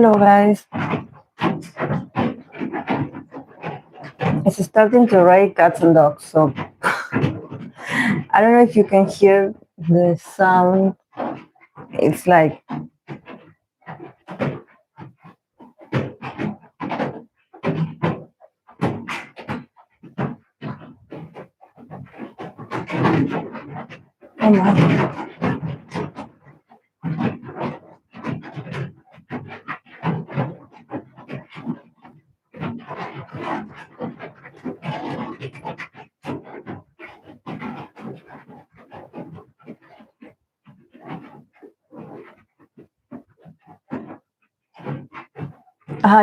Hello guys. It's starting to rain cats and dogs, so I don't know if you can hear the sound. It's like oh my.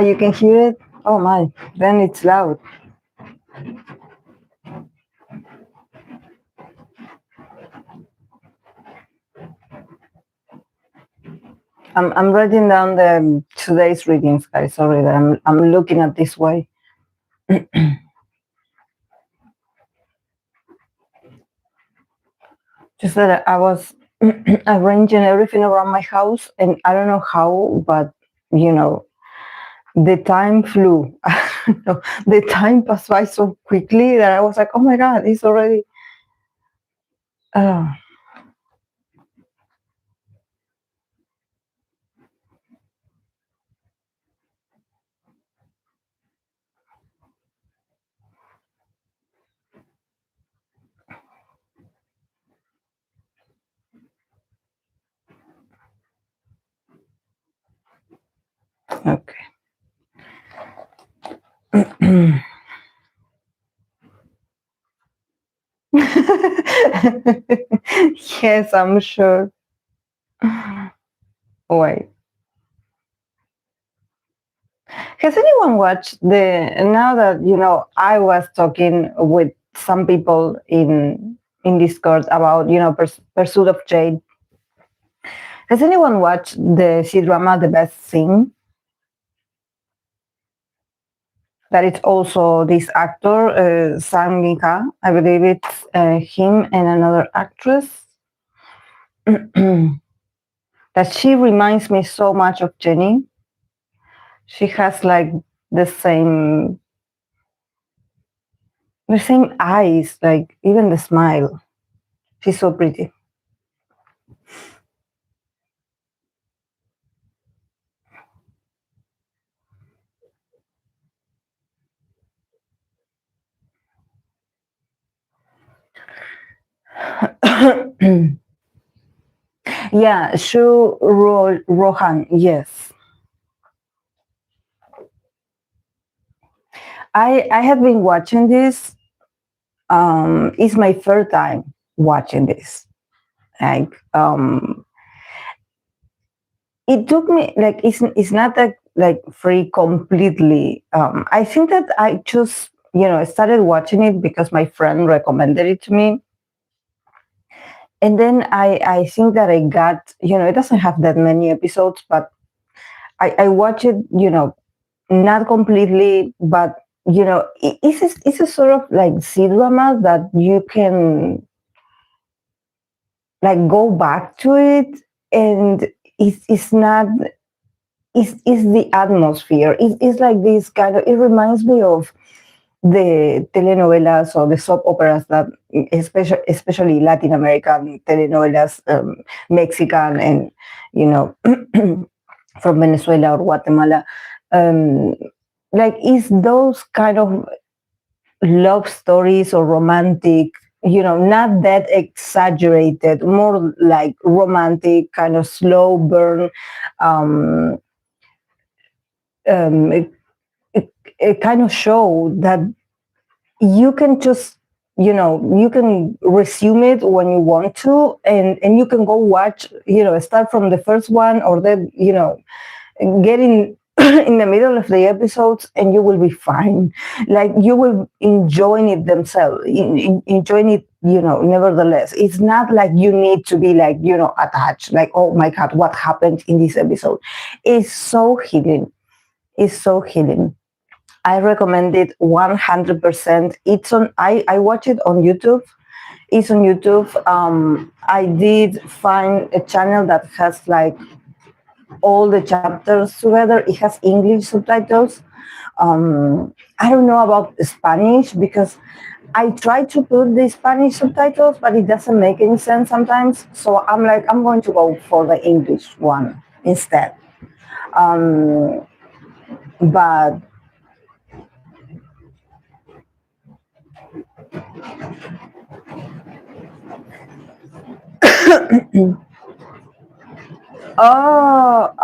You can hear it? Oh my, then it's loud. I'm writing down the today's readings, guys. Sorry that I'm looking at this way. Just that I was arranging everything around my house, and I don't know how, but you know, the time flew. The time passed by so quickly that I was like, oh my god, it's already. Okay. Yes, I'm sure. Wait. Has anyone watched now that you know I was talking with some people in Discord about Pursuit of Jade. Has anyone watched the C-drama The Best Thing? That it's also this actor, Zhang Linghe. I believe it's him and another actress. That she reminds me so much of Jenny. She has like the same eyes, like even the smile. She's so pretty. Yeah, Shu Rohan, yes. I have been watching this. It's my third time watching this. Like it took me like it's not that like free completely. I think that I just started watching it because my friend recommended it to me. And then I think that I got, it doesn't have that many episodes, but I watch it, not completely, but it's a sort of like C-drama that you can like go back to it, and it's not it's the atmosphere. It's like this kind of, it reminds me of the telenovelas or the soap operas that especially Latin American telenovelas, Mexican and from Venezuela or Guatemala. Like it's those kind of love stories or romantic, not that exaggerated, more like romantic, kind of slow burn, a kind of show that you can just you can resume it when you want to, and you can go watch, start from the first one, or then get in in the middle of the episodes, and you will be fine. Like you will enjoy it themselves, enjoying it, nevertheless. It's not like you need to be like, attached, like, oh my god, what happened in this episode. It's so healing. It's so healing. I recommend it 100%. It's on. I watch it on YouTube. It's on YouTube. I did find a channel that has like all the chapters together. It has English subtitles. I don't know about Spanish because I try to put the Spanish subtitles, but it doesn't make any sense sometimes. So I'm like, I'm going to go for the English one instead. But oh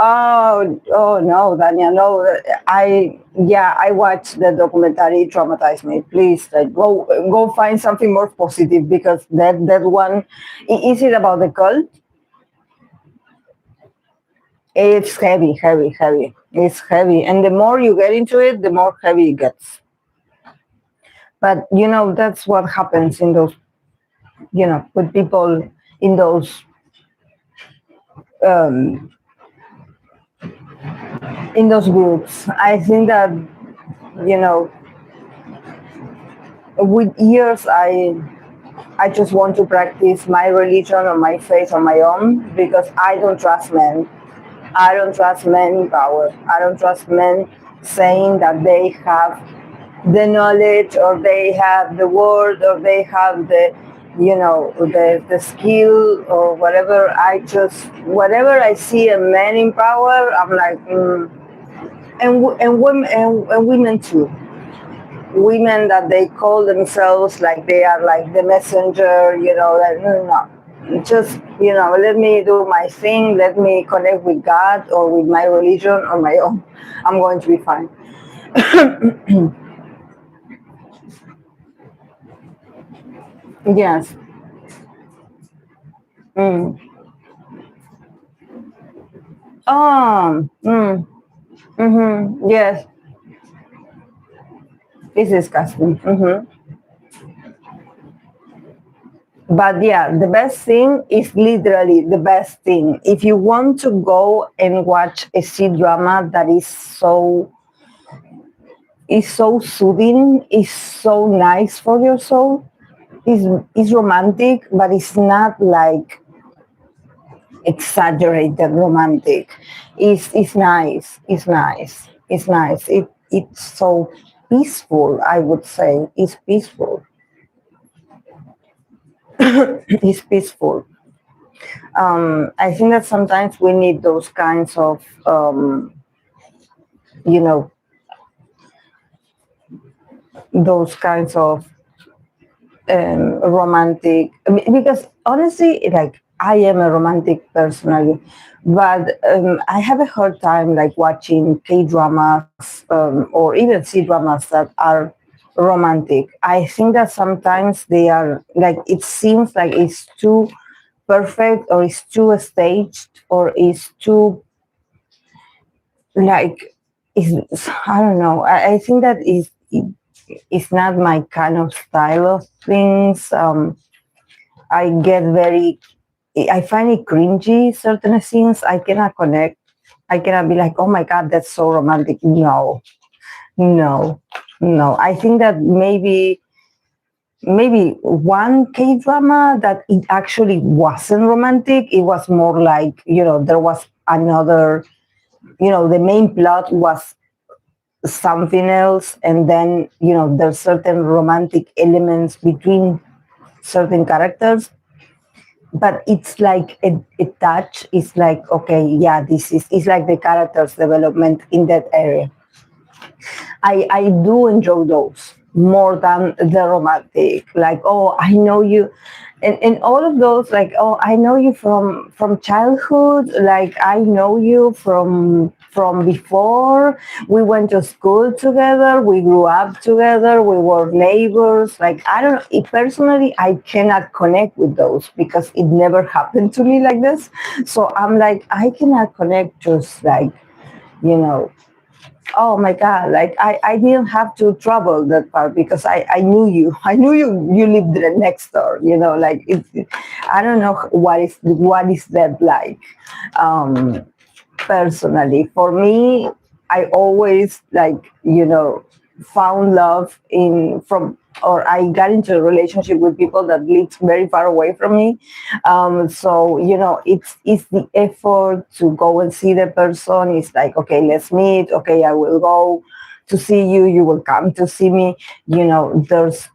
no, Dania, no. I watched the documentary. It traumatized me. Please, like, go find something more positive because that one. Is it about the cult? It's heavy, heavy, heavy. It's heavy, and the more you get into it, the more heavy it gets. But that's what happens in those, with people in um, those groups. I think that you know with years I just want to practice my religion or my faith on my own because I don't trust men. I don't trust men in power. I don't trust men saying that they have the knowledge or they have the word or they have the skill or whatever. Whatever I see a man in power, I'm like, and women and women too. Women that they call themselves like they are like the messenger, like, no. Just, let me do my thing, let me connect with God or with my religion on my own. I'm going to be fine. Yes. Mm. Yes, it's disgusting. But yeah, the best thing is literally the best thing. If you want to go and watch a C drama that is so soothing, is so nice for your soul, is romantic, but it's not like exaggerated romantic. It's nice. It's nice. It's nice. It's so peaceful. I would say it's peaceful. It's peaceful. I think that sometimes we need those kinds of, you know, those kinds of romantic. I mean, because honestly, like I am a romantic personally, but I have a hard time like watching K dramas or even C dramas that are romantic. I think that sometimes they are like it seems like it's too perfect or it's too staged or it's too like I don't know. I think that it's not my kind of style of things. I get very I find it cringy certain scenes. I cannot connect. I cannot be like, oh my god, that's so romantic. No, no, no. I think that maybe one K drama that it actually wasn't romantic. It was more like there was another. The main plot was something else, and then there's certain romantic elements between certain characters, but it's like a touch. It's like, okay, yeah, this is it's like the characters development in that area. I do enjoy those more than the romantic, like, oh, I know you, and all of those, like, oh, I know you from childhood, like I know you from before we went to school together, we grew up together, we were neighbors. Like, I don't personally, I cannot connect with those because it never happened to me like this. So I'm like, I cannot connect just like, you know oh my god, like I didn't have to travel that far because I knew you. I knew you lived there next door, like I don't know what is that like. um Personally, for me, I always like found love in or I got into a relationship with people that lived very far away from me. So it's the effort to go and see the person. It's like, okay, let's meet. Okay, I will go to see you. You will come to see me. There's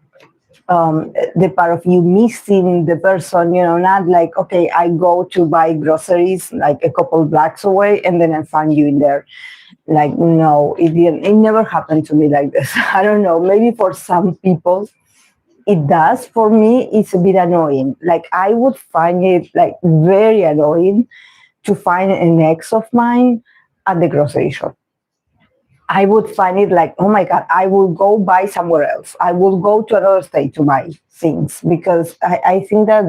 the part of you missing the person, not like, okay, I go to buy groceries like a couple blocks away and then I find you in there. Like, no, it didn't, it never happened to me like this. I don't know, maybe for some people it does. For me, it's a bit annoying. Like, I would find it like very annoying to find an ex of mine at the grocery shop. I would find it like, oh my God, I will go buy somewhere else. I will go to another state to buy things, because I think that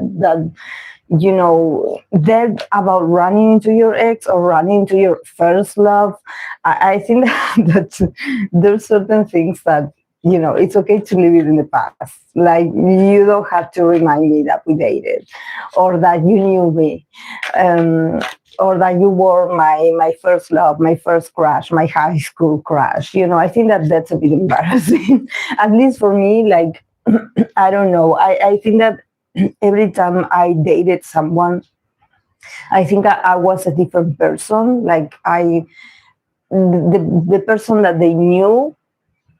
that about running into your ex or running into your first love. I think that there's certain things that, it's okay to leave it in the past. Like, you don't have to remind me that we dated, or that you knew me. Or that you were my first love, my first crush, my high school crush. I think that that's a bit embarrassing, at least for me. Like, I don't know. I think that every time I dated someone, I think I was a different person. Like, the person that they knew,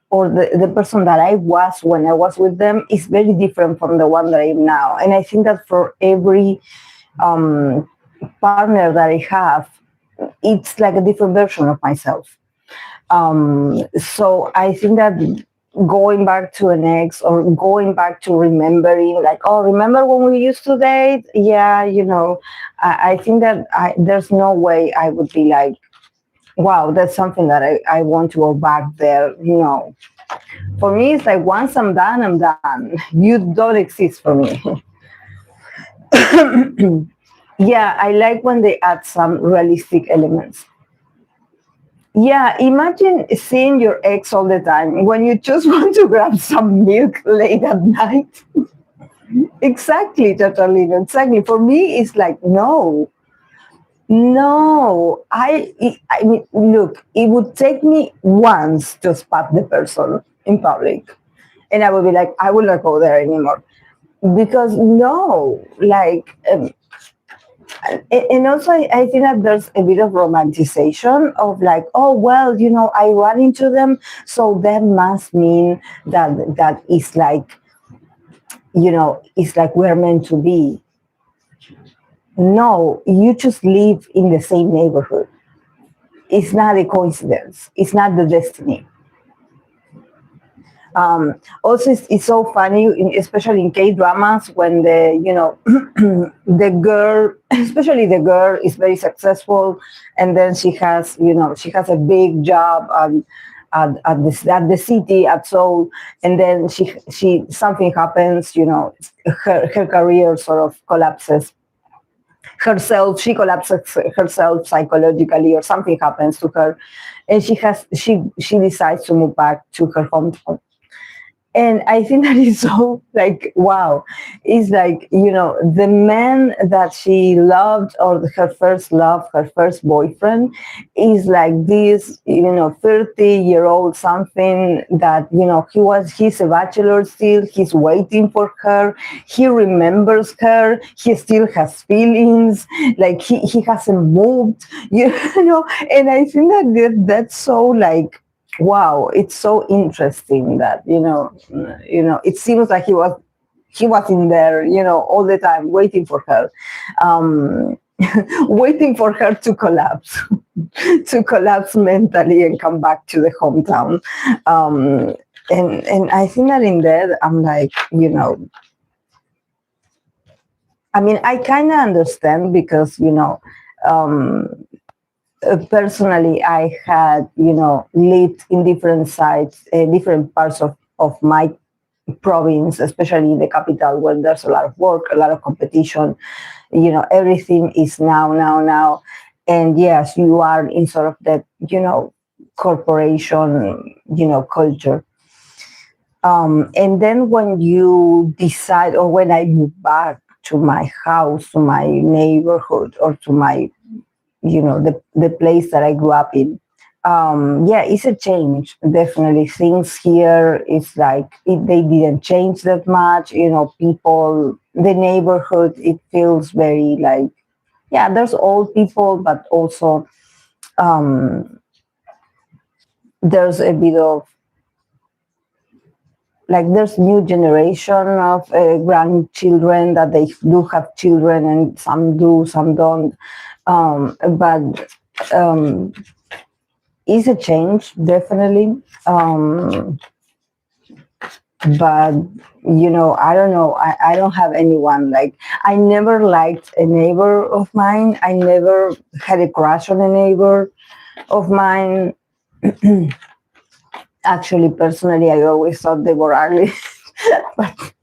or the person that I was when I was with them, is very different from the one that I am now. And I think that for every partner that I have, it's like a different version of myself. So I think that going back to an ex, or going back to remembering, like, oh, remember when we used to date? Yeah, I think that there's no way I would be like, wow, that's something that I want to go back there. For me, it's like, once I'm done, I'm done. You don't exist for me. Yeah, I like when they add some realistic elements. Yeah, imagine seeing your ex all the time when you just want to grab some milk late at night. Exactly, Catalina. Exactly. For me, it's like, no, no. I mean, look, it would take me once to spot the person in public, and I would be like, I will not go there anymore, because no, like. And also, I think that there's a bit of romanticization of like, oh, well, I run into them, so that must mean that is like, it's like we're meant to be. No, you just live in the same neighborhood. It's not a coincidence. It's not the destiny. Also, it's so funny, especially in K dramas, when the girl, especially the girl, is very successful, and then she has a big job at the city at Seoul, and then she something happens, her career sort of collapses. She collapses herself psychologically, or something happens to her, and she decides to move back to her hometown. And I think that is so, like, wow. It's like, the man that she loved, or her first love, her first boyfriend, is like this, 30-year-old something that, he's a bachelor still, he's waiting for her, he remembers her, he still has feelings, like he hasn't moved, and I think that's so, like, wow, it's so interesting that it seems like he was in there, all the time, waiting for her, waiting for her to collapse, to collapse mentally and come back to the hometown. And I think that in that, I'm like, I mean, I kind of understand, because personally, I had, lived in different sites, different parts of my province, especially in the capital, where there's a lot of work, a lot of competition. Everything is now. And yes, you are in sort of that, corporation, culture. And then when you decide, or when I move back to my house, to my neighborhood, or to my the place that I grew up in, yeah, it's a change. Definitely, things here is like they didn't change that much. People, the neighborhood, it feels very like, yeah, there's old people, but also um, there's a bit of like there's new generation of grandchildren that they do have children, and some do, some don't. But it's a change, definitely. But I don't know. I don't have anyone. Like, I never liked a neighbor of mine. I never had a crush on a neighbor of mine. Actually, personally, I always thought they were ugly. But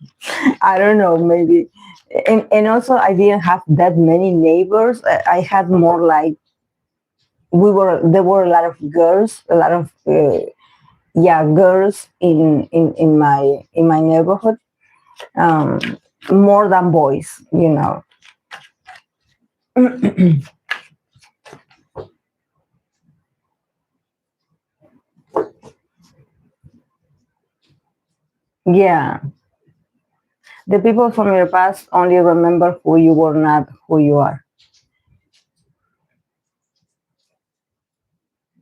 I don't know, maybe. And also, I didn't have that many neighbors. I had more like, there were a lot of girls, a lot of yeah, girls in my neighborhood, um, more than boys. Yeah, the people from your past only remember who you were, not who you are.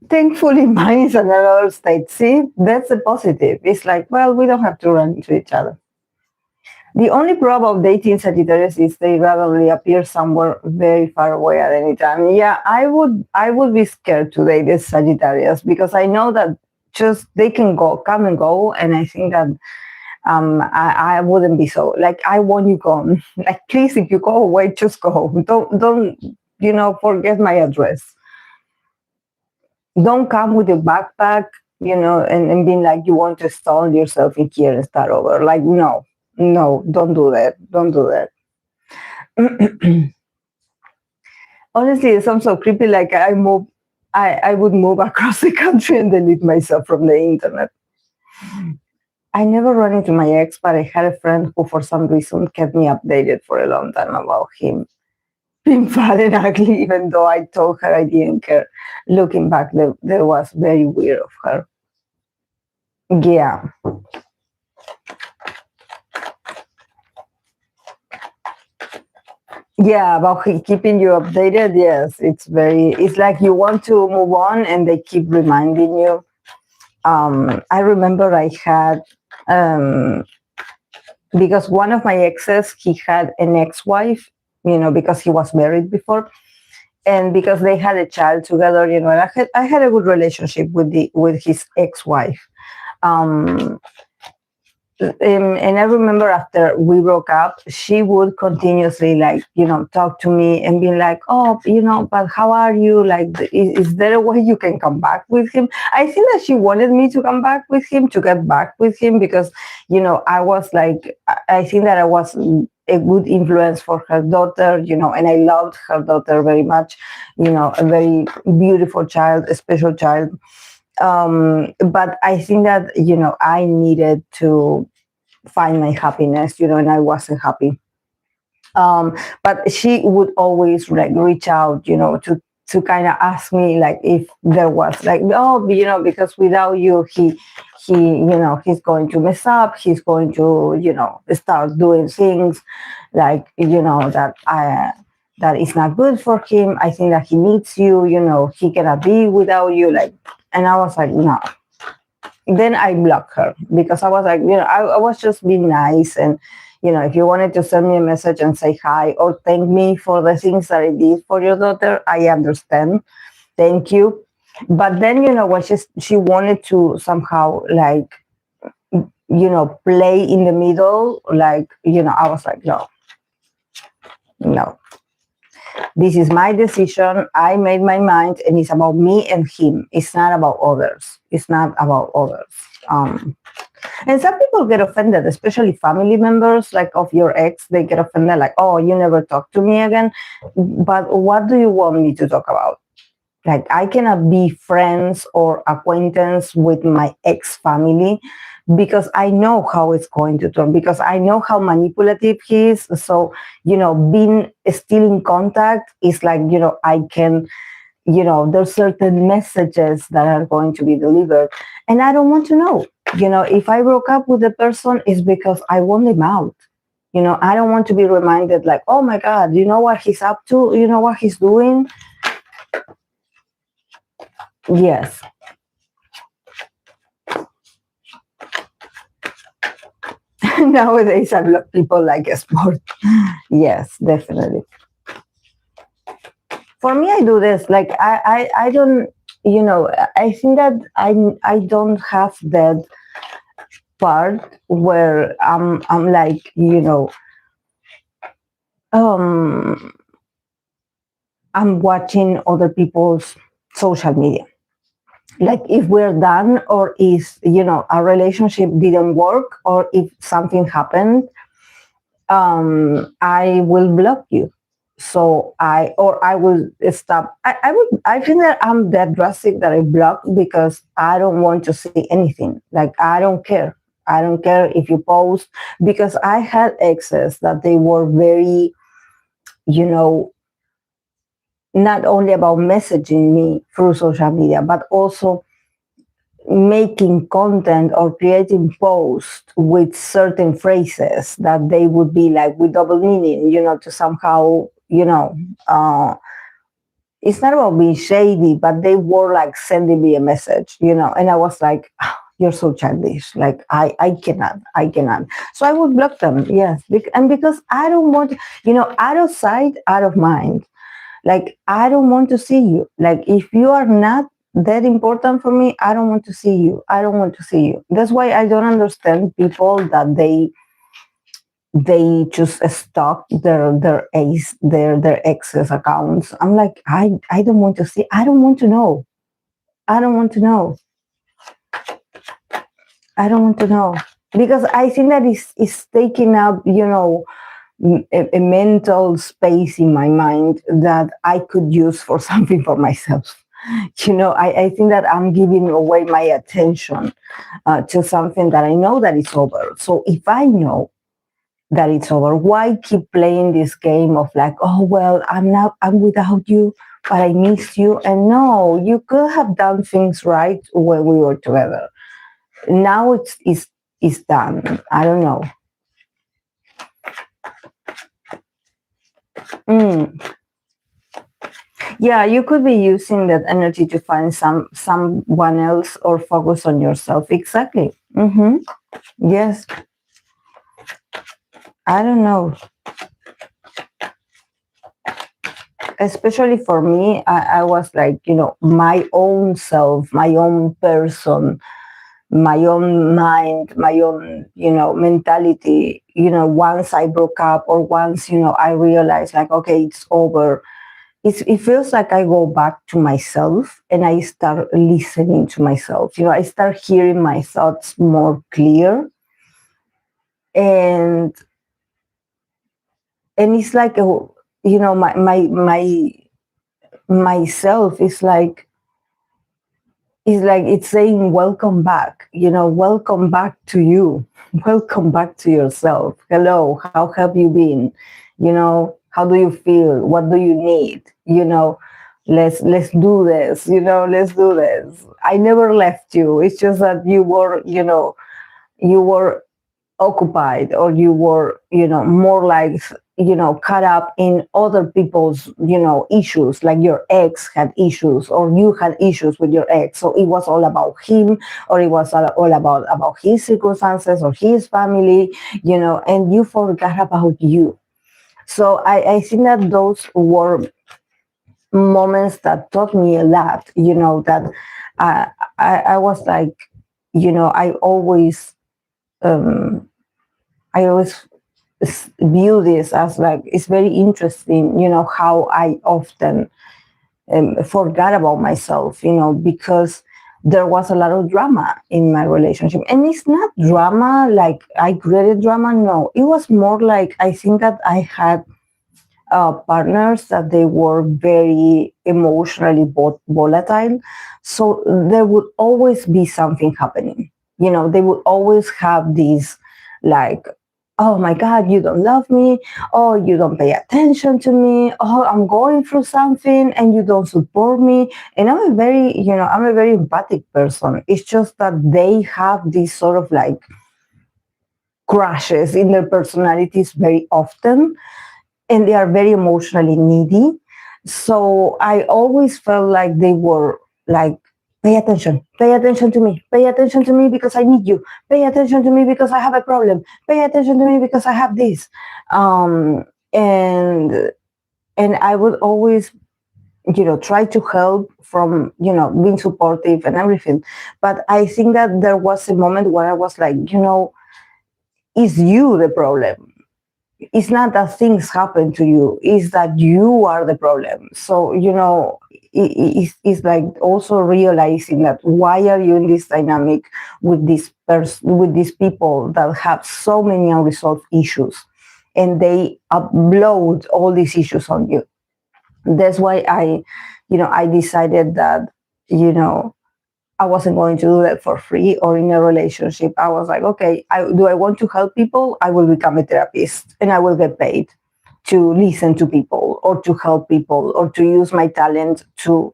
Thankfully, mine is another state. See, that's a positive. It's like, well, we don't have to run into each other. The only problem of dating Sagittarius is they randomly appear somewhere very far away at any time. Yeah, I would be scared to date this Sagittarius, because I know that just they can come and go, and I think that I wouldn't be so like, I want you gone. Like, please, if you go away, just go. Don't forget my address. Don't come with your backpack, and being like you want to install yourself in here and start over. Like, no, no, don't do that. Don't do that. Honestly, it sounds so creepy. Like, I would move across the country and delete myself from the internet. I never ran into my ex, but I had a friend who, for some reason, kept me updated for a long time about him being fat and ugly, even though I told her I didn't care. Looking back, that was very weird of her. Yeah. Yeah, about keeping you updated. Yes, it's like you want to move on and they keep reminding you. I remember I had, because one of my exes, he had an ex-wife, because he was married before. And because they had a child together, and I had a good relationship with his ex-wife. Um, and I remember after we broke up, she would continuously talk to me and be like, oh, but how are you? Like, is there a way you can come back with him? I think that she wanted me to come back with him, to get back with him, because, I was like, I think that I was a good influence for her daughter, and I loved her daughter very much, a very beautiful child, a special child. But I think that, I needed to find my happiness, and I wasn't happy. But she would always like reach out, to kind of ask me like if there was like, oh, because without you, he's going to mess up. He's going to, start doing things like, that is not good for him. I think that he needs you, he cannot be without you. Like, and I was like, no. Then I blocked her, because I was like, I was just being nice. And, if you wanted to send me a message and say hi or thank me for the things that I did for your daughter, I understand. Thank you. But then, when she wanted to somehow like, play in the middle, like, I was like, no, no. This is my decision. I made my mind, and it's about me and him. It's not about others. It's not about others. And some people get offended, especially family members, like of your ex. They get offended, like, oh, you never talk to me again. But what do you want me to talk about? Like, I cannot be friends or acquaintance with my ex family, because I know how it's going to turn, because I know how manipulative he is. So, being still in contact is like, I can, there's certain messages that are going to be delivered, and I don't want to know. If I broke up with the person, it's because I want them out. I don't want to be reminded like, oh my God, you know what he's up to? You know what he's doing? Yes. Nowadays, I love people like a sport. Yes, definitely. For me, I do this. Like, I don't, I think that I don't have that part where I'm like, um, I'm watching other people's social media. Like if we're done, or if our relationship didn't work, or if something happened, I will block you. So I will stop. I think that I'm that drastic that I block, because I don't want to see anything. Like I don't care. I don't care if you post, because I had exes that they were very, you know, not only about messaging me through social media, but also making content or creating posts with certain phrases that they would be like with double meaning, to somehow, it's not about being shady, but they were like sending me a message, and I was like, "Oh, you're so childish. Like I cannot. So I would block them. Yes. And because I don't want, out of sight, out of mind. Like, I don't want to see you. Like, if you are not that important for me, I don't want to see you. I don't want to see you. That's why I don't understand people that they just stalk their ex's accounts. I'm like, I don't want to see. I don't want to know. I don't want to know. I don't want to know, because I think that is taking up, a mental space in my mind that I could use for something for myself. I think that I'm giving away my attention to something that I know that it's over. So if I know that it's over, why keep playing this game of like, oh, well, I'm without you, but I miss you. And no, you could have done things right when we were together. Now it's done. I don't know. Mm. Yeah, you could be using that energy to find someone else or focus on yourself. Exactly. Yes. I don't know. Especially for me, I was like, my own self, my own person, my own mind, my own, mentality. Once I broke up, or once, I realized like, okay, it's over. It feels like I go back to myself and I start listening to myself. I start hearing my thoughts more clear, and it's like my myself is like it's saying welcome back. Welcome back to you. Welcome back to yourself. Hello, how have you been? How do you feel? What do you need? Let's do this. Let's do this. I never left you. It's just that you were occupied, or you were more like caught up in other people's issues, like your ex had issues, or you had issues with your ex, so it was all about him, or it was all about his circumstances or his family, and you forgot about you. So I think that those were moments that taught me a lot, that I was like, I always I always view this as like, it's very interesting, how I often forgot about myself, because there was a lot of drama in my relationship. And it's not drama like I created drama. No, it was more like, I think that I had partners that they were very emotionally volatile. So there would always be something happening. They would always have these like oh my God, you don't love me. Oh, you don't pay attention to me. Oh, I'm going through something and you don't support me. And I'm a very, I'm a very empathic person. It's just that they have this sort of like crashes in their personalities very often, and they are very emotionally needy. So I always felt like they were like, pay attention to me, pay attention to me because I need you, pay attention to me because I have a problem, pay attention to me because I have this. Um, and and I would always, try to help from, being supportive and everything. But I think that there was a moment where I was like, is you the problem? It's not that things happen to you, it's that you are the problem. So it's like also realizing that why are you in this dynamic with with these people that have so many unresolved issues, and they upload all these issues on you. That's why I decided that you know I wasn't going to do that for free or in a relationship. I was like, okay, do I want to help people? I will become a therapist and I will get paid to listen to people or to help people or to use my talent to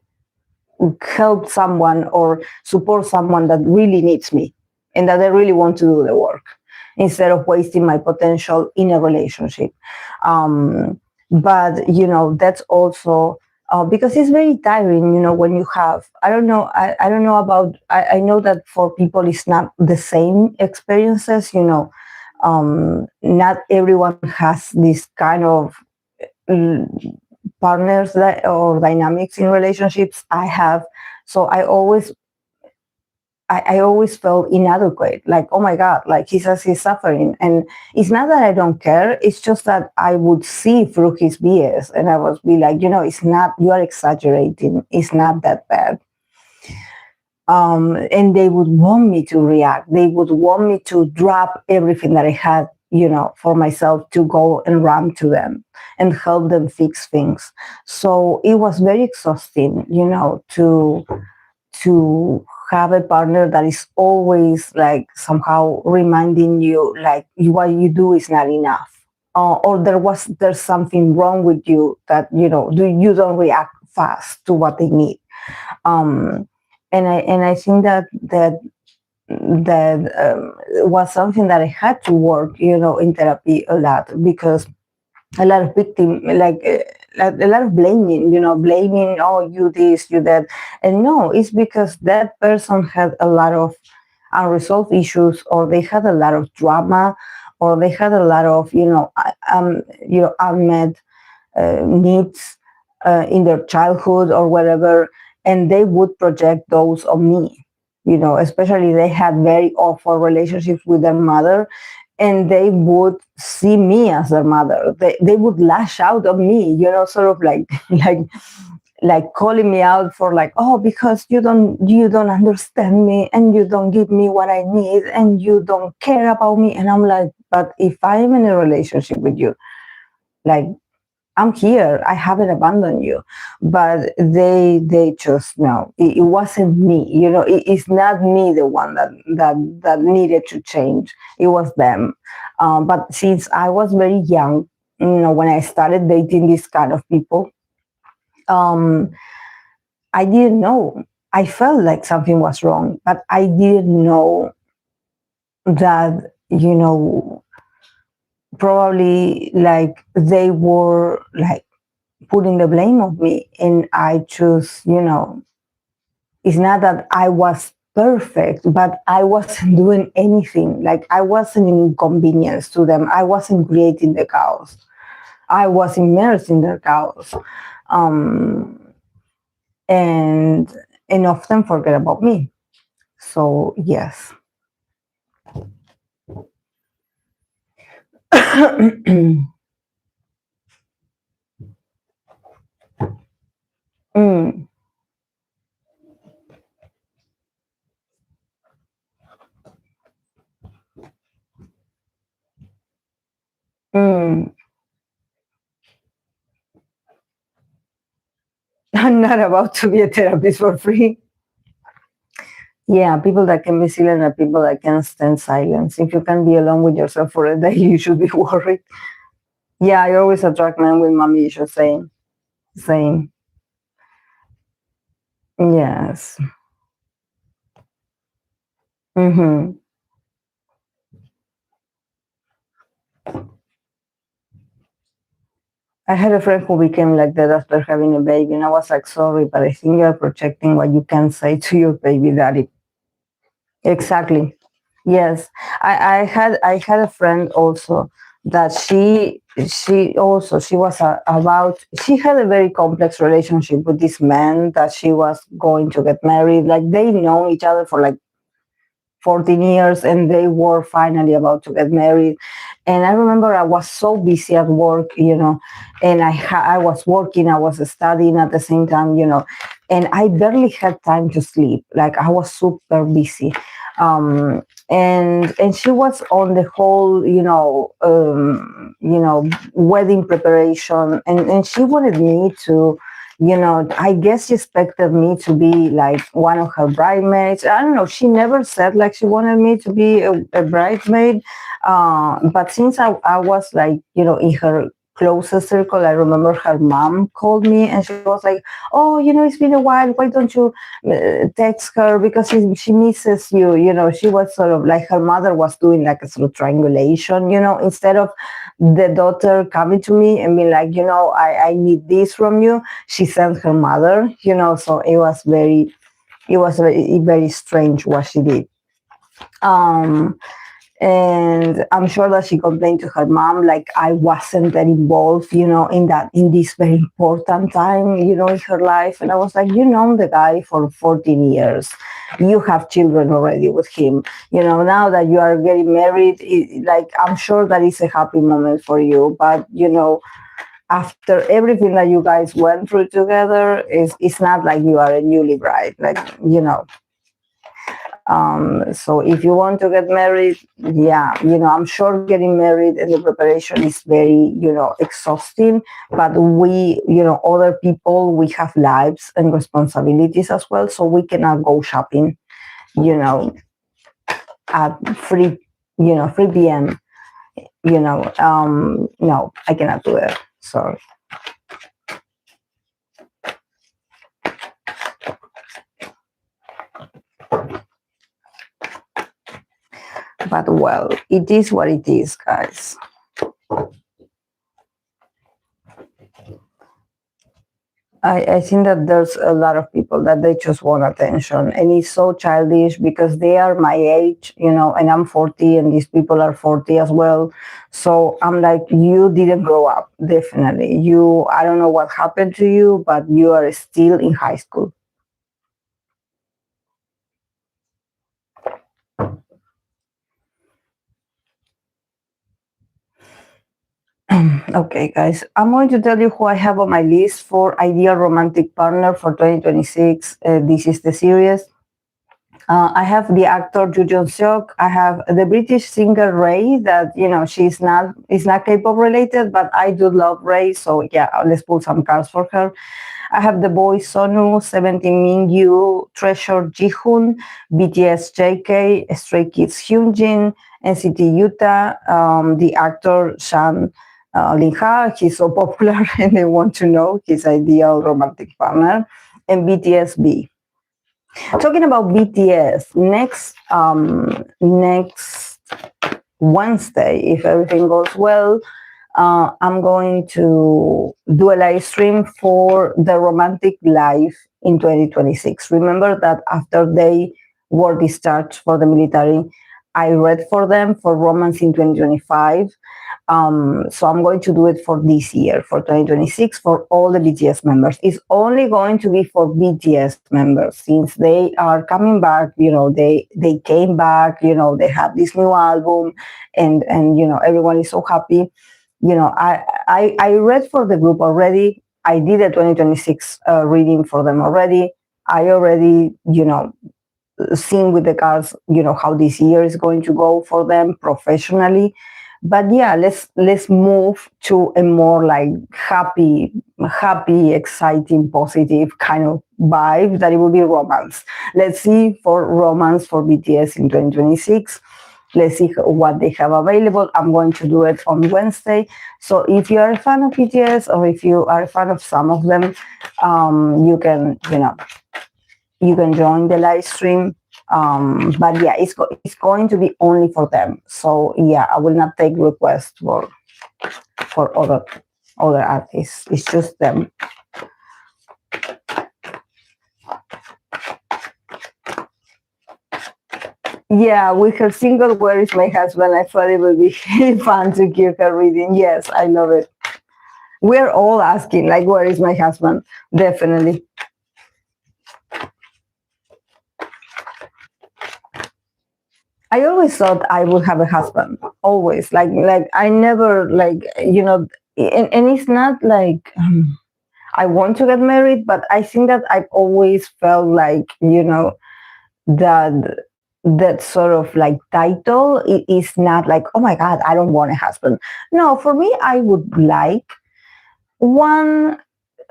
help someone or support someone that really needs me and that I really want to do the work instead of wasting my potential in a relationship. But that's also because it's very tiring, when you have, I don't know, I don't know about, I know that for people it's not the same experiences, not everyone has this kind of mm, partners or dynamics in relationships. I have, so I always felt inadequate, like, oh my God, like he says he's suffering. And it's not that I don't care, it's just that I would see through his BS and I was be like, it's not, you are exaggerating, it's not that bad. And they would want me to react. They would want me to drop everything that I had, for myself to go and run to them and help them fix things. So it was very exhausting, to have a partner that is always like somehow reminding you like what you do is not enough, or there's something wrong with you that you don't react fast to what they need. um, and I think that was something that I had to work, in therapy a lot, because a lot of victim, like a lot of blaming, blaming, oh, you this, you that. And no, it's because that person had a lot of unresolved issues, or they had a lot of drama, or they had a lot of, unmet needs in their childhood or whatever, and they would project those on me. Especially they had very awful relationships with their mother, and they would see me as their mother. They would lash out on me, sort of like like calling me out for like, oh, because you don't understand me and you don't give me what I need and you don't care about me. And I'm like, but if I'm in a relationship with you, like, I'm here. I haven't abandoned you. But they just no. It wasn't me. It's not me the one that needed to change. It was them. But since I was very young, when I started dating these kind of people, um, I didn't know. I felt like something was wrong, but I didn't know that probably like they were like putting the blame on me, and I just it's not that I was perfect, but I wasn't doing anything. Like, I wasn't an inconvenience to them. I wasn't creating the chaos. I was immersed in the chaos. um and and often forget about me. So yes. Mm, mm. I'm not about to be a therapist for free. Yeah, people that can be silent are people that can stand silence. If you can be alone with yourself for a day, you should be worried. Yeah, I always attract men with mommy issues. Same, same. Yes. Mm-hmm. I had a friend who became like that after having a baby, and I was like, sorry, but I think you're projecting what you can say to your baby daddy. Exactly. Yes. I had a friend also that she was about she had a very complex relationship with this man that she was going to get married. Like they know each other for like 14 years and they were finally about to get married. And I remember I was so busy at work, and I was working, I was studying at the same time, and I barely had time to sleep. Like I was super busy. Um, and she was on the whole, wedding preparation, and she wanted me to, I guess she expected me to be like one of her bridesmaids. I don't know. She never said like she wanted me to be a bridesmaid. But since I was like, in her closest circle, I remember her mom called me and she was like, oh, it's been a while. Why don't you text her? Because she misses you. She was sort of like her mother was doing like a sort of triangulation, instead of the daughter coming to me and being like, I need this from you. She sent her mother, so it was very, very strange what she did. Um, and I'm sure that she complained to her mom like I wasn't that involved, in this very important time, in her life. And I was like, the guy for 14 years. You have children already with him. Now that you are getting married, like I'm sure that it's a happy moment for you. But after everything that you guys went through together, it's not like you are a newly bride. Like, so if you want to get married, yeah, I'm sure getting married and the preparation is very, exhausting. But we, other people, we have lives and responsibilities as well. So we cannot go shopping, you know, at 3 p.m. No, I cannot do that. Sorry. But well, it is what it is, guys. I think that there's a lot of people that they just want attention, and it's so childish because they are my age, and I'm 40 and these people are 40 as well. So I'm like, you didn't grow up. Definitely. I don't know what happened to you, but you are still in high school. Okay, guys, I'm going to tell you who I have on my list for ideal romantic partner for 2026. This is the series. I have the actor Yoo Yeon Seok. I have the British singer Raye. That she's not is not K-pop related, but I do love Raye. So yeah, let's pull some cards for her. I have the Boyz Sunwoo, 17 Mingyu, Treasure Jihoon, BTS JK, Stray Kids Hyunjin, NCT Yuta, the actor Zhang Linghe. He's so popular, and they want to know his ideal romantic partner, and BTS B. Talking about BTS, next Wednesday, if everything goes well, I'm going to do a live stream for the romantic life in 2026. Remember that after they were discharged for the military, I read for them for romance in 2025. So I'm going to do it for this year, for 2026, for all the BTS members. It's only going to be for BTS members since they are coming back. They came back. They have this new album, and everyone is so happy. I read for the group already. I did a 2026 reading for them already. I already seen with the cards, how this year is going to go for them professionally. But yeah, let's move to a more like happy, exciting, positive kind of vibe that it will be romance. Let's see for romance for BTS in 2026. Let's see what they have available. I'm going to do it on Wednesday. So if you are a fan of BTS or if you are a fan of some of them, you can, you can join the live stream. But yeah, it's going to be only for them. So yeah, I will not take requests for other artists. It's just them. Yeah, with her single "Where Is My Husband," I thought it would be fun to hear her reading. Yes, I love it. We're all asking, like, where is my husband? Definitely. I always thought I would have a husband. Always, like I never and it's not like I want to get married, but I think that I've always felt like that that sort of like title is not like, oh my god, I don't want a husband. No, for me, I would like one,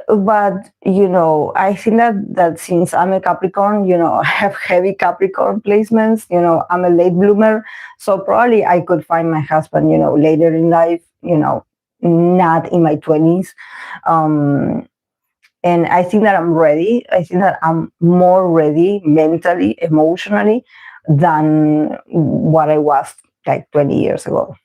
but I think that since I'm a Capricorn, I have heavy Capricorn placements. I'm a late bloomer, so probably I could find my husband later in life, not in my 20s. And I think that I'm ready. I think that I'm more ready mentally, emotionally, than what I was like 20 years ago.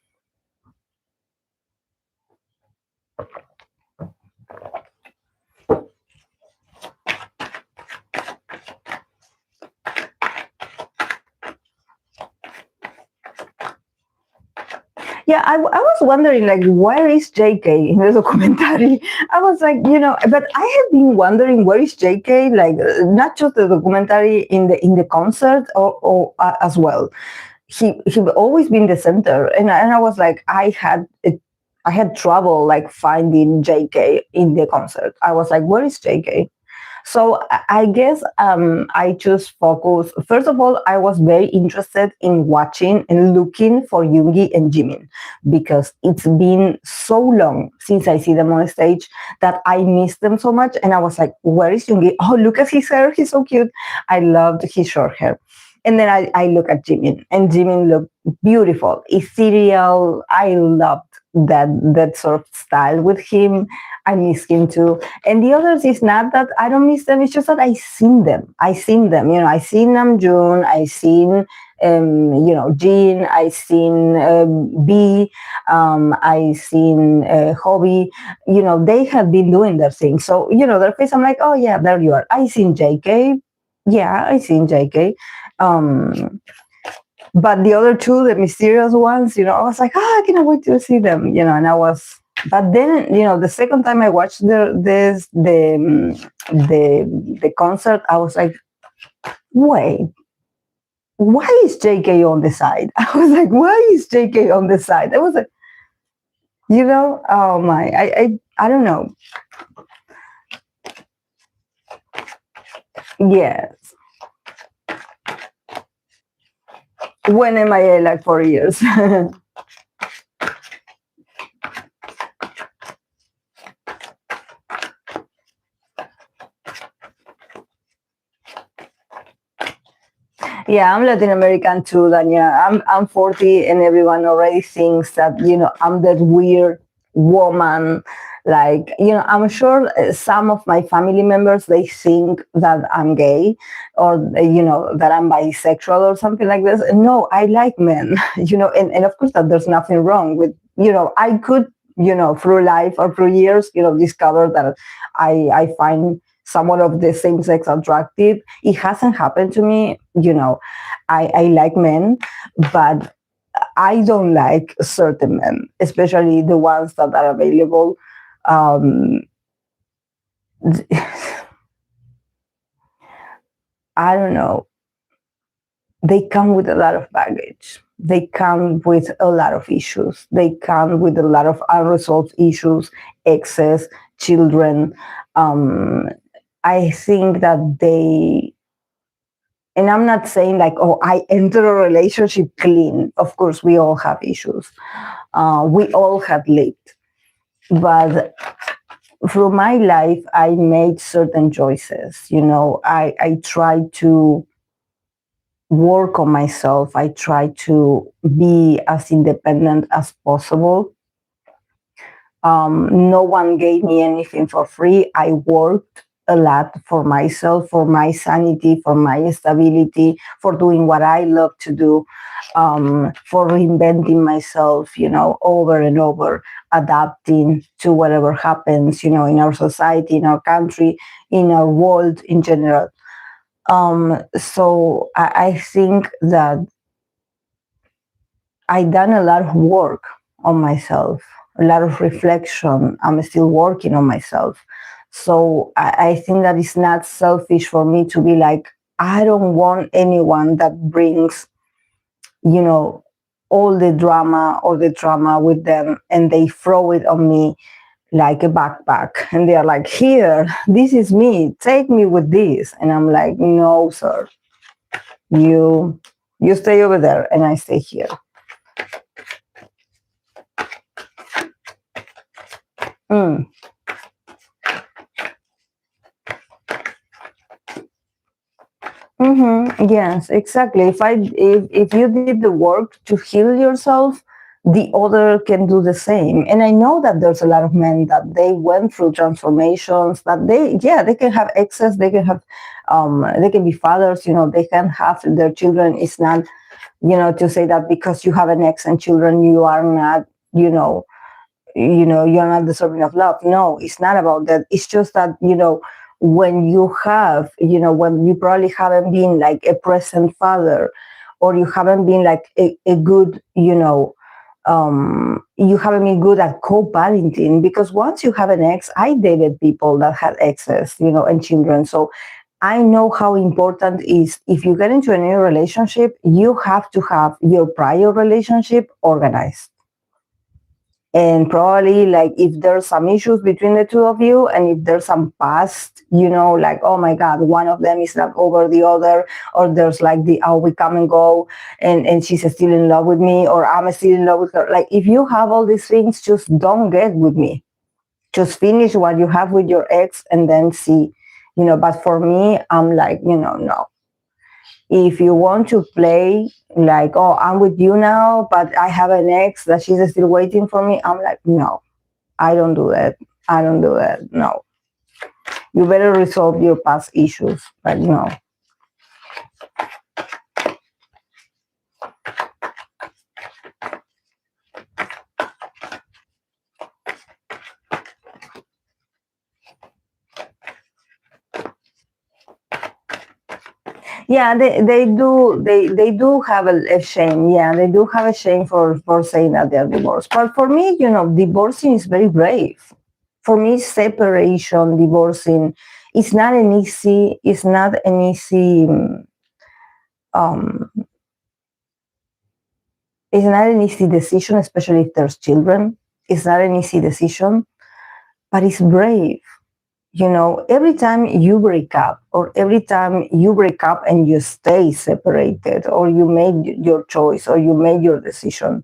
Yeah, I was wondering, like, where is JK in the documentary? I was like, but I have been wondering where is JK, like, not just the documentary in the concert or as well. He always been the center, and I was like, I had trouble like finding JK in the concert. I was like, where is JK? So I guess I just focus. First of all, I was very interested in watching and looking for Yoongi and Jimin because it's been so long since I see them on stage that I miss them so much. And I was like, where is Yoongi? Oh, look at his hair. He's so cute. I loved his short hair. And then I look at Jimin, and Jimin looked beautiful, ethereal. I loved that sort of style with him. I miss him too. And the others is not that I don't miss them. It's just that I seen them. I seen them. I seen Namjoon. I seen Jin. I seen B. I seen Hobby. They have been doing their thing. So their face. I'm like, oh yeah, there you are. I seen JK. Yeah, I seen JK. But the other two, the mysterious ones, I was like, I cannot wait to see them, and I was. But then, the second time I watched the concert, I was like, wait, why is JK on the side? I was like, why is JK on the side? I was like, oh my, I don't know. Yes. When am I like 4 years? Yeah, I'm Latin American too, Danya. I'm 40 and everyone already thinks that, I'm that weird woman. Like, I'm sure some of my family members, they think that I'm gay or, that I'm bisexual or something like this. No, I like men, and of course that there's nothing wrong with, I could, through life or through years, discover that I find someone of the same sex attractive. It hasn't happened to me. I like men, but I don't like certain men, especially the ones that are available. Um, I don't know. They come with a lot of baggage. They come with a lot of issues. They come with a lot of unresolved issues, excess, children. I think that they And I'm not saying like, oh, I enter a relationship clean. Of course, we all have issues. We all have lived. But through my life, I made certain choices. I tried to work on myself. I tried to be as independent as possible. No one gave me anything for free. I worked a lot for myself, for my sanity, for my stability, for doing what I love to do, for reinventing myself, over and over, adapting to whatever happens, in our society, in our country, in our world in general. So I think that I done a lot of work on myself, a lot of reflection. I'm still working on myself. So I think that it's not selfish for me to be like, I don't want anyone that brings, all the drama or the trauma with them and they throw it on me like a backpack. And they're like, here, this is me, take me with this. And I'm like, no, sir, you stay over there and I stay here. Mm. Mm-hmm. Yes, exactly. If you did the work to heal yourself, the other can do the same. And I know that there's a lot of men that they went through transformations, that they can have excess, they can have they can be fathers, they can have their children. It's not, to say that because you have an ex and children, you are not, you're not deserving of love. No, it's not about that. It's just that, when you have, when you probably haven't been like a present father, or you haven't been like a good, you haven't been good at co-parenting. Because once you have an ex, I dated people that had exes, and children. So I know how important is, if you get into a new relationship, you have to have your prior relationship organized. And probably like if there's some issues between the two of you, and if there's some past, like, oh my God, one of them is not over the other, or there's like we come and go, and she's still in love with me, or I'm still in love with her. Like, if you have all these things, just don't get with me. Just finish what you have with your ex and then see, but for me, I'm like, no. If you want to play like, oh, I'm with you now, but I have an ex that she's still waiting for me, I'm like, no, I don't do that. I don't do that. No. You better resolve your past issues. But no. Yeah, they do have a shame. Yeah, they do have a shame for saying that they're divorced. But for me, divorcing is very brave. For me, separation, divorcing, it's not an easy um it's not an easy decision, especially if there's children. It's not an easy decision, but it's brave. Every time you break up, or every time you break up and you stay separated, or you made your choice, or you made your decision,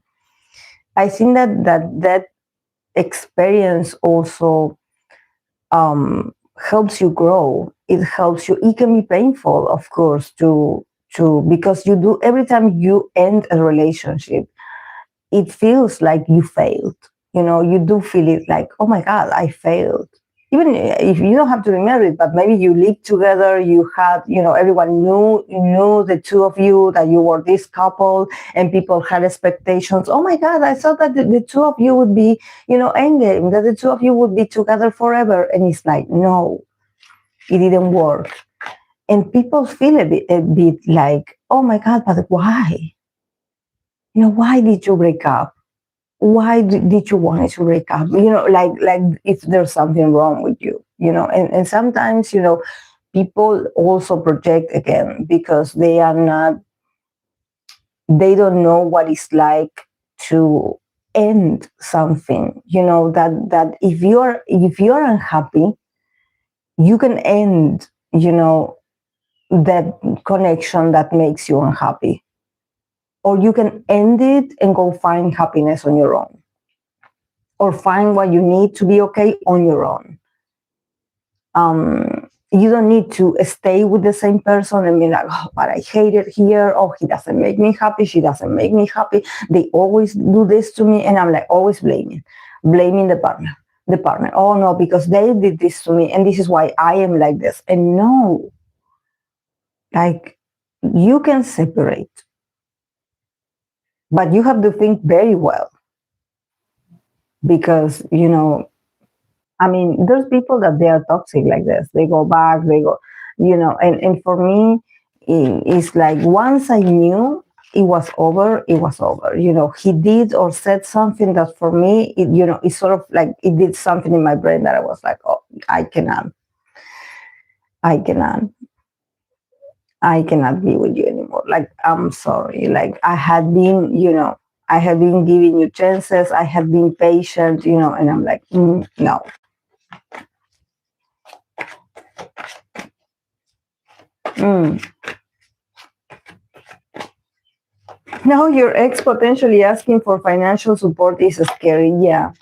I think that experience also helps you grow. It helps you. It can be painful, of course, to because you do, every time you end a relationship, it feels like you failed. You do feel it like, oh my God, I failed. Even if you don't have to be married, but maybe you lived together, you had, everyone knew the two of you, that you were this couple, and people had expectations. Oh my God, I thought that the two of you would be, endgame, that the two of you would be together forever. And it's like, no, it didn't work. And people feel a bit like, oh my God, but why? Why did you break up? Why did you want to break up? Like if there's something wrong with you, and sometimes, people also project again, because they don't know what it's like to end something, that if you're unhappy, you can end, that connection that makes you unhappy, or you can end it and go find happiness on your own, or find what you need to be okay on your own. You don't need to stay with the same person and be like, oh, but I hate it here. Oh, he doesn't make me happy. She doesn't make me happy. They always do this to me. And I'm like, always blaming the partner. The partner. Oh, no, because they did this to me. And this is why I am like this. And no, like, you can separate, but you have to think very well, because, I mean, there's people that they are toxic like this. They go back, they go, and for me, it's like, once I knew it was over, it was over. He did or said something that for me, it's sort of like it did something in my brain that I was like, oh, I cannot I cannot be with you anymore. Like, I'm sorry. Like, I had been giving you chances. I had been patient, and I'm like, no. Now your ex potentially asking for financial support is scary. Yeah.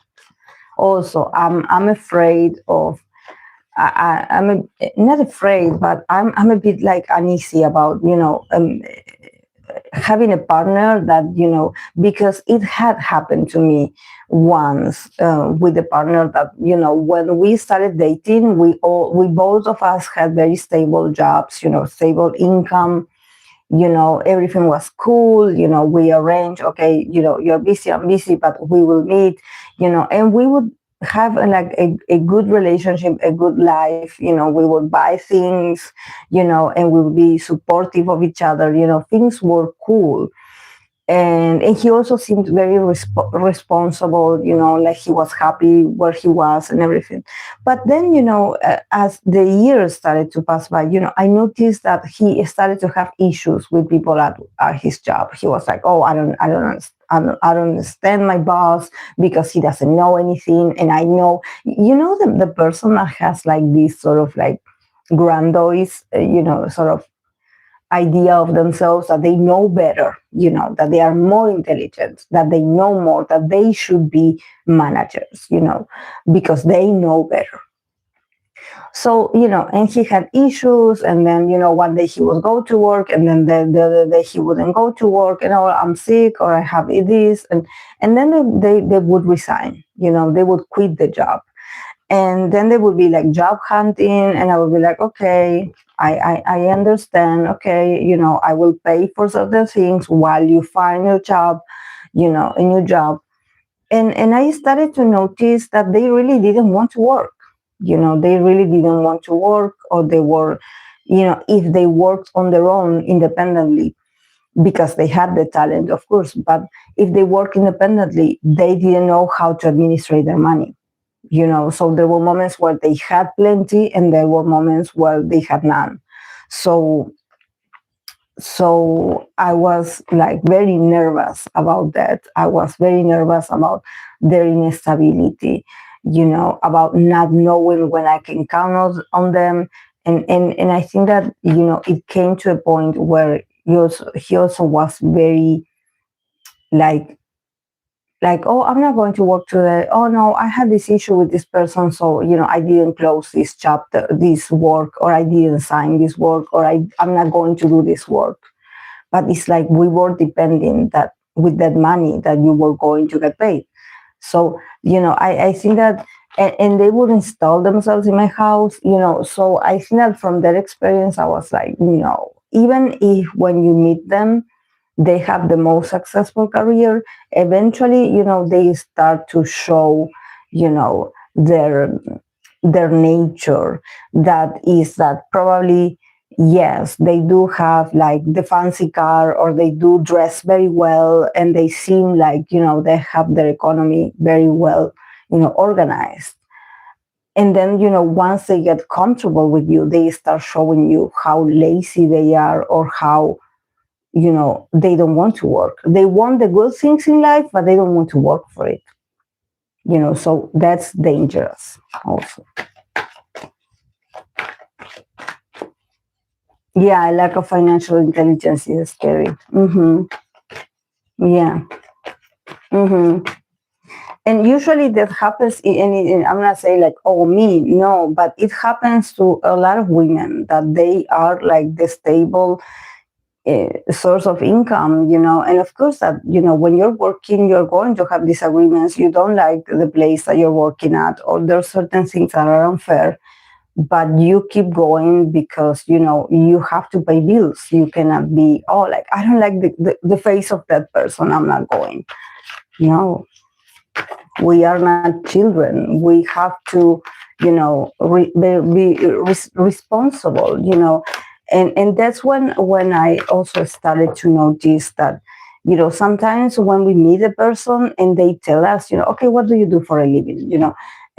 Also, I'm afraid of. I'm not afraid, but I'm a bit like uneasy about having a partner that because it had happened to me once with a partner that when we started dating, we both of us had very stable jobs, stable income, everything was cool, we arranged, okay, you're busy, I'm busy, but we will meet, and we would have a good relationship, a good life, we would buy things, and we would be supportive of each other, things were cool. And he also seemed very responsible, like he was happy where he was and everything. But then, as the years started to pass by, I noticed that he started to have issues with people at his job. He was like, oh, I don't understand my boss because he doesn't know anything. And I know, the person that has like this sort of like grandiose, sort of idea of themselves, that they know better, that they are more intelligent, that they know more, that they should be managers, because they know better. So, and he had issues, and then, one day he would go to work, and then the other day he wouldn't go to work, and oh, I'm sick, or I have this, and then they would resign, they would quit the job. And then they would be like job hunting, and I would be like, okay, I understand. Okay, I will pay for certain things while you find your job, a new job. And I started to notice that they really didn't want to work. They really didn't want to work, or they were, if they worked on their own independently, because they had the talent, of course, but if they work independently, they didn't know how to administrate their money. So there were moments where they had plenty, and there were moments where they had none. So I was like very nervous about that. I was very nervous about their instability, about not knowing when I can count on them. And I think that, it came to a point where he also was very like, oh, I'm not going to work today. Oh, no, I had this issue with this person. So, I didn't close this chapter, this work, or I didn't sign this work, or I'm not going to do this work. But it's like we were depending that with that money that you were going to get paid. So, I think that, and they would install themselves in my house, so I think that from that experience, I was like, no, even if when you meet them, they have the most successful career, eventually, they start to show, their nature. That is that probably, yes, they do have like the fancy car, or they do dress very well, and they seem like, they have their economy very well, organized. And then, once they get comfortable with you, they start showing you how lazy they are, or how they don't want to work. They want the good things in life, but they don't want to work for it. So that's dangerous also. Yeah, lack of financial intelligence is scary. Mm-hmm. Yeah. Mm-hmm. And usually that happens I'm not saying like, oh, me, no, but it happens to a lot of women that they are like the stable source of income, and of course that, when you're working, you're going to have disagreements. You don't like the place that you're working at, or there's certain things that are unfair, but you keep going because, you have to pay bills. You cannot be, oh, like, I don't like the face of that person, I'm not going. No, we are not children. We have to, be responsible, and that's when I also started to notice that, sometimes when we meet a person and they tell us, okay, what do you do for a living,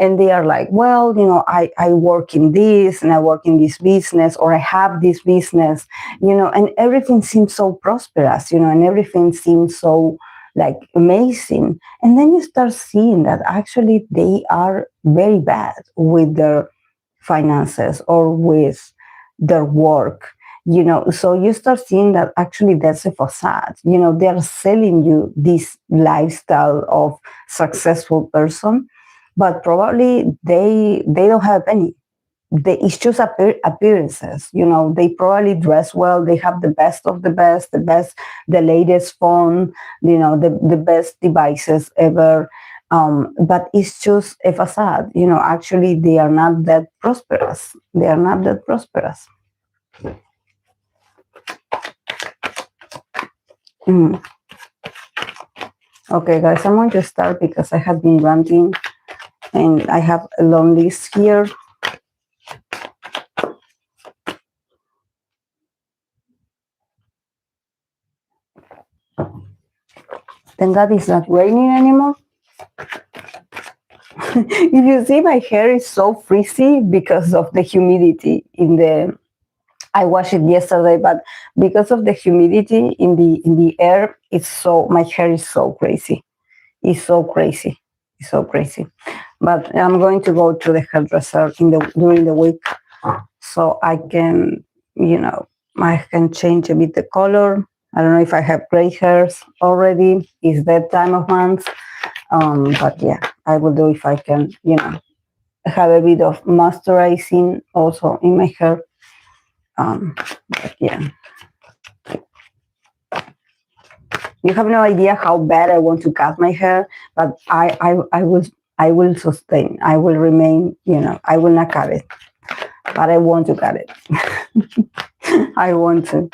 and they are like, well, I work in this, and I work in this business, or I have this business, and everything seems so prosperous, and everything seems so like amazing. And then you start seeing that actually they are very bad with their finances or with their work, so you start seeing that actually that's a facade. They're selling you this lifestyle of successful person, but probably they don't have any. It's just appearances. They probably dress well. They have the best of the best, the latest phone, the best devices ever. But it's just a facade. Actually, they are not that prosperous. They are not that prosperous. Mm. Okay, guys, I'm going to start because I have been ranting and I have a long list here. Thank God it's not raining anymore. If you see, my hair is so frizzy because of the humidity in the. I washed it yesterday, but because of the humidity in the air, my hair is so crazy. It's so crazy. It's so crazy. But I'm going to go to the hairdresser during the week, so I can, I can change a bit the color. I don't know if I have gray hairs already. It's that time of month. But yeah, I will do if I can, have a bit of moisturizing also in my hair. But yeah, you have no idea how bad I want to cut my hair, but I will sustain. I will remain, I will not cut it, but I want to cut it. I want to.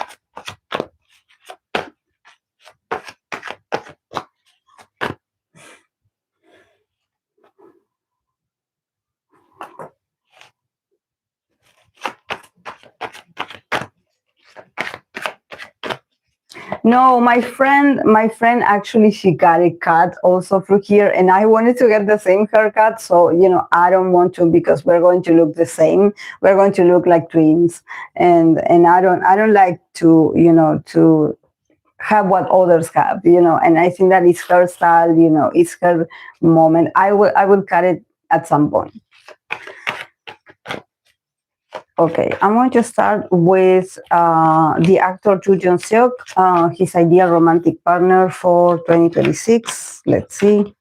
No, my friend actually, she got it cut also through here, and I wanted to get the same haircut. So, I don't want to, because we're going to look the same. We're going to look like twins, and I don't like to, to have what others have, and I think that it's her style, it's her moment. I will cut it at some point. Okay, I'm going to start with the actor Yoo Yeon Seok, his ideal romantic partner for 2026. Let's see.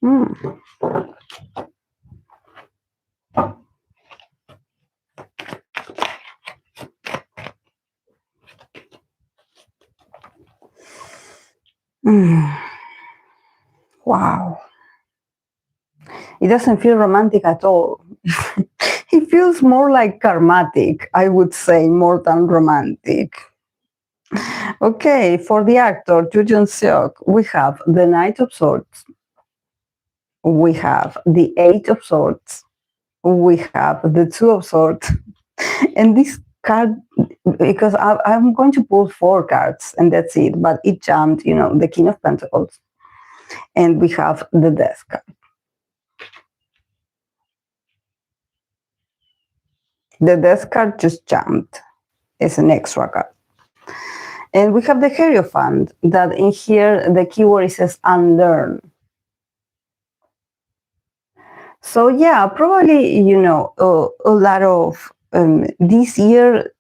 Hmm. Wow. It doesn't feel romantic at all. It feels more like karmatic, I would say, more than romantic. Okay, for the actor Yoo Yeon Seok, we have the Knight of Swords. We have the Eight of Swords. We have the Two of Swords. And this card, because I'm going to pull 4 cards and that's it, but it jumped, the King of Pentacles. And we have the Death card. The Death card just jumped. It's an extra card. And we have the Hierophant, that in here, the keyword says unlearn. So yeah, probably, a lot of this year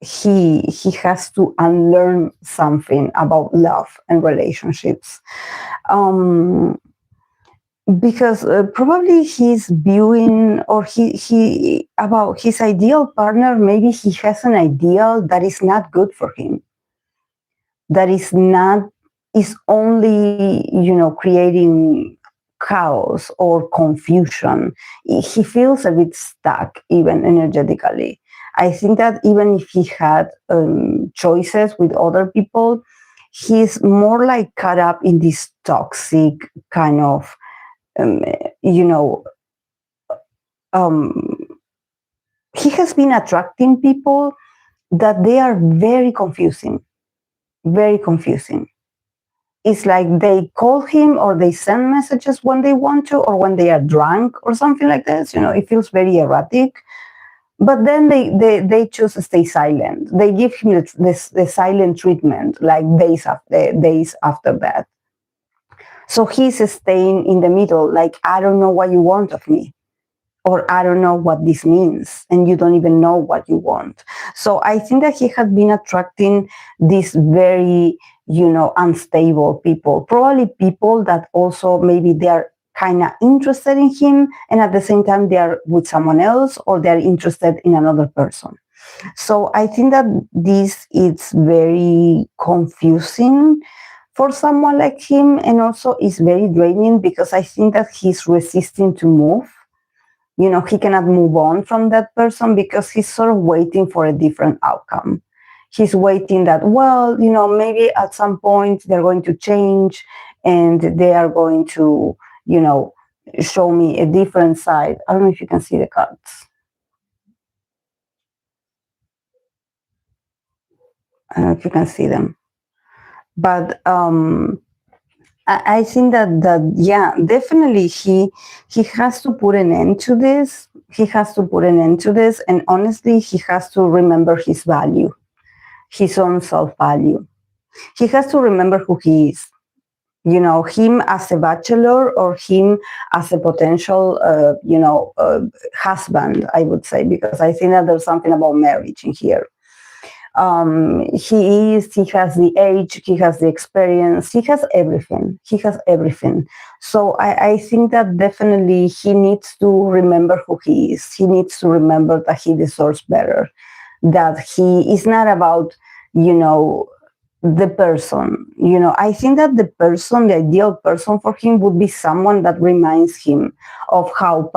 he has to unlearn something about love and relationships. Um, because probably he's viewing, or he about his ideal partner, maybe he has an ideal that is not good for him, that is not, is only, creating chaos or confusion. He feels a bit stuck even energetically. I think that even if he had choices with other people, he's more like caught up in this toxic kind of, um, you know um, he has been attracting people that they are very confusing, very confusing. It's like they call him or they send messages when they want to or when they are drunk or something like this. It feels very erratic. But then they choose to stay silent. They give him the silent treatment, like days after that. So he's staying in the middle, like, I don't know what you want of me, or I don't know what this means, and you don't even know what you want. So I think that he had been attracting these very, unstable people, probably people that also maybe they're kind of interested in him, and at the same time they're with someone else, or they're interested in another person. So I think that this is very confusing for someone like him, and also is very draining because I think that he's resisting to move. He cannot move on from that person because he's sort of waiting for a different outcome. He's waiting that, well, maybe at some point they're going to change and they are going to, show me a different side. I don't know if you can see the cards. I don't know if you can see them. But I think that yeah, definitely he has to put an end to this. He has to put an end to this, and honestly, he has to remember his value, his own self value. He has to remember who he is. Him as a bachelor or him as a potential, husband. I would say, because I think that there's something about marriage in here. He has the age, he has the experience, he has everything. So I think that definitely he needs to remember who he is. He needs to remember that he deserves better, that he is not about, the person. I think that the ideal person for him would be someone that reminds him of how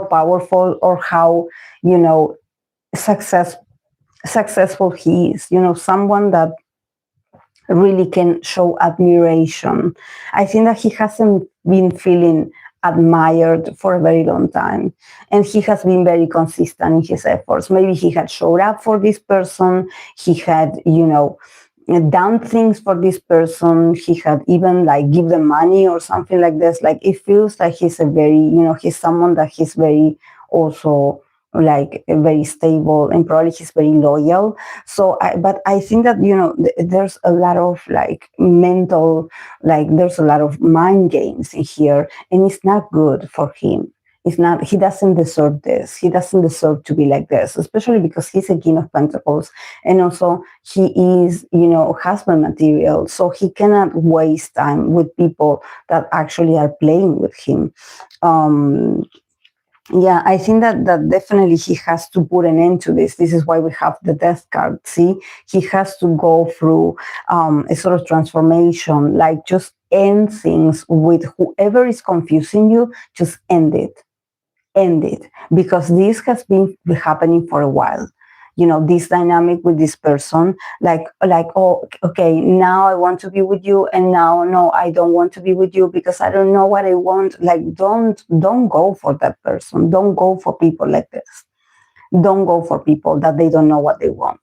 powerful, or how, you know success successful he is. Someone that really can show admiration. I think that he hasn't been feeling admired for a very long time, and he has been very consistent in his efforts. Maybe he had showed up for this person, he had, done things for this person, he had even like give them money or something like this. Like, it feels like he's a very, he's someone that he's very, also, like, very stable, and probably he's very loyal. But I think that, there's a lot of like mental, like there's a lot of mind games in here, and it's not good for him. It's not, he doesn't deserve this. He doesn't deserve to be like this, especially because he's a King of Pentacles. And also he is, husband material. So he cannot waste time with people that actually are playing with him. Yeah, I think that definitely he has to put an end to this. This is why we have the death card. See, he has to go through a sort of transformation, like just end things with whoever is confusing you, just end it. End it. Because this has been happening for a while. This dynamic with this person, like, oh, okay, now I want to be with you, and now, no, I don't want to be with you because I don't know what I want. Like, don't go for that person. Don't go for people like this. Don't go for people that they don't know what they want.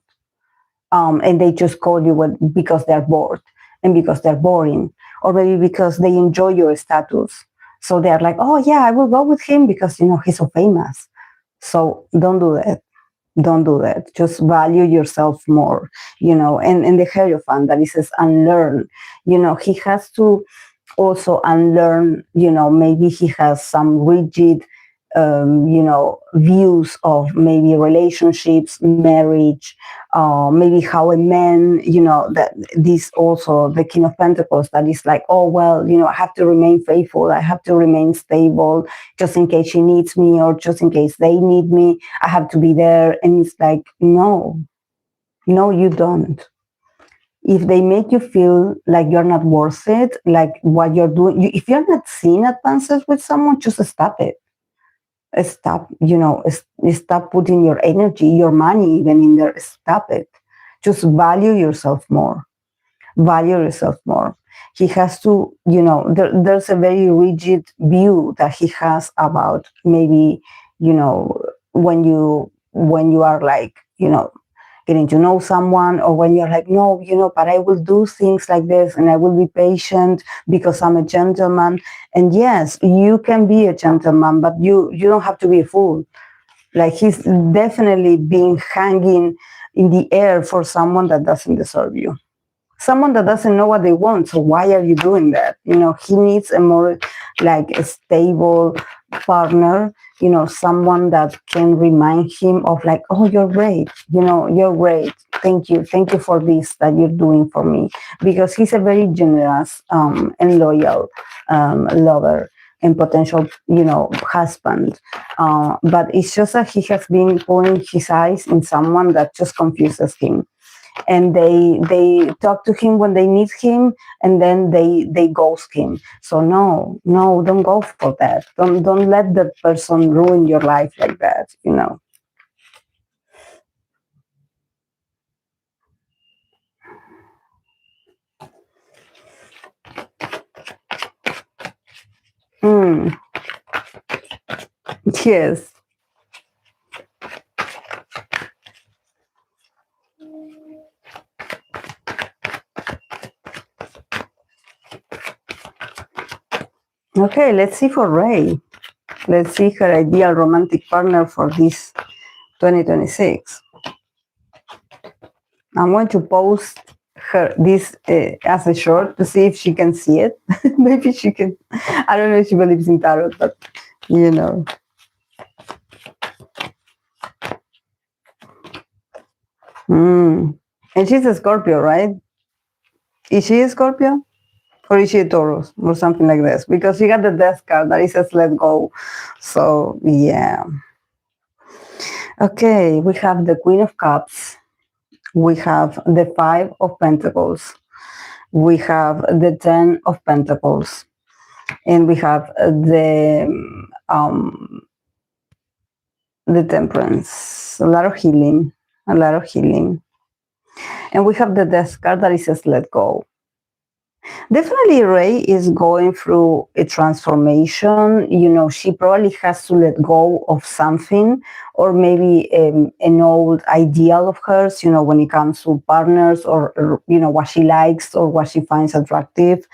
And they just call you because they're bored, and because they're boring, or maybe because they enjoy your status. So they're like, oh yeah, I will go with him because, he's so famous. So don't do that. Don't do that. Just value yourself more, and the Hierophant that it says unlearn. He has to also unlearn, maybe he has some rigid, views of maybe relationships, marriage, maybe how a man, that this also the King of Pentacles, that is like, oh, well, I have to remain faithful. I have to remain stable just in case she needs me, or just in case they need me. I have to be there. And it's like, no, you don't. If they make you feel like you're not worth it, like what you're doing, if you're not seeing advances with someone, just stop it. Stop, stop putting your energy, your money even in there. Stop it. Just value yourself more. Value yourself more. He has to, there's a very rigid view that he has about maybe, when you are like, getting to know someone, or when you're like, no, but I will do things like this, and I will be patient because I'm a gentleman. And yes, you can be a gentleman, but you don't have to be a fool. Like, he's definitely being hanging in the air for someone that doesn't deserve you. Someone that doesn't know what they want. So why are you doing that? He needs a more like a stable partner, someone that can remind him of like, oh, you're great. You're great. Thank you. Thank you for this that you're doing for me. Because he's a very generous and loyal lover and potential, husband. But it's just that he has been putting his eyes in someone that just confuses him. And they talk to him when they need him, and then they ghost him. So no, don't go for that. Don't let that person ruin your life like that. Yes. Okay, let's see for Raye. Let's see her ideal romantic partner for this 2026. I'm going to post her this as a short to see if she can see it. Maybe she can. I don't know if she believes in tarot, but And she's a Scorpio, right? Is she a Scorpio? Or is she a Taurus? Or something like this? Because she got the death card that it says let go. So, yeah. Okay, we have the Queen of Cups. We have the Five of Pentacles. We have the Ten of Pentacles. And we have the Temperance. A lot of healing. And we have the death card that it says let go. Definitely Raye is going through a transformation. She probably has to let go of something, or maybe an old ideal of hers, when it comes to partners, or what she likes or what she finds attractive.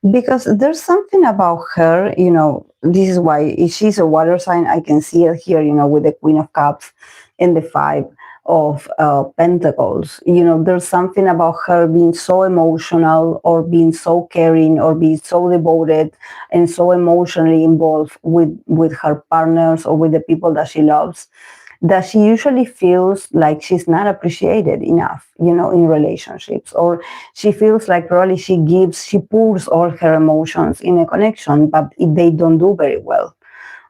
Because there's something about her, this is why she's a water sign. I can see it here, with the Queen of Cups and the Five of Pentacles. There's something about her being so emotional, or being so caring, or being so devoted and so emotionally involved with her partners, or with the people that she loves, that she usually feels like she's not appreciated enough, in relationships, or she feels like probably she pours all her emotions in a connection, but they don't do very well.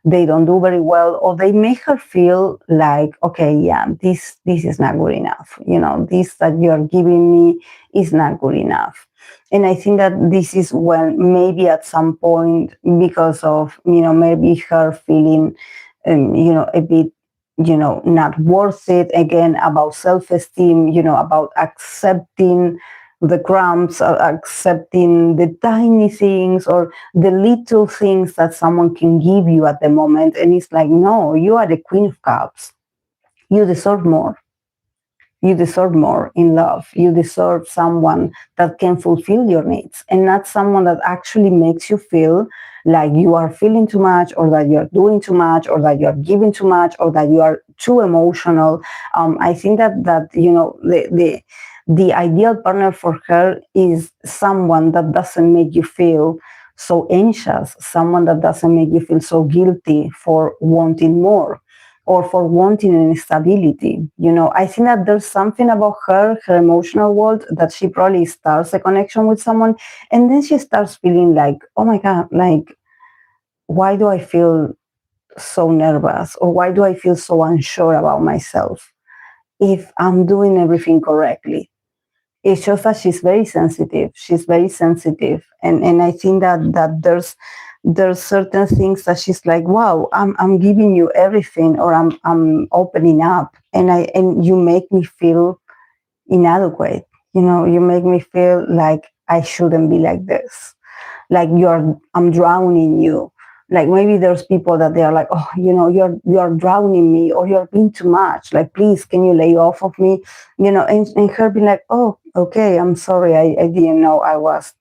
Or they make her feel like, okay, yeah, this is not good enough. This that you're giving me is not good enough. And I think that this is when maybe at some point, because of, maybe her feeling, a bit, not worth it, again, about self-esteem, about accepting the crumbs, accepting the tiny things, or the little things that someone can give you at the moment. And it's like, no, you are the Queen of Cups. You deserve more. You deserve more in love. You deserve someone that can fulfill your needs, and not someone that actually makes you feel like you are feeling too much, or that you're doing too much, or that you're giving too much, or that you are too emotional. I think that the ideal partner for her is someone that doesn't make you feel so anxious, someone that doesn't make you feel so guilty for wanting more or for wanting an stability. I think that there's something about her emotional world, that she probably starts a connection with someone and then she starts feeling like, oh my God, like, why do I feel so nervous, or why do I feel so unsure about myself if I'm doing everything correctly? It's just that she's very sensitive. She's very sensitive, and I think that there's certain things that she's like, wow, I'm giving you everything, or I'm opening up, and you make me feel inadequate. You make me feel like I shouldn't be like this, like I'm drowning you. Like maybe there's people that they are like, oh, you're drowning me, or you're being too much, like, please, can you lay off of me? And her being like, oh, okay, I'm sorry, I didn't know I was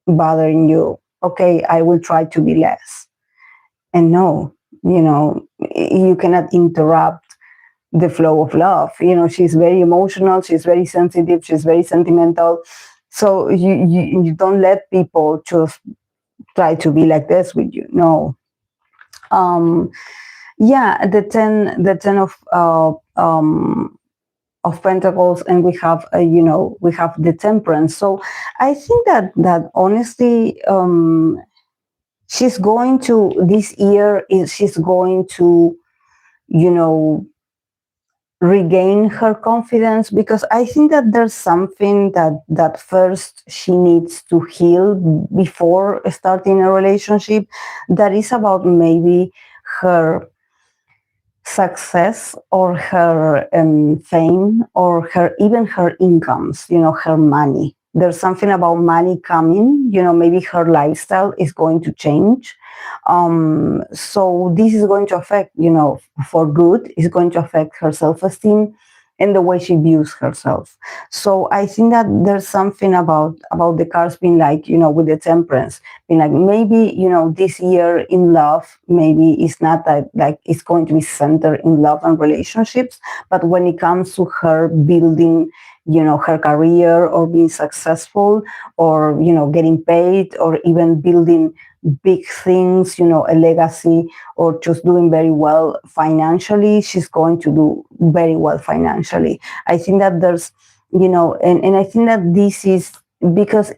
bothering you. Okay, I will try to be less. And no, you cannot interrupt the flow of love. She's very emotional, she's very sensitive, she's very sentimental. So you don't let people just try to be like this with you. No. Yeah, the ten of pentacles, and we have we have the temperance. So I think that honestly, she's going to, this year is, she's going to you know regain her confidence, because I think that there's something that first she needs to heal before starting a relationship, that is about maybe her success, or her fame, or her, even her incomes, her money. There's something about money coming, maybe her lifestyle is going to change. So this is going to affect, for good, is going to affect her self-esteem and the way she views herself. So I think that there's something about the cards being like, with the temperance, being like, maybe, this year in love, maybe it's not that, like, it's going to be centered in love and relationships, but when it comes to her building, her career, or being successful, or, getting paid, or even building big things, a legacy, or just doing very well financially, she's going to do very well financially. I think that there's, and I think that this is because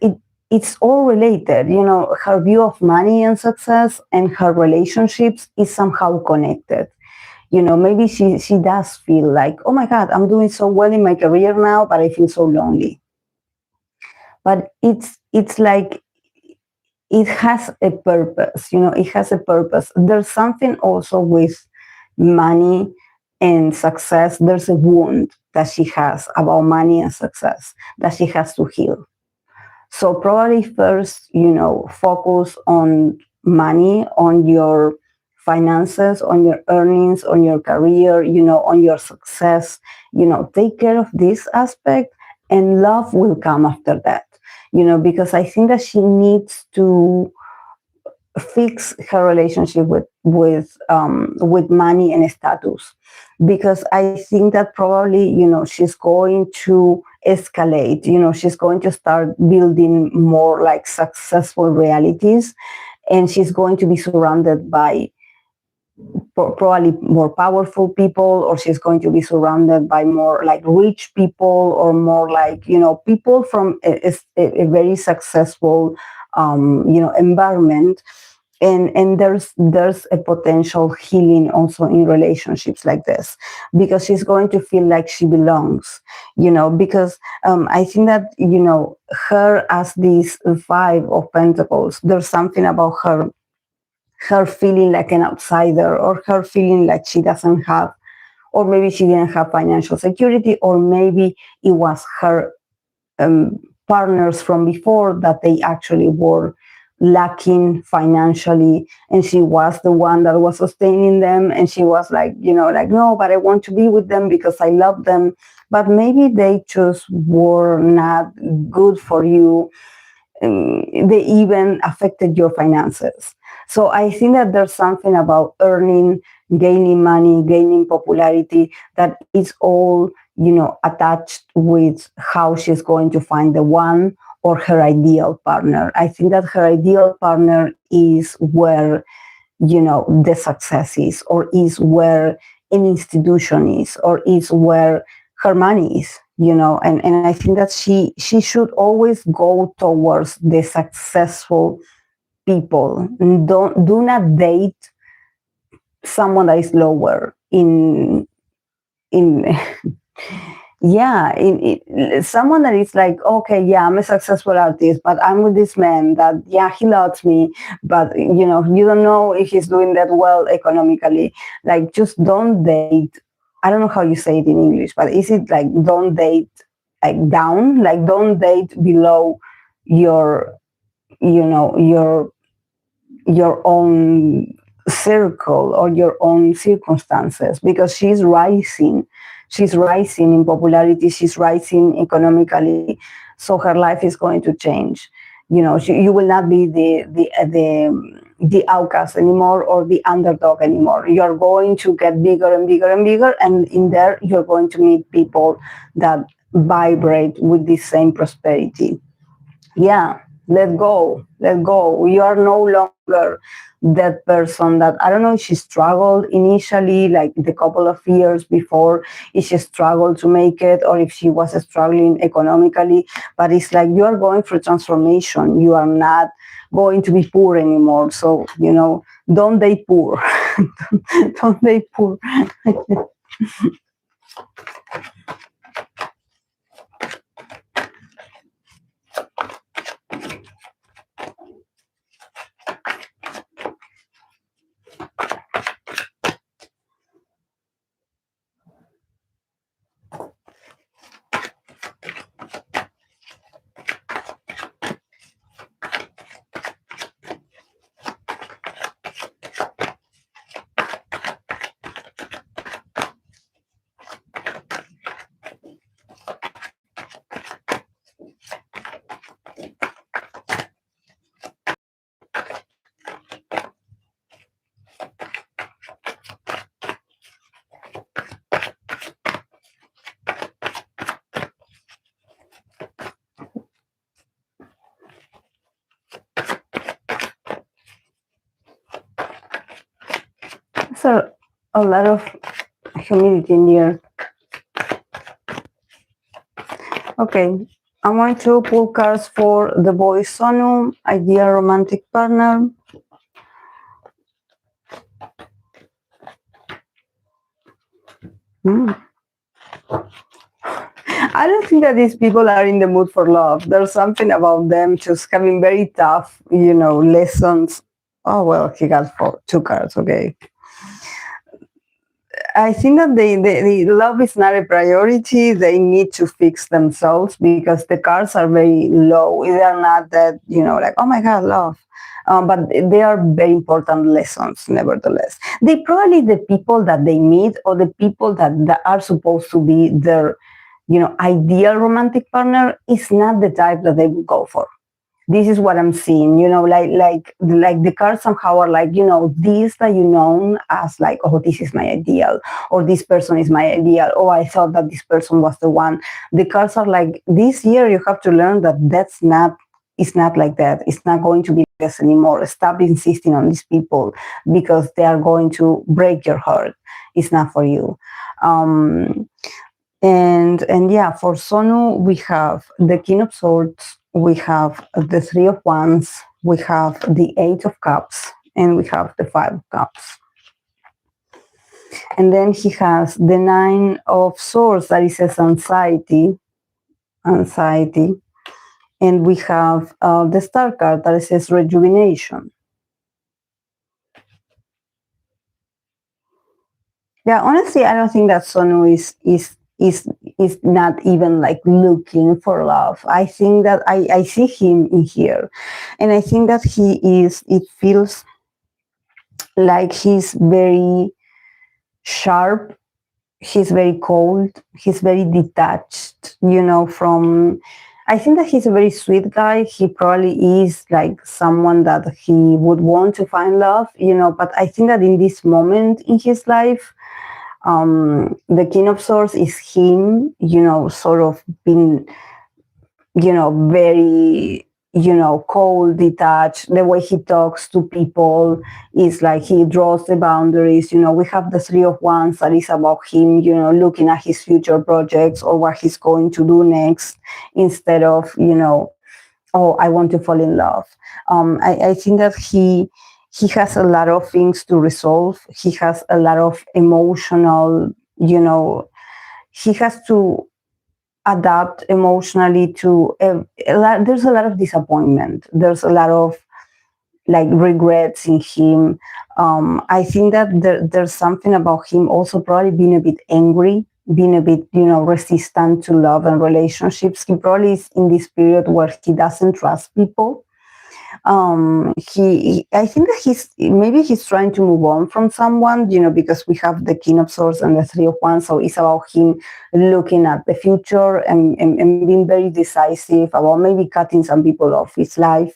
it's all related, her view of money and success and her relationships is somehow connected. Maybe she does feel like, oh my God, I'm doing so well in my career now, but I feel so lonely. But it's like, it has a purpose, it has a purpose. There's something also with money and success. There's a wound that she has about money and success that she has to heal. So probably first, focus on money, on your finances, on your earnings, on your career, on your success, take care of this aspect, and love will come after that. Because I think that she needs to fix her relationship with money and status, because I think that probably, she's going to escalate, she's going to start building more like successful realities, and she's going to be surrounded by probably more powerful people, or she's going to be surrounded by more like rich people, or more like, people from a very successful environment. And there's a potential healing also in relationships like this, because she's going to feel like she belongs, because I think that, her as this Five of Pentacles, there's something about her feeling like an outsider, or her feeling like she doesn't have, or maybe she didn't have financial security, or maybe it was her partners from before that they actually were lacking financially, and she was the one that was sustaining them, and she was like, like, no, but I want to be with them because I love them, but maybe they just were not good for you. They even affected your finances. So I think that there's something about earning, gaining money, gaining popularity, that is all attached with how she's going to find the one or her ideal partner. I think that her ideal partner is where, the success is, or is where an institution is, or is where her money is, and I think that she should always go towards the successful people. Do not date someone that is lower in yeah, someone that is like, okay, yeah, I'm a successful artist, but I'm with this man that, yeah, he loves me, but you don't know if he's doing that well economically. Like, just don't date. I don't know how you say it in English, but is it like, don't date like down, like don't date below your, your own circle or your own circumstances, because she's rising in popularity, she's rising economically, so her life is going to change. You will not be the outcast anymore, or the underdog anymore. You're going to get bigger and bigger and bigger, and in there you're going to meet people that vibrate with the same prosperity. Yeah, let go. You are no longer that person that, I don't know if she struggled initially, like the couple of years before, if she struggled to make it, or if she was struggling economically, but it's like you are going through transformation. You are not going to be poor anymore. So, don't date poor. Don't date poor. So a lot of humidity in here. Okay, I want to pull cards for the Boyz Sunwoo, ideal romantic partner. I don't think that these people are in the mood for love. There's something about them just having very tough, lessons. Oh, well, he got two cards, okay. I think that the love is not a priority. They need to fix themselves, because the cards are very low. They are not that, like, oh my God, love. But they are very important lessons, nevertheless. They probably, the people that they meet, or the people that are supposed to be their, ideal romantic partner, is not the type that they would go for. This is what I'm seeing, like the cards somehow are like, this that as like, oh, this is my ideal, or this person is my ideal. Oh, I thought that this person was the one. The cards are like, this year you have to learn that it's not like that. It's not going to be like this anymore. Stop insisting on these people, because they are going to break your heart. It's not for you. And yeah, for Sunwoo, we have the King of Swords, we have the Three of Wands, we have the Eight of Cups, and we have the Five of Cups. And then he has the Nine of Swords, that is his anxiety. And we have the Star card, that is his rejuvenation. Yeah, honestly, I don't think that Sunwoo is not even like looking for love. I think that I see him in here, and I think that it feels like he's very sharp, he's very cold, he's very detached, from, I think that he's a very sweet guy. He probably is like someone that he would want to find love, but I think that in this moment in his life, The King of Swords is him, sort of being, very, cold, detached. The way he talks to people is like he draws the boundaries. We have the Three of Wands that is about him, looking at his future projects or what he's going to do next, instead of, oh, I want to fall in love. I think that he has a lot of things to resolve. He has a lot of emotional, he has to adapt emotionally to there's a lot of disappointment. There's a lot of like regrets in him. I think that there's something about him also probably being a bit angry, being a bit, resistant to love and relationships. He probably is in this period where he doesn't trust people. I think that he's trying to move on from someone, because we have the King of Swords and the Three of Wands. So it's about him looking at the future and being very decisive about maybe cutting some people off his life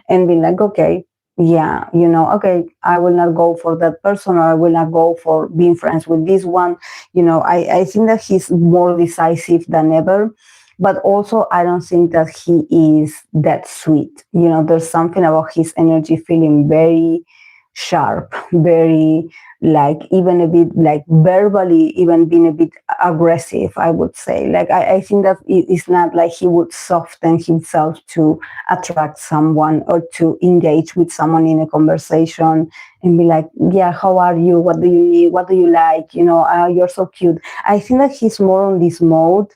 and being like, okay, yeah, okay, I will not go for that person, or I will not go for being friends with this one. I think that he's more decisive than ever. But also, I don't think that he is that sweet. There's something about his energy feeling very sharp, very like even a bit like verbally, even being a bit aggressive, I would say. Like, I think that it's not like he would soften himself to attract someone or to engage with someone in a conversation and be like, yeah, how are you? What do you need? What do you like? You're so cute. I think that he's more on this mode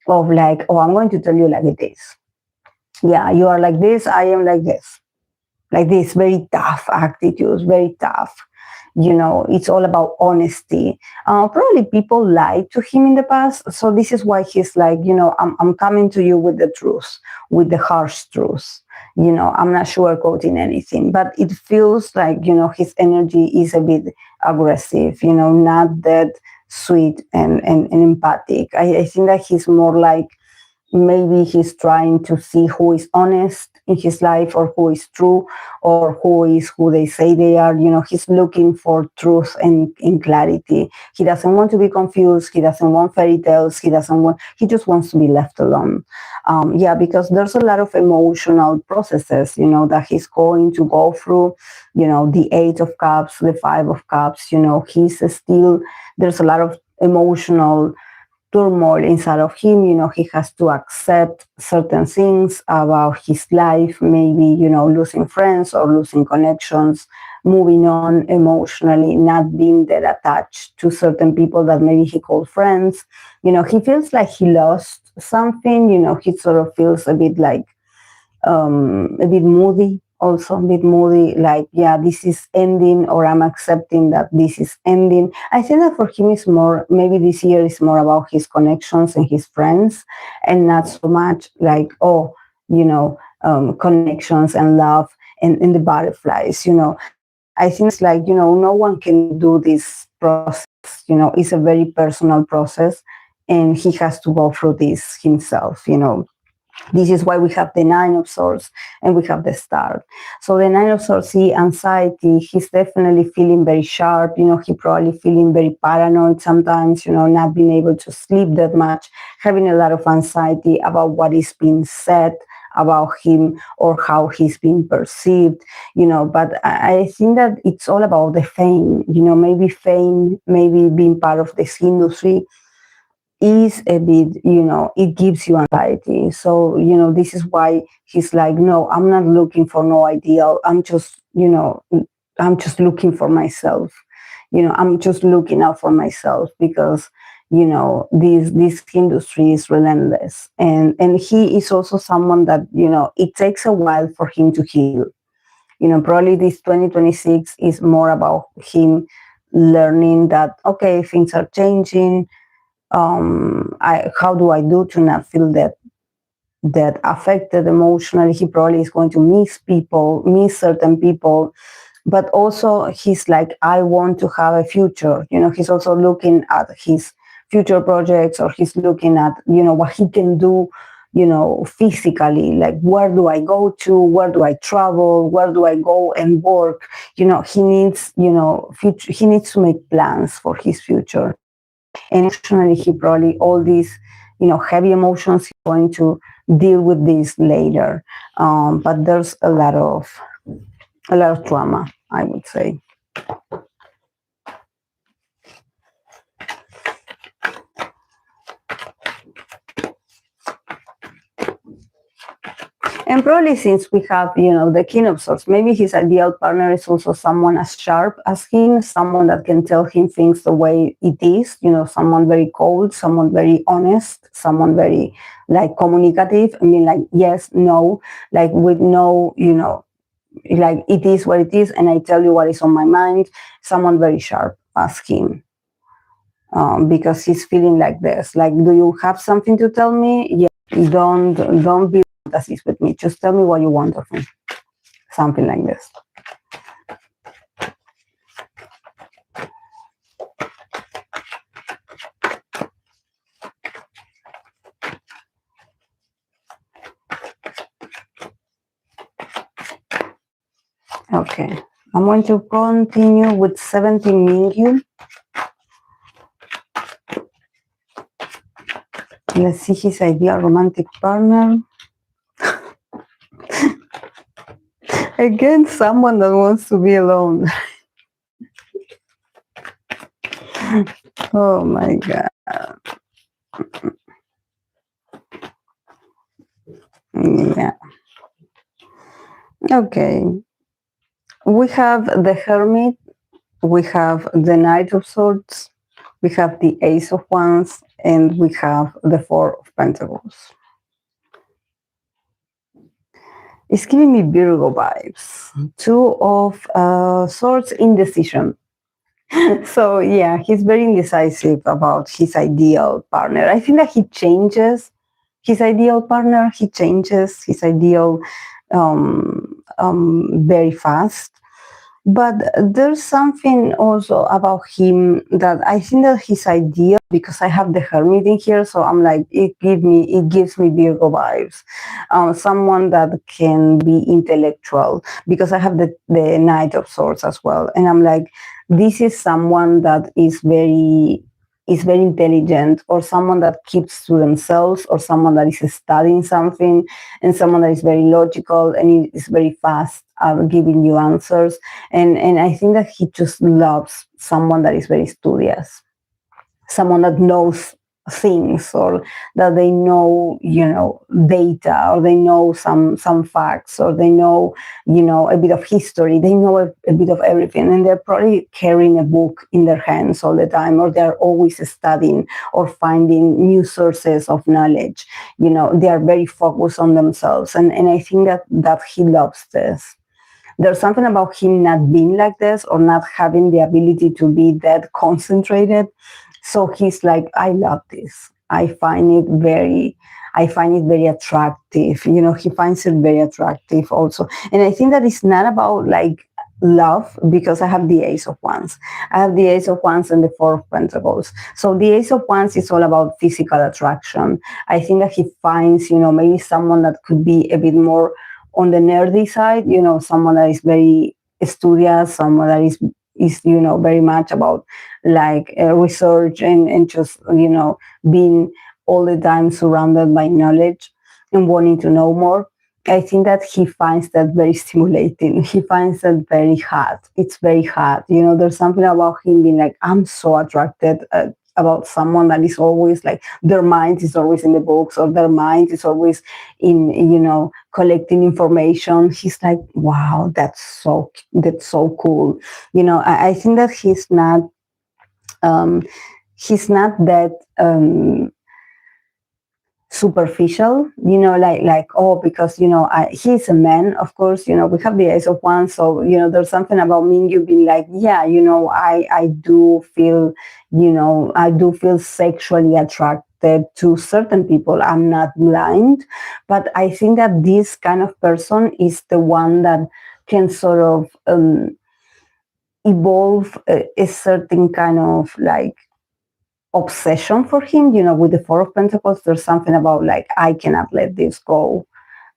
of like, oh, I'm going to tell you like it is. Yeah, you are like this, I am like this. Like this very tough attitudes, very tough. It's all about honesty. Probably people lied to him in the past. So this is why he's like, I'm coming to you with the truth, with the harsh truth. I'm not sugarcoating anything, but it feels like, his energy is a bit aggressive, not that sweet and empathic. I think that he's more like, maybe he's trying to see who is honest in his life, or who is true, or who is who they say they are. He's looking for truth and clarity. He doesn't want to be confused. He doesn't want fairy tales. He just wants to be left alone. Because there's a lot of emotional processes, that he's going to go through, the Eight of Cups, the Five of Cups, he's still, there's a lot of emotional turmoil inside of him. He has to accept certain things about his life, maybe, losing friends or losing connections, moving on emotionally, not being that attached to certain people that maybe he called friends. He feels like he lost something. He sort of feels a bit like, a bit moody, also a bit moody, like, yeah, this is ending, or I'm accepting that this is ending. I think that for him is more, maybe this year is more about his connections and his friends, and not so much like, connections and love and the butterflies. I think it's like, no one can do this process. It's a very personal process, and he has to go through this himself. This is why we have the Nine of Swords and we have the Star. So the Nine of Swords, anxiety, he's definitely feeling very sharp. He probably feeling very paranoid sometimes, not being able to sleep that much, having a lot of anxiety about what is being said about him or how he's being perceived, but I think that it's all about the fame, maybe being part of this industry is a bit, it gives you anxiety. So, this is why he's like, no, I'm not looking for no ideal. I'm just looking for myself. I'm just looking out for myself, because, this industry is relentless. And he is also someone that, it takes a while for him to heal. Probably this 2026 is more about him learning that, okay, things are changing. How do I do to not feel that affected emotionally? He probably is going to miss certain people, but also he's like, I want to have a future. He's also looking at his future projects, or he's looking at, what he can do, physically, like, where do I go to, where do I travel, where do I go and work? He needs, he needs to make plans for his future. And emotionally, he probably all these, heavy emotions, he's going to deal with this later. But there's a lot of trauma, I would say. And probably since we have, the king of swords, maybe his ideal partner is also someone as sharp as him, someone that can tell him things the way it is, someone very cold, someone very honest, someone very like communicative. I mean, like, yes, no, like with no, like it is what it is, and I tell you what is on my mind. Someone very sharp as him. Because he's feeling like this. Like, do you have something to tell me? Yeah. Don't be fantasies with me. Just tell me what you want of me. Something like this. Okay. I'm going to continue with 17 Mingyu. Let's see his ideal romantic partner. Again, someone that wants to be alone. Oh my God. Yeah. Okay. We have the Hermit. We have the Knight of Swords. We have the Ace of Wands. And we have the Four of Pentacles. It's giving me Virgo vibes. Two of Swords, indecision. So yeah, he's very indecisive about his ideal partner. I think that he changes his ideal partner. He changes his ideal very fast. But there's something also about him that I think that his idea, because I have the Hermit in here, so I'm like, it gives me Virgo vibes. Someone that can be intellectual, because I have the Knight of Swords as well. And I'm like, this is someone that is very intelligent, or someone that keeps to themselves, or someone that is studying something, and someone that is very logical and is very fast at giving you answers. And I think that he just loves someone that is very studious, someone that knows things, or that they know, data, or they know some facts, or they know, a bit of history. They know a bit of everything, and they're probably carrying a book in their hands all the time, or they're always studying or finding new sources of knowledge. They are very focused on themselves, and I think that he loves this. There's something about him not being like this, or not having the ability to be that concentrated. So he's like, I love this. I find it very attractive. He finds it very attractive also. And I think that it's not about like love, because I have the Ace of Wands. I have the Ace of Wands and the Four of Pentacles. So the Ace of Wands is all about physical attraction. I think that he finds, maybe someone that could be a bit more on the nerdy side, someone that is very studious, someone that is very much about like research and just, being all the time surrounded by knowledge and wanting to know more. I think that he finds that very stimulating. He finds that very hot. It's very hot. There's something about him being like, I'm so attracted about someone that is always like, their mind is always in the books, or their mind is always in, collecting information. He's like, wow, that's so cool. I think that he's not that superficial, like, oh, because, he's a man, of course, we have the Ace of Wands. So, there's something about Mingyu being like, yeah, I do feel, I do feel sexually attracted to certain people. I'm not blind, but I think that this kind of person is the one that can sort of evolve a certain kind of like obsession for him. With the Four of Pentacles, there's something about like, I cannot let this go.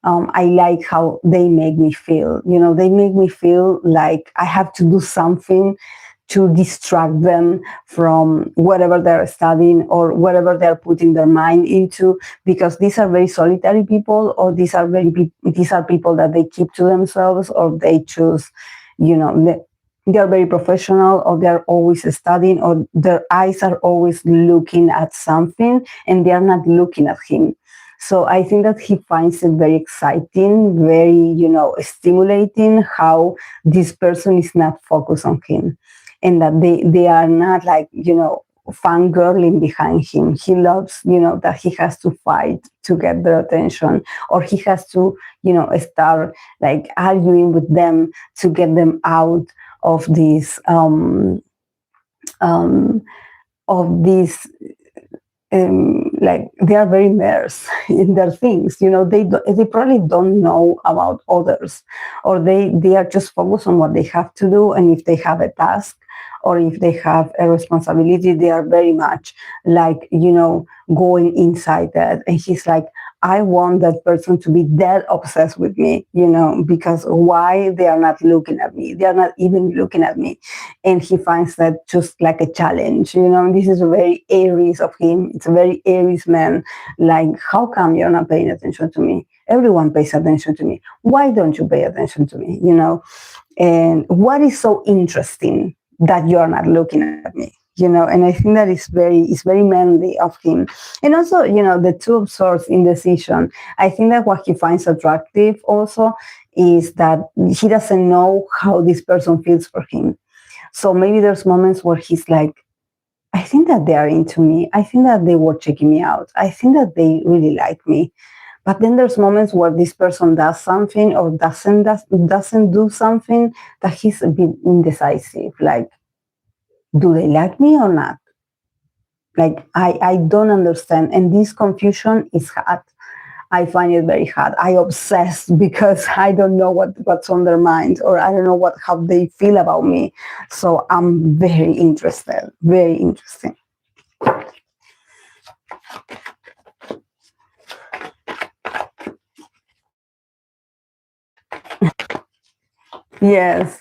I like how they make me feel. They make me feel like I have to do something to distract them from whatever they're studying or whatever they're putting their mind into, because these are very solitary people, or these are people that they keep to themselves, or they choose, they are very professional, or they're always studying, or their eyes are always looking at something and they are not looking at him. So I think that he finds it very exciting, very, stimulating how this person is not focused on him, and that they are not like, fangirling behind him. He loves, that he has to fight to get their attention, or he has to, start like arguing with them to get them out of this, of this, like they are very immersed in their things. They probably don't know about others, or they are just focused on what they have to do. And if they have a task, or if they have a responsibility, they are very much like, going inside that. And he's like, I want that person to be that obsessed with me, because why they are not looking at me? They are not even looking at me. And he finds that just like a challenge, This is a very Aries of him. It's a very Aries man. Like, how come you're not paying attention to me? Everyone pays attention to me. Why don't you pay attention to me? And what is so interesting that you're not looking at me? And I think that is very manly of him. And also, the two absorbs indecision. I think that what he finds attractive also is that he doesn't know how this person feels for him. So maybe there's moments where he's like, I think that they are into me. I think that they were checking me out. I think that they really like me. But then there's moments where this person does something or doesn't do something that he's a bit indecisive. Like, do they like me or not? Like, I don't understand. And this confusion is hard. I find it very hard. I obsess because I don't know what's on their mind, or I don't know how they feel about me. So I'm very interested, very interesting. Yes.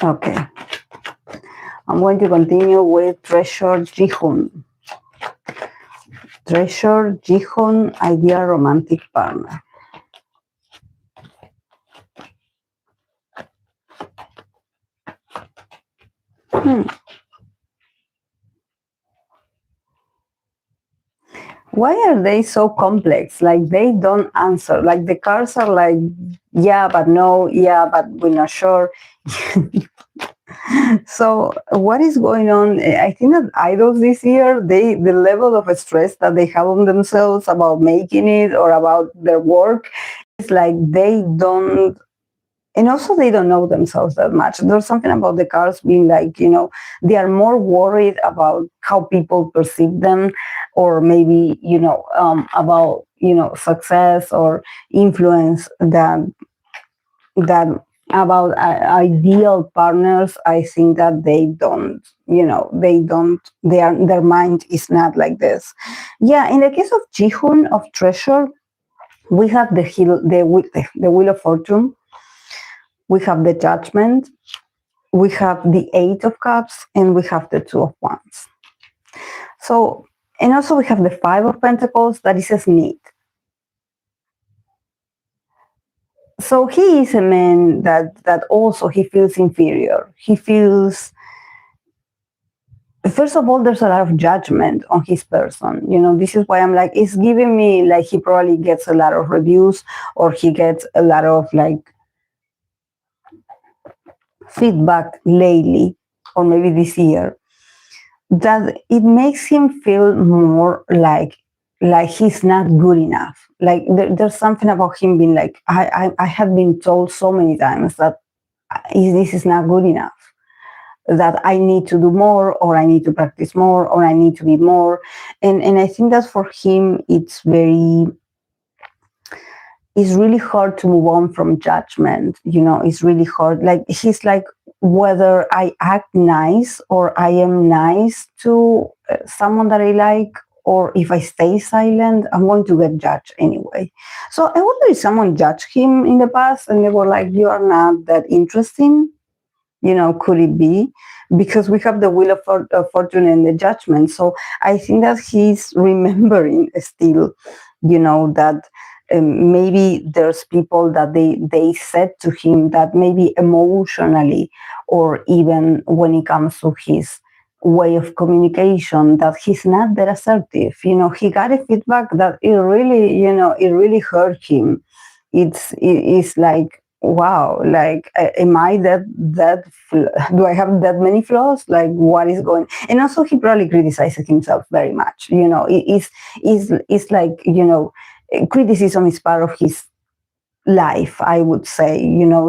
Okay. I'm going to continue with Treasure Jihoon. Treasure Jihoon, ideal romantic partner. Why are they so complex? Like, they don't answer. Like, the cards are like, yeah, but no, yeah, but we're not sure. So what is going on? I think that idols this year, the level of stress that they have on themselves about making it or about their work, is like they don't, and also they don't know themselves that much. There's something about the cards being like, they are more worried about how people perceive them, or maybe, about, success or influence than about ideal partners. I think that they don't, their mind is not like this. Yeah, in the case of Jihoon, of Treasure, we have the Wheel of Fortune, we have the Judgment, we have the Eight of Cups, and we have the Two of Wands. So, and also we have the Five of Pentacles, that is a snake. So he is a man that also he feels inferior. He feels, first of all, there's a lot of judgment on his person. This is why I'm like, it's giving me like he probably gets a lot of reviews, or he gets a lot of like feedback lately, or maybe this year, that it makes him feel more like he's not good enough. Like there's something about him being like, I have been told so many times that this is not good enough, that I need to do more, or I need to practice more, or I need to be more. And I think that for him, it's really hard to move on from judgment. It's really hard. Like, he's like, whether I act nice or I am nice to someone that I like, or if I stay silent, I'm going to get judged anyway. So I wonder if someone judged him in the past and they were like, you are not that interesting. Could it be? Because we have the wheel of fortune and the judgment. So I think that he's remembering still, that maybe there's people that they said to him that maybe emotionally, or even when it comes to his way of communication, that he's not that assertive. He got a feedback that it really hurt him. It's like, wow, like, am I do I have that many flaws? Like, what is going? And also, he probably criticizes himself very much. It's like, criticism is part of his life, I would say.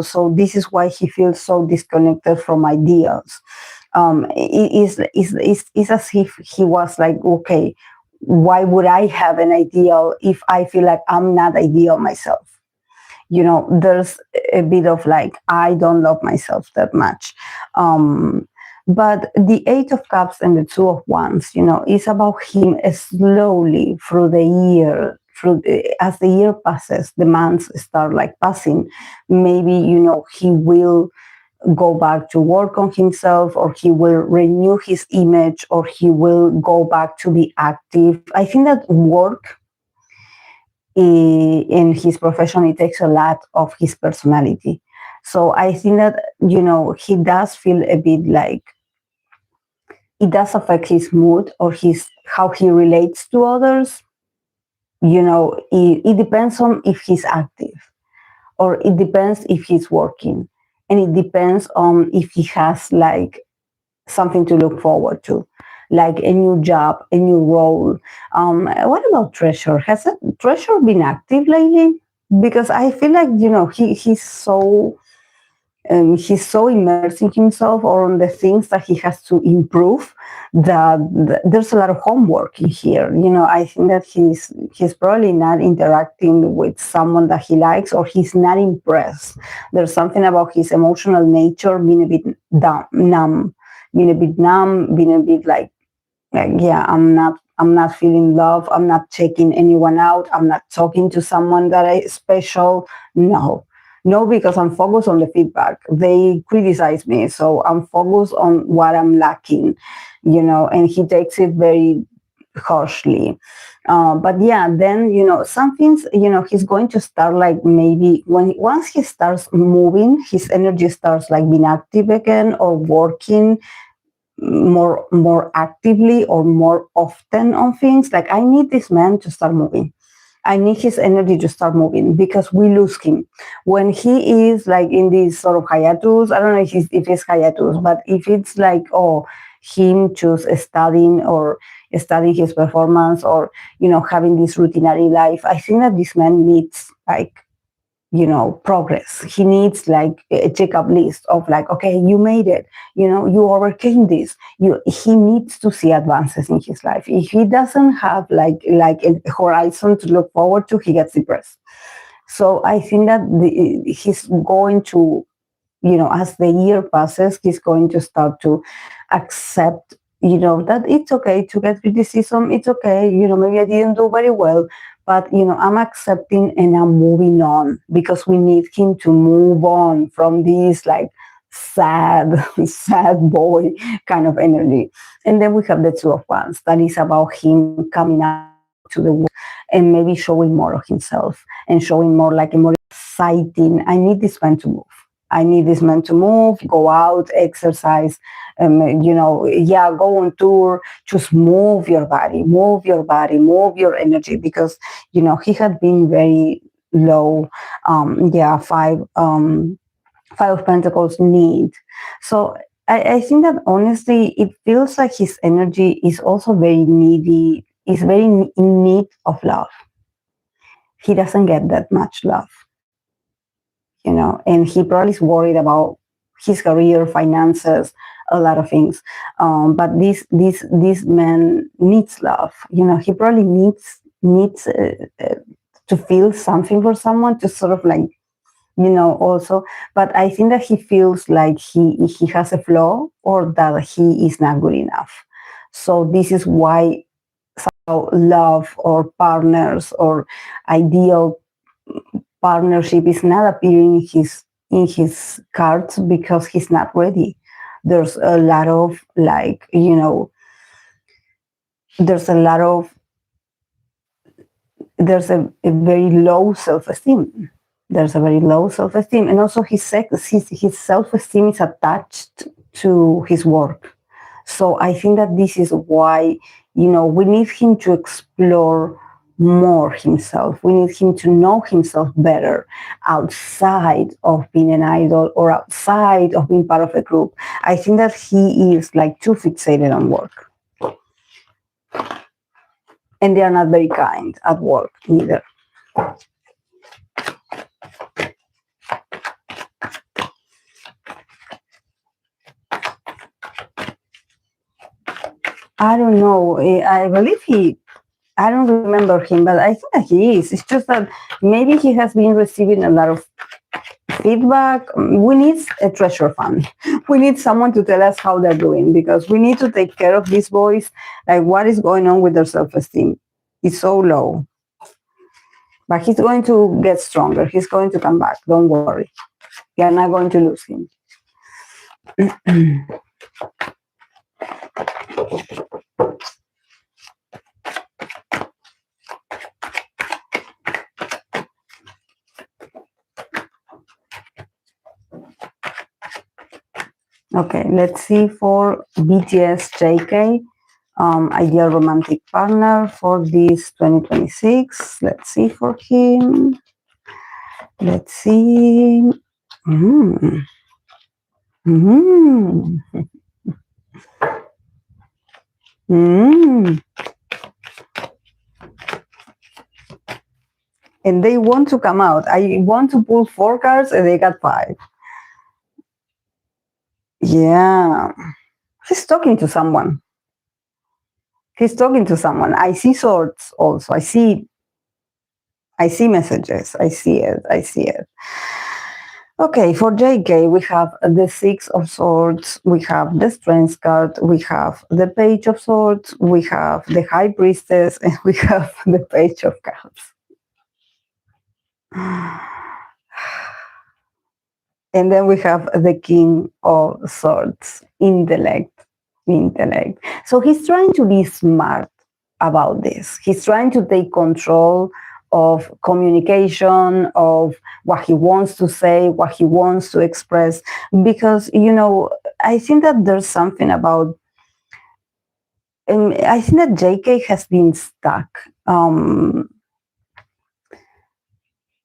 So this is why he feels so disconnected from ideals. It's as if he was like, okay, why would I have an ideal if I feel like I'm not ideal myself? There's a bit of like, I don't love myself that much. But the Eight of Cups and the Two of Wands, is about him slowly through the year, as the year passes, the months start like passing. Maybe, he will go back to work on himself, or he will renew his image, or he will go back to be active. I think that work in his profession, it takes a lot of his personality. So I think that, he does feel a bit like it does affect his mood, or how he relates to others. It depends on if he's active, or it depends if he's working, and it depends on if he has like something to look forward to, like a new job, a new role. What about Treasure? Has Treasure been active lately? Because I feel like, he's so immersed in himself, or on the things that he has to improve, that there's a lot of homework in here. I think that he's probably not interacting with someone that he likes, or he's not impressed. There's something about his emotional nature being a bit numb, being a bit like, yeah, I'm not feeling love. I'm not checking anyone out. I'm not talking to someone that is special. No, because I'm focused on the feedback. They criticize me, so I'm focused on what I'm lacking, and he takes it very harshly. But yeah, then, some things, he's going to start like, maybe once he starts moving, his energy starts like being active again, or working more actively or more often on things. Like, I need this man to start moving. I need his energy to start moving, because we lose him when he is like in this sort of hiatus. I don't know if it's hiatus, but if it's like, him just studying his performance, or having this routinary life, I think that this man needs like, progress. He needs like a checkup list of like, okay, you made it, you overcame this. He needs to see advances in his life. If he doesn't have like a horizon to look forward to, he gets depressed. So I think that he's going to, as the year passes, he's going to start to accept, that it's okay to get criticism. It's okay, maybe I didn't do very well, but I'm accepting and I'm moving on, because we need him to move on from this like sad boy kind of energy. And then we have the Two of Wands, that is about him coming out to the world and maybe showing more of himself, and showing more like a more exciting. I need this man to move. I need this man to move, go out, exercise, go on tour, just move your body, move your energy, because, he had been very low. Five of Pentacles need. So I think that honestly, it feels like his energy is also very needy, is very in need of love. He doesn't get that much love. And he probably is worried about his career, finances, a lot of things. But this man needs love. He probably needs to feel something for someone, to sort of like also. But I think that he feels like he has a flaw or that he is not good enough. So this is why love or partners or ideal partnership is not appearing in his cards because he's not ready. There's a lot of there's a lot of there's a very low self-esteem. There's a very low self-esteem, and also his self-esteem is attached to his work. So I think that this is why we need him to explore more himself. We need him to know himself better outside of being an idol or outside of being part of a group. I think that he is like too fixated on work. And they are not very kind at work either. I don't know. I believe I don't remember him, but I think that he is. It's just that maybe he has been receiving a lot of feedback. We need a treasure fund. We need someone to tell us how they're doing, because we need to take care of these boys. Like, what is going on with their self-esteem? It's so low. But he's going to get stronger. He's going to come back. Don't worry. You're not going to lose him. Okay, let's see for BTS JK, ideal romantic partner for this 2026. Let's see for him. Let's see. Mm. Mm. Mm. And they want to come out. I want to pull 4 cards and they got 5. Yeah. He's talking to someone. He's talking to someone. I see swords also. I see messages. I see it. Okay, for JK, we have the 6 of Swords, we have the Strength card, we have the Page of Swords, we have the High Priestess, and we have the Page of Cups. And then we have the King of Swords, intellect. So he's trying to be smart about this. He's trying to take control of communication, of what he wants to say, what he wants to express, because I think that there's something about I think that JK has been stuck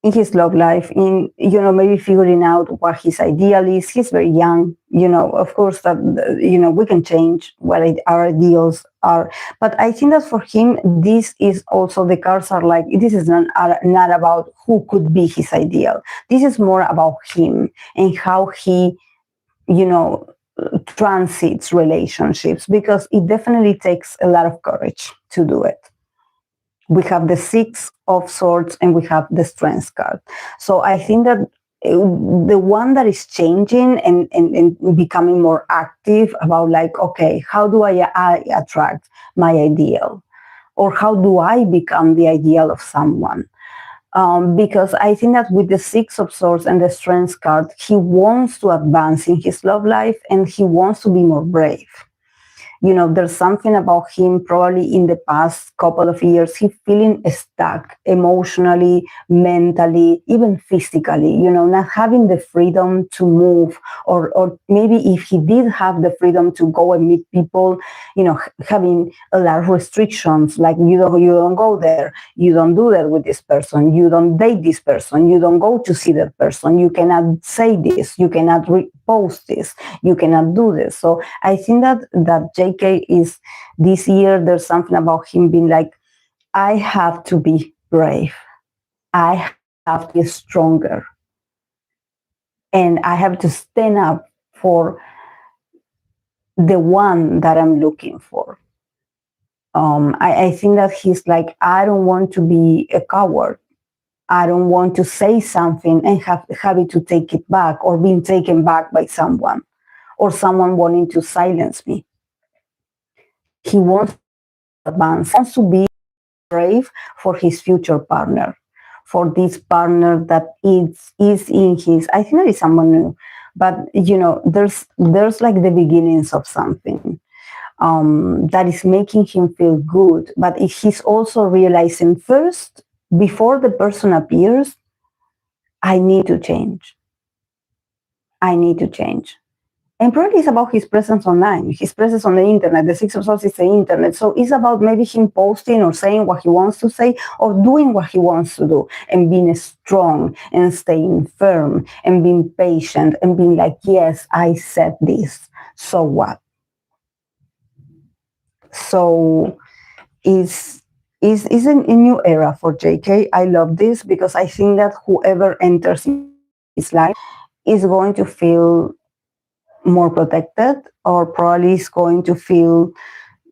in his love life, in maybe figuring out what his ideal is. He's very young, of course that we can change what our ideals are, but I think that for him this is also, the cards are like, this is not about who could be his ideal. This is more about him and how he transits relationships, because it definitely takes a lot of courage to do it. We have the 6 of Swords and we have the Strength card. So I think that the one that is changing and becoming more active about like, okay, how do I attract my ideal? Or how do I become the ideal of someone? Because I think that with the 6 of Swords and the Strength card, he wants to advance in his love life and he wants to be more brave. There's something about him probably in the past couple of years, he's feeling stuck emotionally, mentally, even physically, not having the freedom to move, or maybe if he did have the freedom to go and meet people, having a lot of restrictions, like you don't go there, you don't do that with this person, you don't date this person, you don't go to see that person, you cannot say this, you cannot post this, you cannot do this. So I think that JK is, this year there's something about him being like, I have to be brave, I have to be stronger, and I have to stand up for the one that I'm looking for. I think that he's like, I don't want to be a coward. I don't want to say something and have it to take it back, or being taken back by someone, or someone wanting to silence me. He wants to advance, he wants to be brave for his future partner, for this partner that is in his, I think that is someone new, but there's like the beginnings of something that is making him feel good. But he's also realizing, first, before the person appears, I need to change. I need to change. And probably it's about his presence online, his presence on the internet. The sixth source is the internet. So it's about maybe him posting or saying what he wants to say, or doing what he wants to do, and being strong and staying firm and being patient and being like, yes, I said this. So what? So it's a new era for JK. I love this because I think that whoever enters his life is going to feel more protected, or probably is going to feel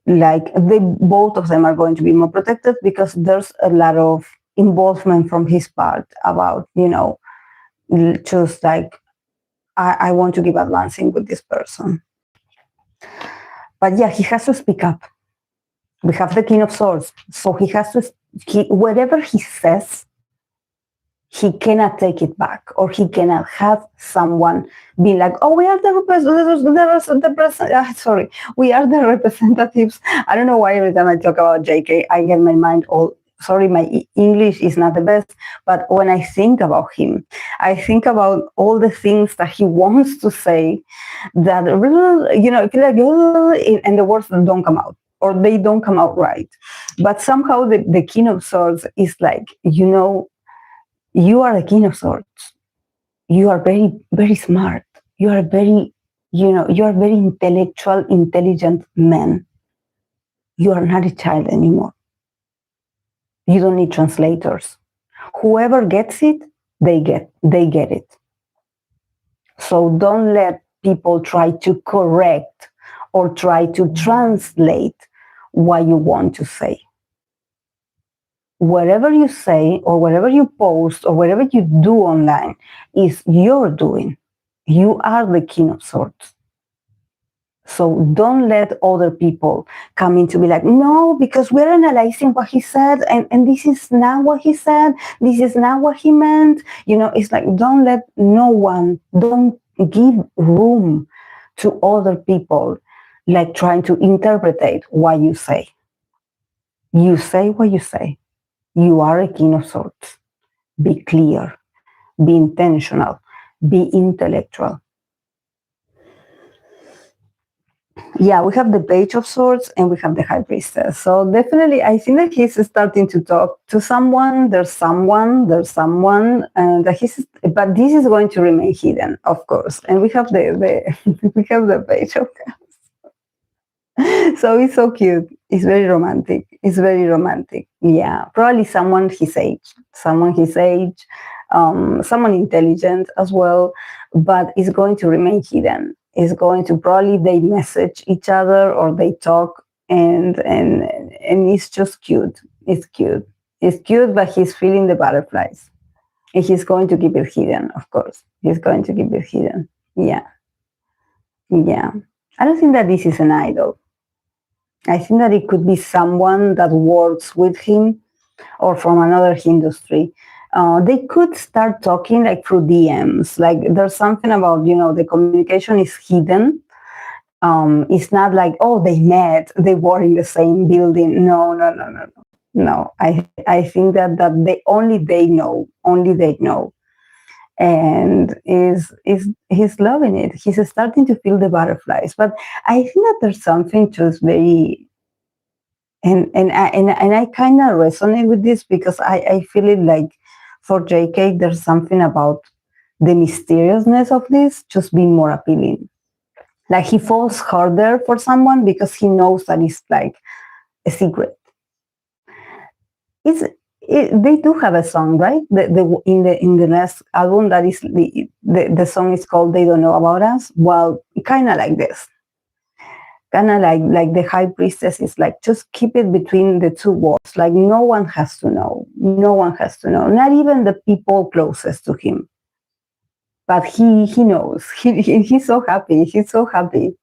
like both of them are going to be more protected, because there's a lot of involvement from his part about, just like, I want to keep advancing with this person. But yeah, he has to speak up. We have the King of Swords, so he has to, whatever he says, he cannot take it back, or he cannot have someone be like, oh, we are the we are the representatives. I don't know why every time I talk about JK, I get my mind all, sorry, my English is not the best, but when I think about him, I think about all the things that he wants to say that, and the words don't come out, or they don't come out right. But somehow the King of Swords is like, you are the King of Swords. You are very, very smart. You are very, you are very intellectual, intelligent man. You are not a child anymore. You don't need translators. Whoever gets it, they get it. So don't let people try to correct or try to translate what you want to say. Whatever you say, or whatever you post, or whatever you do online is your doing. You are the King of Swords. So don't let other people come in to be like, no, because we're analyzing what he said, and this is not what he said, this is not what he meant. It's like, don't let don't give room to other people like trying to interpret what you say. You say what you say. You are a King of Swords. Be clear, be intentional, be intellectual. Yeah, we have the Page of Swords and we have the High Priestess. So definitely, I think that he's starting to talk to someone. There's someone that but this is going to remain hidden, of course. And we have we have the Page of Cups. So it's so cute. It's very romantic. Yeah, probably someone his age, someone intelligent as well, but it's going to remain hidden. It's going to probably, they message each other or they talk, and it's just cute. It's cute, but he's feeling the butterflies. And he's going to keep it hidden, of course. He's going to keep it hidden. Yeah. I don't think that this is an idol. I think that it could be someone that works with him or from another industry. They could start talking like through DMs. Like there's something about, the communication is hidden. It's not like, oh, they met, they were in the same building. No. I think that they know. And he's loving it. He's starting to feel the butterflies. But I think that there's something just very, and I kind of resonate with this, because I feel it like for JK, there's something about the mysteriousness of this just being more appealing. Like he falls harder for someone because he knows that it's like a secret. They do have a song, right? In the last album, that is the song is called "They Don't Know About Us." Well, kind of like this. kind of like the high priestess is like, just keep it between the two walls. Like no one has to know. No one has to know. Not even the people closest to him. But he knows. He's so happy. He's so happy.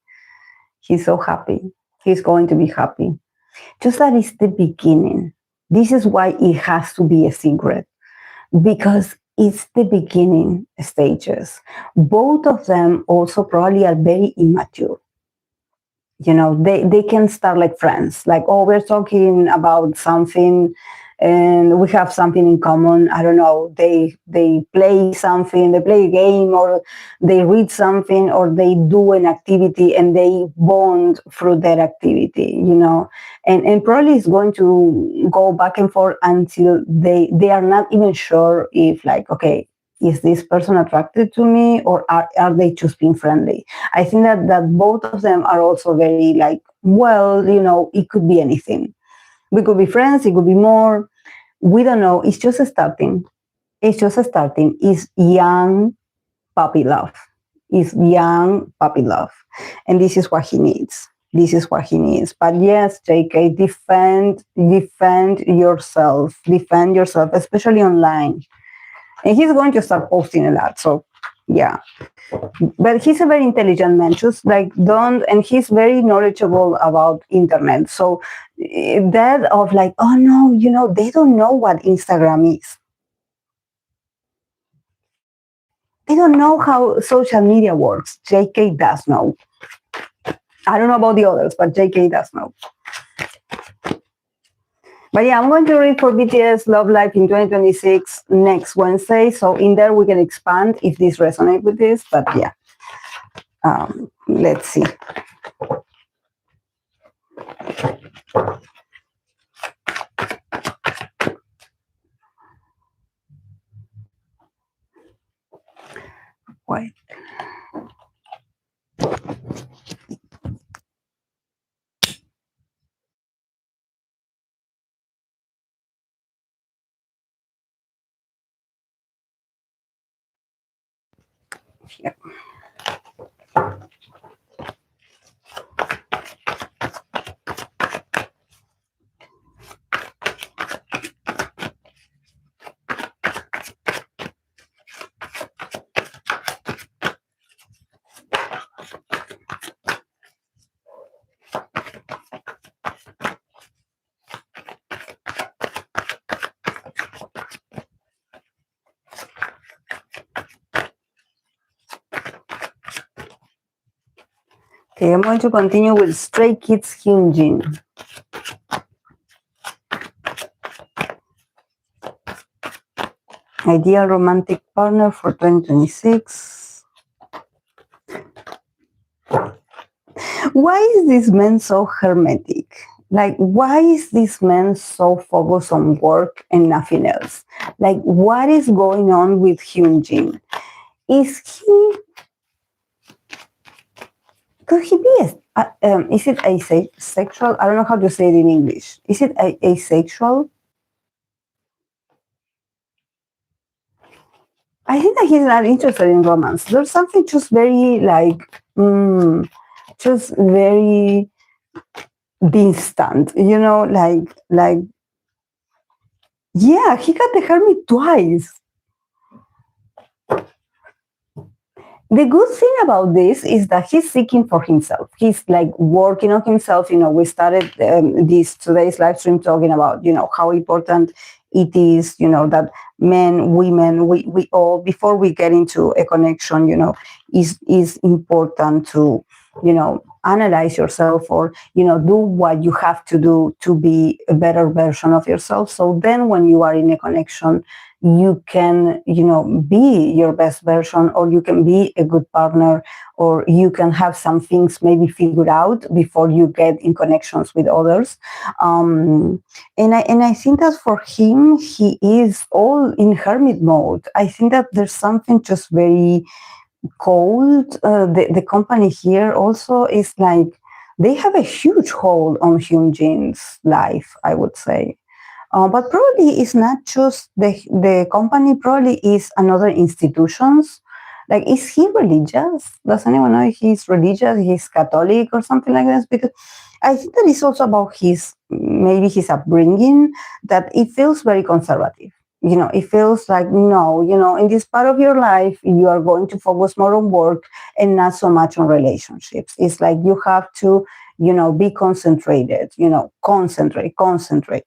He's so happy. He's going to be happy. Just that is the beginning. This is why it has to be a secret, because it's the beginning stages. Both of them also probably are very immature. You know, they can start like friends, like, oh, we're talking about something and we have something in common. I don't know, they play something, they play a game, or they read something, or they do an activity and they bond through that activity, you know. And probably it's going to go back and forth until they are not even sure if, like, okay, is this person attracted to me, or are they just being friendly? I think that both of them are also very like, well, you know, it could be anything. We could be friends, it could be more. We don't know. It's just starting. It's just starting. It's young puppy love. It's young puppy love. And this is what he needs. This is what he needs. But yes, JK, defend yourself. Defend yourself, especially online. And he's going to start posting a lot. So yeah. But he's a very intelligent man. Just like don't, and he's very knowledgeable about internet. So that of like, oh no, you know, they don't know what Instagram is. They don't know how social media works. JK does know. I don't know about the others, but JK does know. But yeah, I'm going to read for BTS Love Life in 2026 next Wednesday. So in there we can expand if this resonates with this. But yeah, let's see. Wait. Yeah. Okay, I'm going to continue with Stray Kids Hyunjin. Ideal romantic partner for 2026. Why is this man so hermetic? Like, why is this man so focused on work and nothing else? Like, what is going on with Hyunjin? Is he... Could he be is it asexual? I don't know how to say it in English. Is it asexual? I think that he's not interested in romance. There's something just very like, just very distant, you know, like, yeah, he got the hermit twice. The good thing about this is that he's seeking for himself. He's like working on himself. You know, we started today's live stream talking about, you know, how important it is, you know, that men, women, we all, before we get into a connection, you know, is important to, you know, analyze yourself, or, you know, do what you have to do to be a better version of yourself. So then when you are in a connection, you can, you know, be your best version, or you can be a good partner, or you can have some things maybe figured out before you get in connections with others. And I think that for him, he is all in hermit mode. I think that there's something just very cold. The company here also is like, they have a huge hold on Hyunjin's life, I would say. But probably it's not just the company, probably is another institutions Like, is he religious? Does anyone know if he's religious? He's Catholic or something like this? Because I think that it's also about maybe his upbringing, that it feels very conservative. It feels like, no, in this part of your life, you are going to focus more on work and not so much on relationships. It's like you have to, be concentrated, concentrate.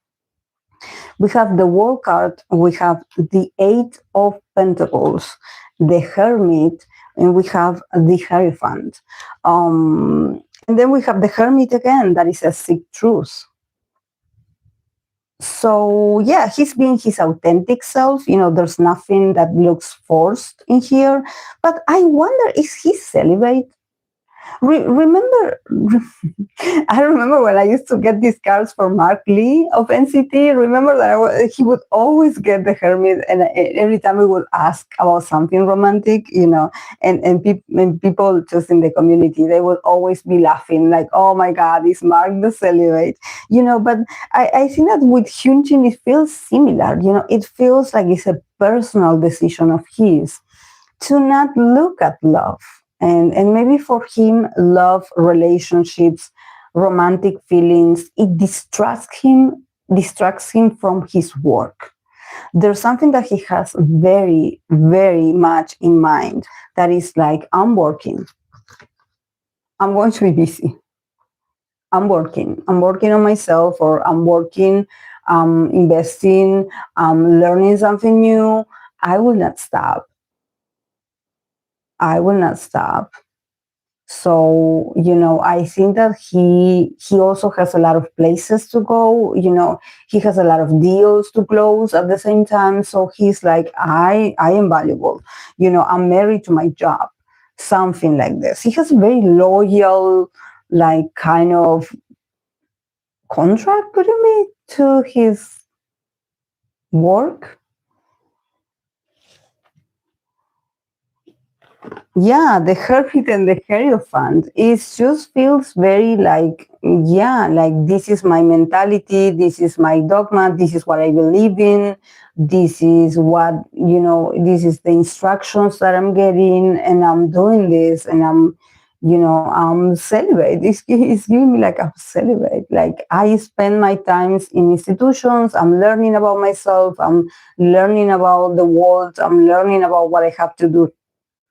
We have the World card, we have the Eight of Pentacles, the Hermit, and we have the Hierophant. And then we have the Hermit again, that is a seek truth. So yeah, he's being his authentic self. There's nothing that looks forced in here. But I wonder, is he celibate? Remember, I remember when I used to get these cards for Mark Lee of NCT. Remember that he would always get the Hermit, and every time we would ask about something romantic, and people just in the community, they would always be laughing like, "Oh my God, is Mark the celibate?" But I think that with Hyunjin, it feels similar. It feels like it's a personal decision of his to not look at love. And maybe for him, love, relationships, romantic feelings, it distracts him from his work. There's something that he has very, very much in mind, that is like, I'm working. I'm going to be busy. I'm working on myself, or I'm working, investing, learning something new. I will not stop. So, I think that he also has a lot of places to go. He has a lot of deals to close at the same time. So he's like, I am valuable. I'm married to my job, something like this. He has a very loyal, like, kind of contract, could you mean, to his work. Yeah, the Hermit and the Hierophant, it just feels very like, yeah, like, this is my mentality, this is my dogma, this is what I believe in, this is what, this is the instructions that I'm getting, and I'm doing this, and I'm celibate. It's giving me like I'm celibate. Like, I spend my times in institutions, I'm learning about myself, I'm learning about the world, I'm learning about what I have to do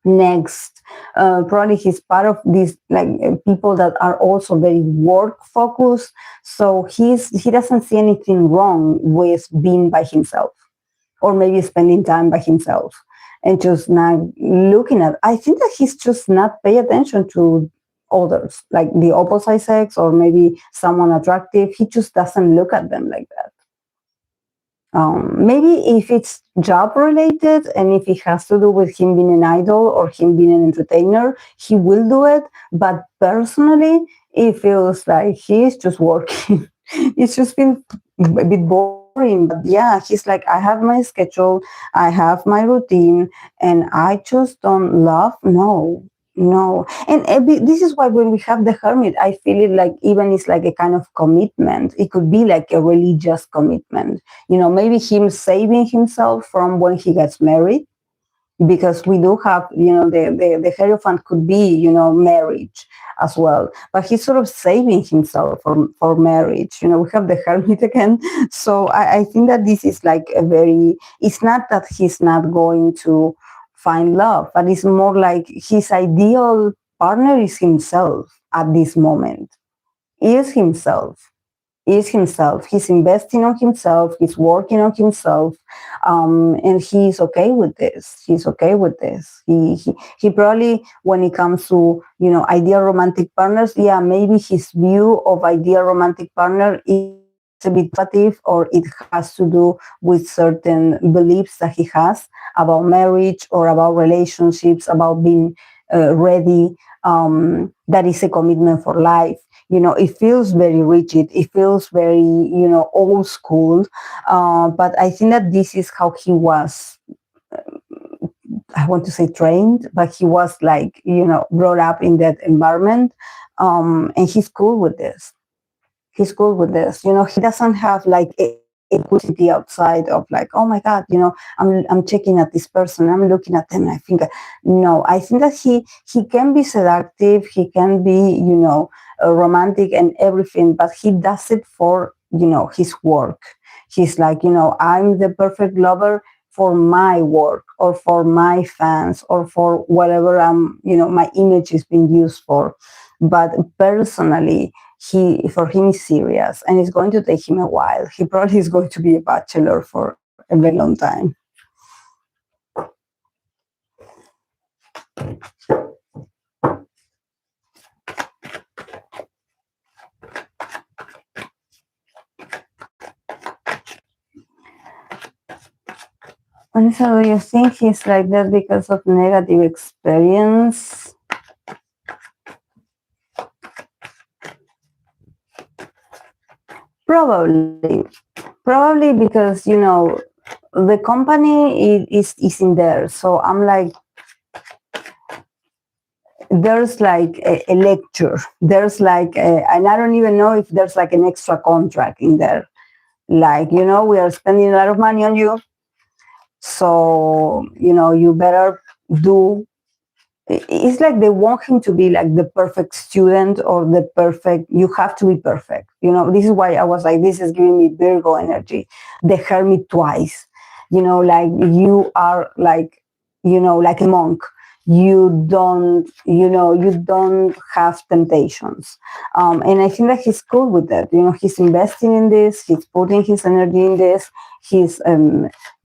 next. Probably he's part of these, like, people that are also very work focused. So he doesn't see anything wrong with being by himself, or maybe spending time by himself, and just not looking at. I think that he's just not pay attention to others, like the opposite sex, or maybe someone attractive. He just doesn't look at them like that. Maybe if it's job related, and if it has to do with him being an idol or him being an entertainer, he will do it. But personally, it feels like he's just working. It's just been a bit boring. But yeah, he's like, I have my schedule, I have my routine, and I just don't love. No. And this is why when we have the Hermit, I feel it like, even it's like a kind of commitment. It could be like a religious commitment. Maybe him saving himself from when he gets married, because we do have, the Hierophant could be, marriage as well. But he's sort of saving himself for marriage. We have the Hermit again. So I think that this is like it's not that he's not going to find love, but it's more like his ideal partner is himself at this moment. Is himself. He's investing on himself. He's working on himself, and he's okay with this. He probably, when it comes to ideal romantic partners, yeah, maybe his view of ideal romantic partner is a bit negative, or it has to do with certain beliefs that he has about marriage or about relationships, about being ready. That is a commitment for life. It feels very rigid. It feels very, old school. But I think that this is how he was, I want to say trained, but he was like, brought up in that environment. And he's cool with this. He doesn't have like equity outside of like, oh my God, I'm checking at this person, I'm looking at them, and I think, no, I think that he can be seductive, he can be, romantic and everything, but he does it for, his work. He's like, I'm the perfect lover for my work or for my fans or for whatever my image is being used for. But personally, for him is serious, and it's going to take him a while. He probably is going to be a bachelor for a very long time. Vanessa, do you think he's like that because of negative experience? Probably because, the company is in there. So I'm like, there's like a lecture. There's like, and I don't even know if there's like an extra contract in there. Like, we are spending a lot of money on you. So, you better do. It's like they want him to be like the perfect student or you have to be perfect. This is why I was like, this is giving me Virgo energy. They heard me twice. Like you are like, like a monk. You don't have temptations. And I think that he's cool with that. He's investing in this, he's putting his energy in this, he's,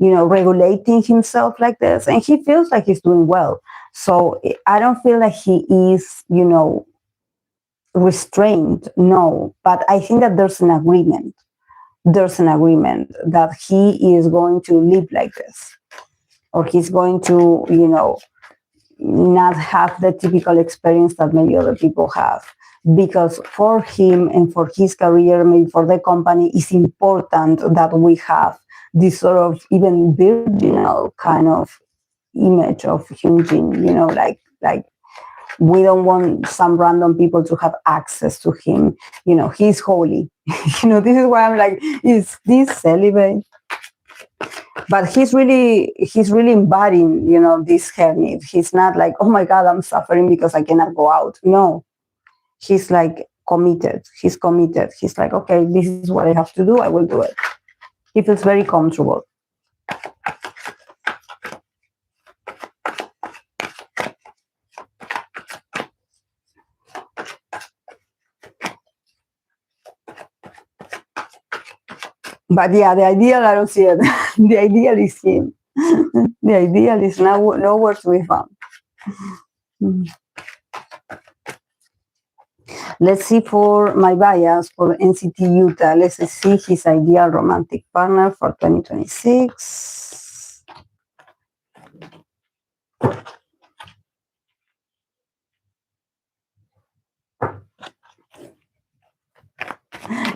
regulating himself like this, and he feels like he's doing well. So I don't feel like he is, restrained, no, but I think that there's an agreement. There's an agreement that he is going to live like this, or he's going to, not have the typical experience that many other people have. Because for him and for his career, maybe for the company, it's important that we have this sort of even virginal kind of image of Hyunjin, like we don't want some random people to have access to him. He's holy. This is why I'm like, is this celibate? But he's really embodying, this hermit. He's not like, oh my God, I'm suffering because I cannot go out. No, he's like committed. He's committed. He's like, okay, this is what I have to do. I will do it. He feels very comfortable. But yeah, the ideal, I don't see it. The ideal is him. The ideal is nowhere to be found. Let's see for my bias for NCT Yuta. Let's see his ideal romantic partner for 2026.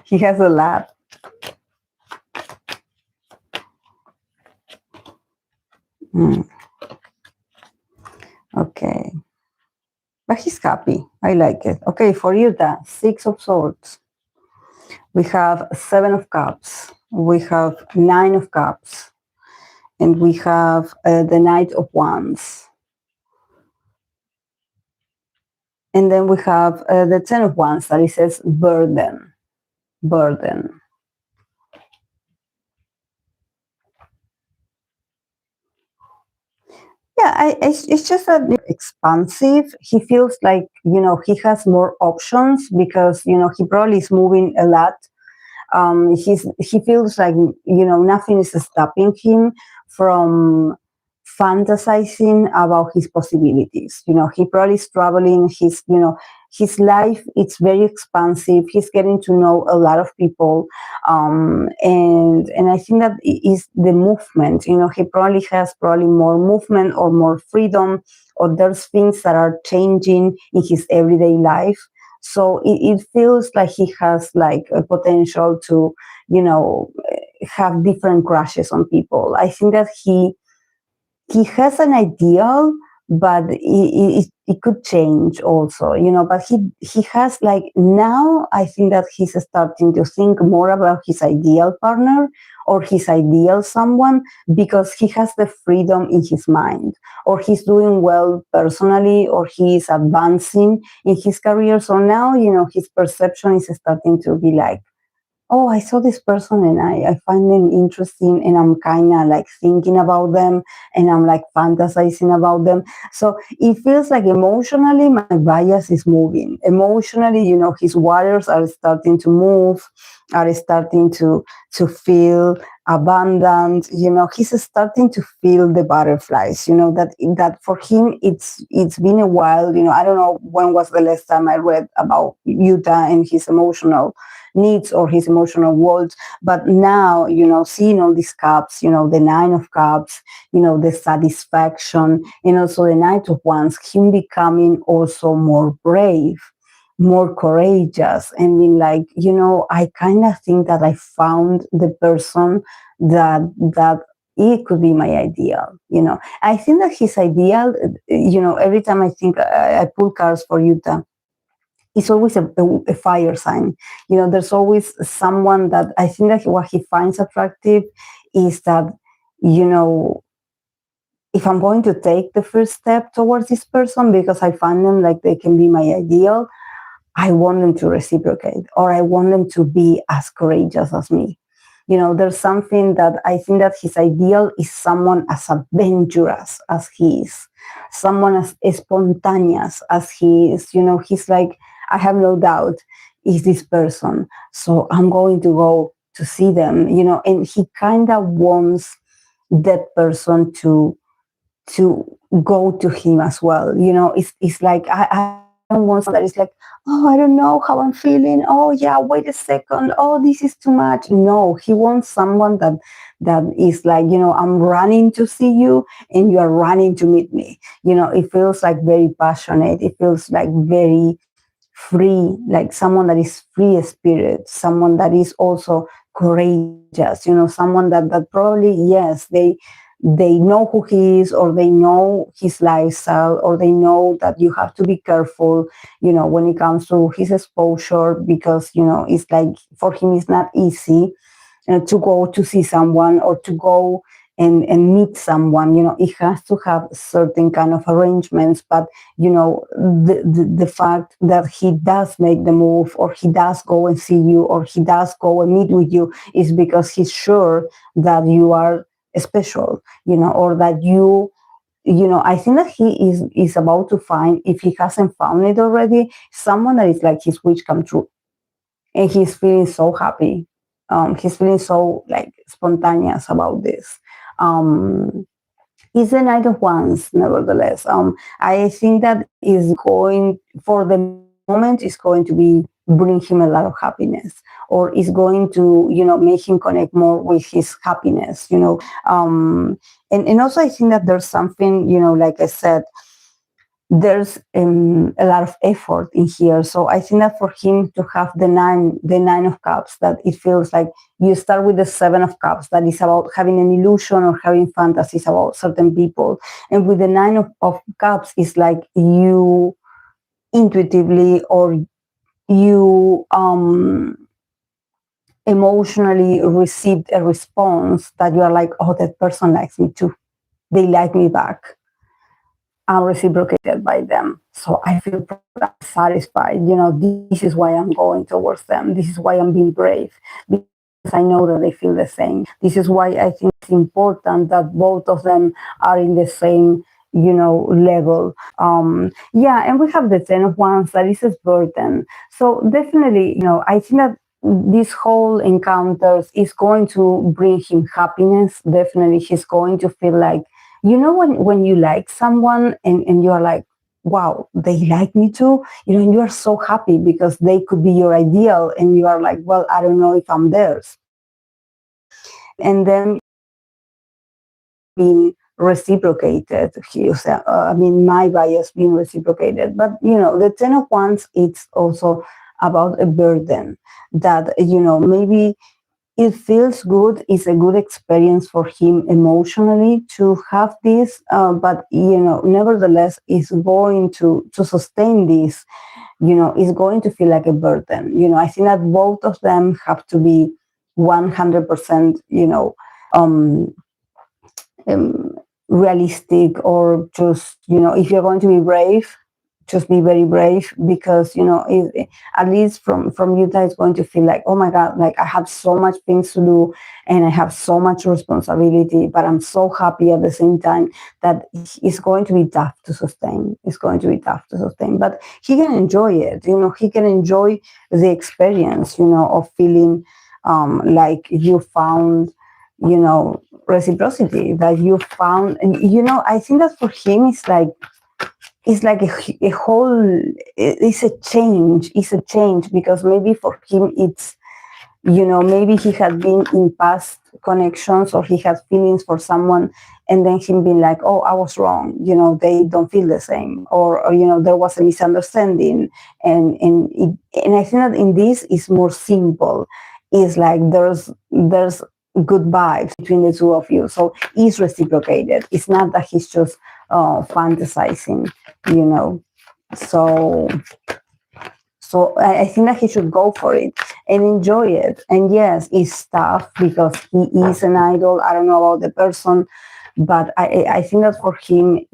He has a lot. Okay. But he's happy. I like it. Okay, for Yuta, 6 of Swords. We have 7 of Cups. We have 9 of Cups. And we have the Knight of Wands. And then we have the 10 of Wands that it says burden. Burden. Yeah, it's just that expansive. He feels like, he has more options because, he probably is moving a lot. He feels like, nothing is stopping him from fantasizing about his possibilities. He probably is traveling. His life, it's very expansive. He's getting to know a lot of people. And I think that is the movement. He probably has more movement or more freedom, or there's things that are changing in his everyday life. So it feels like he has like a potential to, have different crushes on people. I think that he has an ideal, but it could change also, but he has like, now I think that he's starting to think more about his ideal partner or his ideal someone because he has the freedom in his mind, or he's doing well personally, or he is advancing in his career. So now, his perception is starting to be like, oh, I saw this person and I find them interesting, and I'm kind of like thinking about them, and I'm like fantasizing about them. So it feels like emotionally my bias is moving. Emotionally, his waters are starting to move, are starting to feel abundant. He's starting to feel the butterflies. That for him it's been a while. I don't know when was the last time I read about Yuta and his emotional needs or his emotional world. But now, seeing all these cups, the Nine of Cups, the satisfaction, and also the Knight of Wands, him becoming also more brave, more courageous, and being like, I kind of think that I found the person that it could be my ideal. I think that his ideal, every time I think I pull cards for Utah, it's always a fire sign. There's always someone that I think that what he finds attractive is that, if I'm going to take the first step towards this person because I find them like they can be my ideal, I want them to reciprocate, or I want them to be as courageous as me. There's something that I think that his ideal is someone as adventurous as he is, someone as spontaneous as he is. He's like, I have no doubt is this person, so I'm going to go to see them, and he kind of wants that person to go to him as well. It's like, I don't want someone that is like, oh, I don't know how I'm feeling. Oh yeah, wait a second. Oh, this is too much. No, he wants someone that is like, I'm running to see you and you are running to meet me. It feels like very passionate. It feels like very free, like someone that is free spirit, someone that is also courageous, someone that probably, yes, they know who he is, or they know his lifestyle, or they know that you have to be careful, when it comes to his exposure, because, it's like for him, it's not easy to go to see someone or to go and meet someone. It has to have certain kind of arrangements, but the fact that he does make the move, or he does go and see you, or he does go and meet with you, is because he's sure that you are special, or that I think that he is about to find, if he hasn't found it already, someone that is like his wish come true, and he's feeling so happy. He's feeling so like spontaneous about this. It's the Knight of Wands, nevertheless. I think that is going, for the moment, is going to be bring him a lot of happiness, or is going to, make him connect more with his happiness, and also I think that there's something, like I said, there's a lot of effort in here. So I think that for him to have the nine of cups, that it feels like you start with the Seven of Cups, that is about having an illusion or having fantasies about certain people, and with the Nine of Cups, it's like you intuitively, or you emotionally received a response that you are like, oh, that person likes me too, they like me back, I'm reciprocated by them, so I feel satisfied. This is why I'm going towards them. This is why I'm being brave, because I know that they feel the same. This is why I think it's important that both of them are in the same, level. Yeah, and we have the Ten of Wands, that is a burden. So definitely, I think that this whole encounters is going to bring him happiness. Definitely, he's going to feel like, when you like someone and you're like, wow, they like me too, and you are so happy because they could be your ideal, and you are like, well, I don't know if I'm theirs. And then being reciprocated, my bias being reciprocated. But, the Ten of Wands, it's also about a burden that, maybe it feels good. It's a good experience for him emotionally to have this, but nevertheless, it's going to sustain this. It's going to feel like a burden. I think that both of them have to be 100%, realistic, or just, if you're going to be brave, just be very brave, because at least from Yuta, it's going to feel like, oh my god, like I have so much things to do and I have so much responsibility, but I'm so happy at the same time that it's going to be tough to sustain. It's going to be tough to sustain, but he can enjoy it. He can enjoy the experience, of feeling like you found, reciprocity, that you found. And I think that for him it's like a whole, it's a change, because maybe for him it's, maybe he had been in past connections, or he had feelings for someone, and then him being like, oh, I was wrong, they don't feel the same, or there was a misunderstanding, and I think that in this is more simple. It's like there's good vibes between the two of you, so it's reciprocated. It's not that he's just fantasizing, so I think that he should go for it and enjoy it. And yes, it's tough because he is an idol. I don't know about the person, but I think that for him,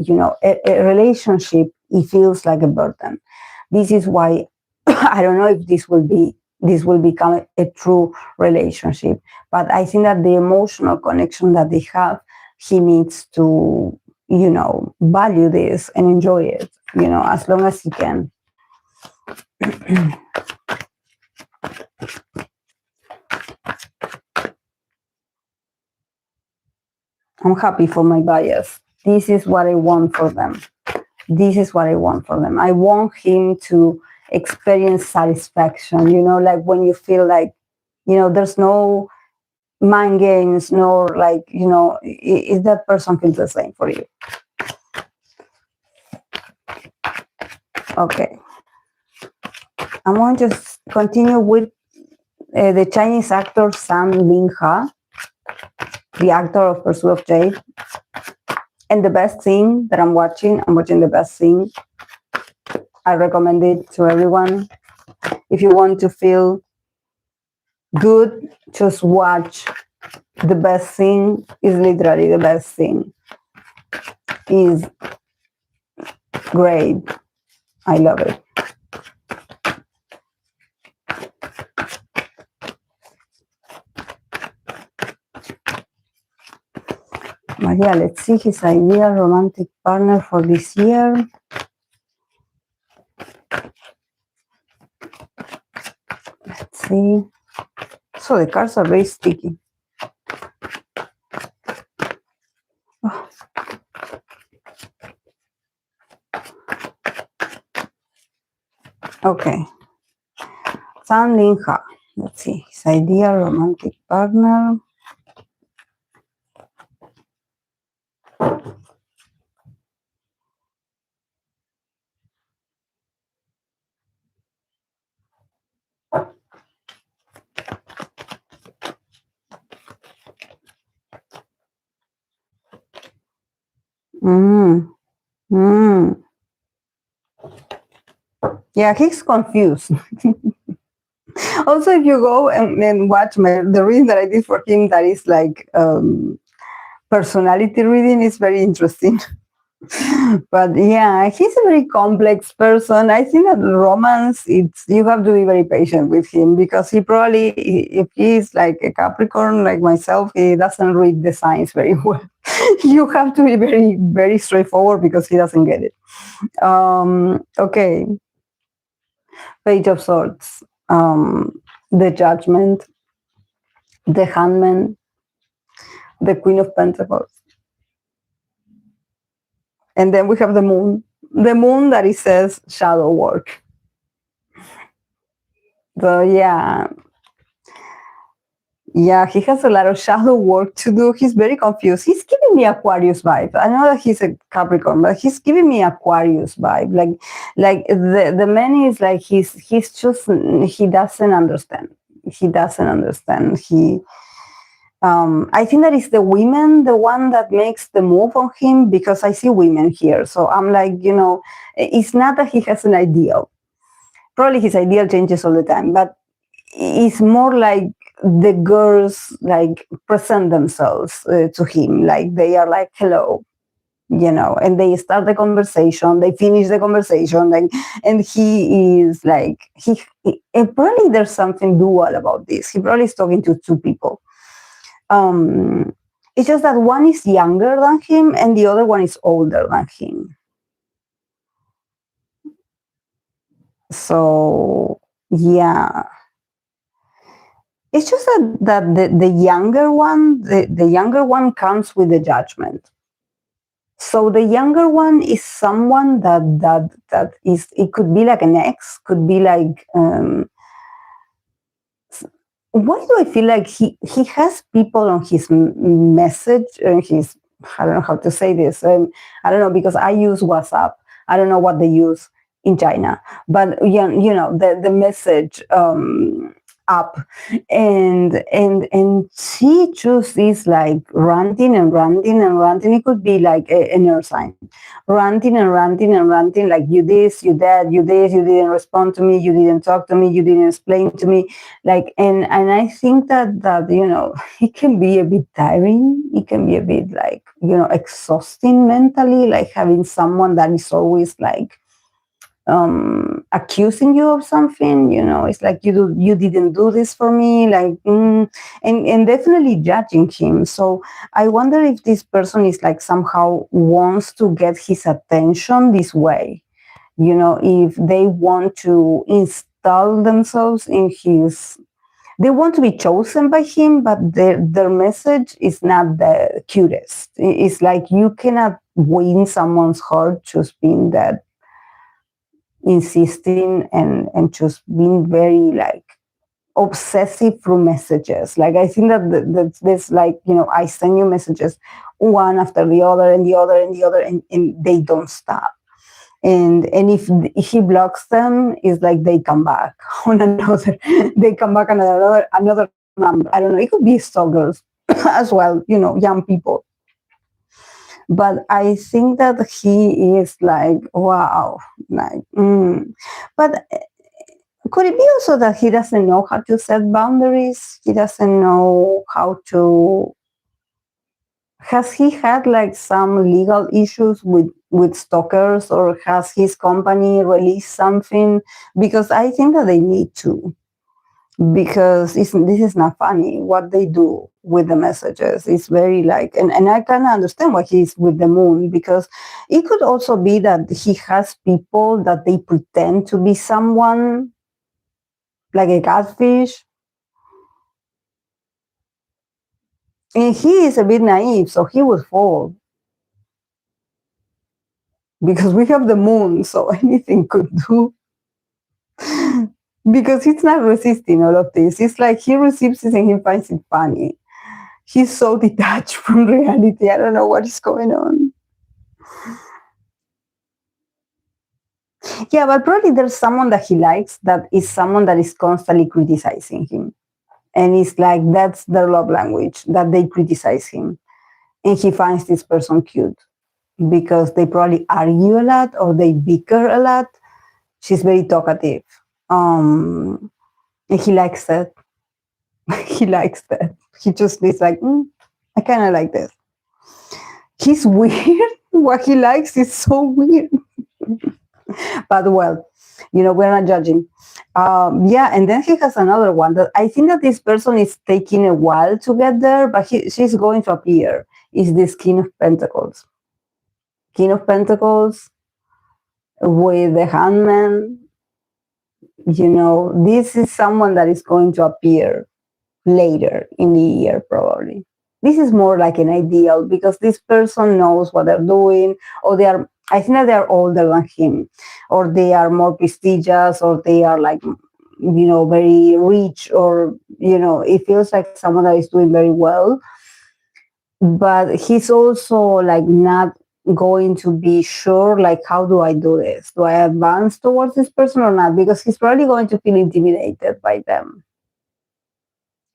a relationship, it feels like a burden. This is why I don't know if this will become a true relationship, but I think that the emotional connection that they have, he needs to, value this and enjoy it, as long as he can. I'm happy for my bias. This is what I want for them. I want him to experience satisfaction, like when you feel like, there's no mind games, nor like, if that person feels the same for you. Okay. I'm going to continue with the Chinese actor Zhang Linghe, the actor of Pursuit of Jade. And the best thing that I'm watching the best thing. I recommend it to everyone. If you want to feel good, just watch the best thing. Is literally the best thing. Is great. I love it. Maria, let's see his ideal romantic partner for this year. Let's see. So the cards are very sticky. Oh. Okay. Zhang Linghe. Let's see. His ideal romantic partner. Yeah, he's confused. Also, if you go and watch the reading that I did for him, that is like personality reading, is very interesting. But yeah, he's a very complex person. I think that romance, you have to be very patient with him, because he probably, if he's like a Capricorn like myself, he doesn't read the signs very well. You have to be very, very straightforward, because he doesn't get it. Okay. Page of Swords, the Judgment, the Hangman, the Queen of Pentacles. And then we have the Moon. The Moon that it says shadow work. So yeah. Yeah, he has a lot of shadow work to do. He's very confused. He's giving me Aquarius vibe. I know that he's a Capricorn, but he's giving me Aquarius vibe. Like the man is like he's just, he doesn't understand. He doesn't understand. I think that is the women, the one that makes the move on him, because I see women here. So I'm like, it's not that he has an ideal. Probably his ideal changes all the time, but it's more like the girls like present themselves to him, like they are like, hello, and they start the conversation, they finish the conversation, like, and he is like, and probably there's something dual about this. He probably is talking to two people. It's just that one is younger than him and the other one is older than him. So yeah, it's just that the younger one, the younger one comes with the judgment. So the younger one is someone that is, it could be like an ex, could be like, why do I feel like he has people on his message and his, I don't know how to say this. I don't know, because I use WhatsApp. I don't know what they use in China, but yeah, the message app, and she just is like ranting and ranting and ranting. It could be like an earth sign, ranting and ranting and ranting, like you this, you that, you this, you didn't respond to me, you didn't talk to me, you didn't explain to me, like, and I think that it can be a bit tiring. It can be a bit like exhausting mentally, like having someone that is always like accusing you of something. It's like you didn't do this for me, like, and definitely judging him. So I wonder if this person is like somehow wants to get his attention this way, if they want to install themselves in his, they want to be chosen by him, but their message is not the cutest. It's like you cannot win someone's heart just being that insisting and just being very like obsessive through messages. Like I think that there's like, I send you messages one after the other and the other and the other, and they don't stop. And if he blocks them, it's like they come back on another, they come back on another number. I don't know. It could be stalkers as well, young people. But I think that he is like, wow, like, but could it be also that he doesn't know how to set boundaries? He doesn't know how to. Has he had like some legal issues with stalkers, or has his company released something? Because I think that they need to, because this is not funny what they do with the messages. It's very like, and I can understand why he's with the moon, because it could also be that he has people that they pretend to be someone, like a catfish, and he is a bit naive, so he would fall, because we have the moon, so anything could do. Because he's not resisting all of this. It's like he receives it and he finds it funny. He's so detached from reality. I don't know what is going on. Yeah, but probably there's someone that he likes that is someone that is constantly criticizing him. And it's like that's their love language, that they criticize him. And he finds this person cute because they probably argue a lot or they bicker a lot. She's very talkative. And he likes that. He likes that. He just is like, I kind of like this. He's weird. What he likes is so weird. But well, we're not judging. Yeah, and then he has another one that I think that this person is taking a while to get there, but she's going to appear. Is this King of Pentacles? King of Pentacles with the Hangman. This is someone that is going to appear later in the year, probably. This is more like an ideal, because this person knows what they're doing, or I think that they're older than him, or they are more prestigious, or they are like, very rich, or, it feels like someone that is doing very well. But he's also like not going to be sure, like, how do I do this? Do I advance towards this person or not? Because he's probably going to feel intimidated by them.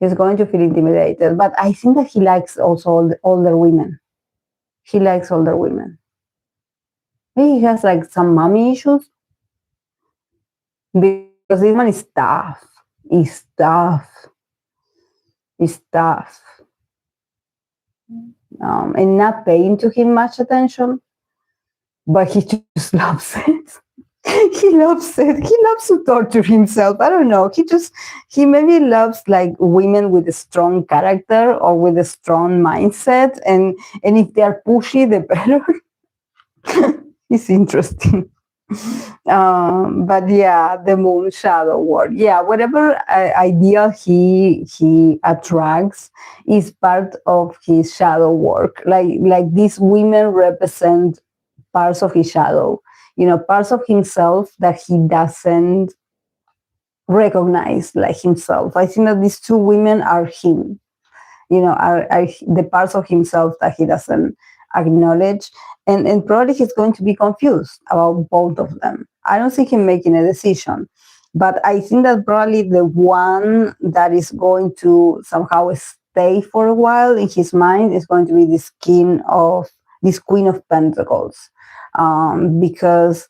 He's going to feel intimidated. But I think that he likes also older women. He likes older women. Maybe he has like some mommy issues, because this one is tough. He's tough. is tough, and not paying to him much attention, but he just loves it. He loves it. He loves to torture himself. I don't know. He maybe loves like women with a strong character or with a strong mindset, and if they are pushy, the better. It's interesting. But yeah, the moon shadow work. Yeah, whatever idea he attracts is part of his shadow work. Like these women represent parts of his shadow, parts of himself that he doesn't recognize like himself. I think that these two women are him, are the parts of himself that he doesn't acknowledge. And probably he's going to be confused about both of them. I don't see him making a decision, but I think that probably the one that is going to somehow stay for a while in his mind is going to be this Queen of Pentacles, because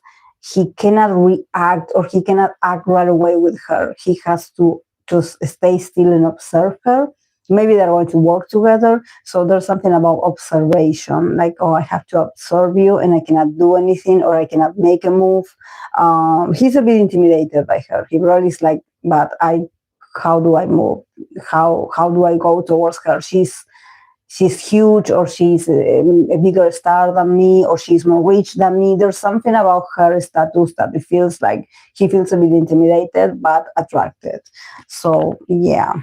he cannot react, or he cannot act right away with her. He has to just stay still and observe her. Maybe they're going to work together. So there's something about observation, like, oh, I have to observe you and I cannot do anything, or I cannot make a move. He's a bit intimidated by her. He really is like, but how do I move? How do I go towards her? She's huge, or she's a bigger star than me, or she's more rich than me. There's something about her status that it feels like he feels a bit intimidated but attracted. So yeah,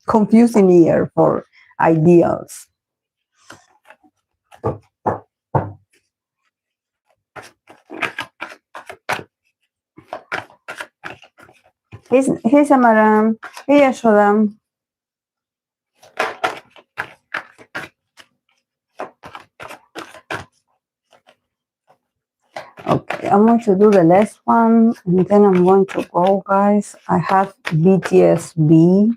confusing year for ideals. Hey Samara, hey Yashoda. Okay, I'm going to do the last one, and then I'm going to go, guys. I have BTS B.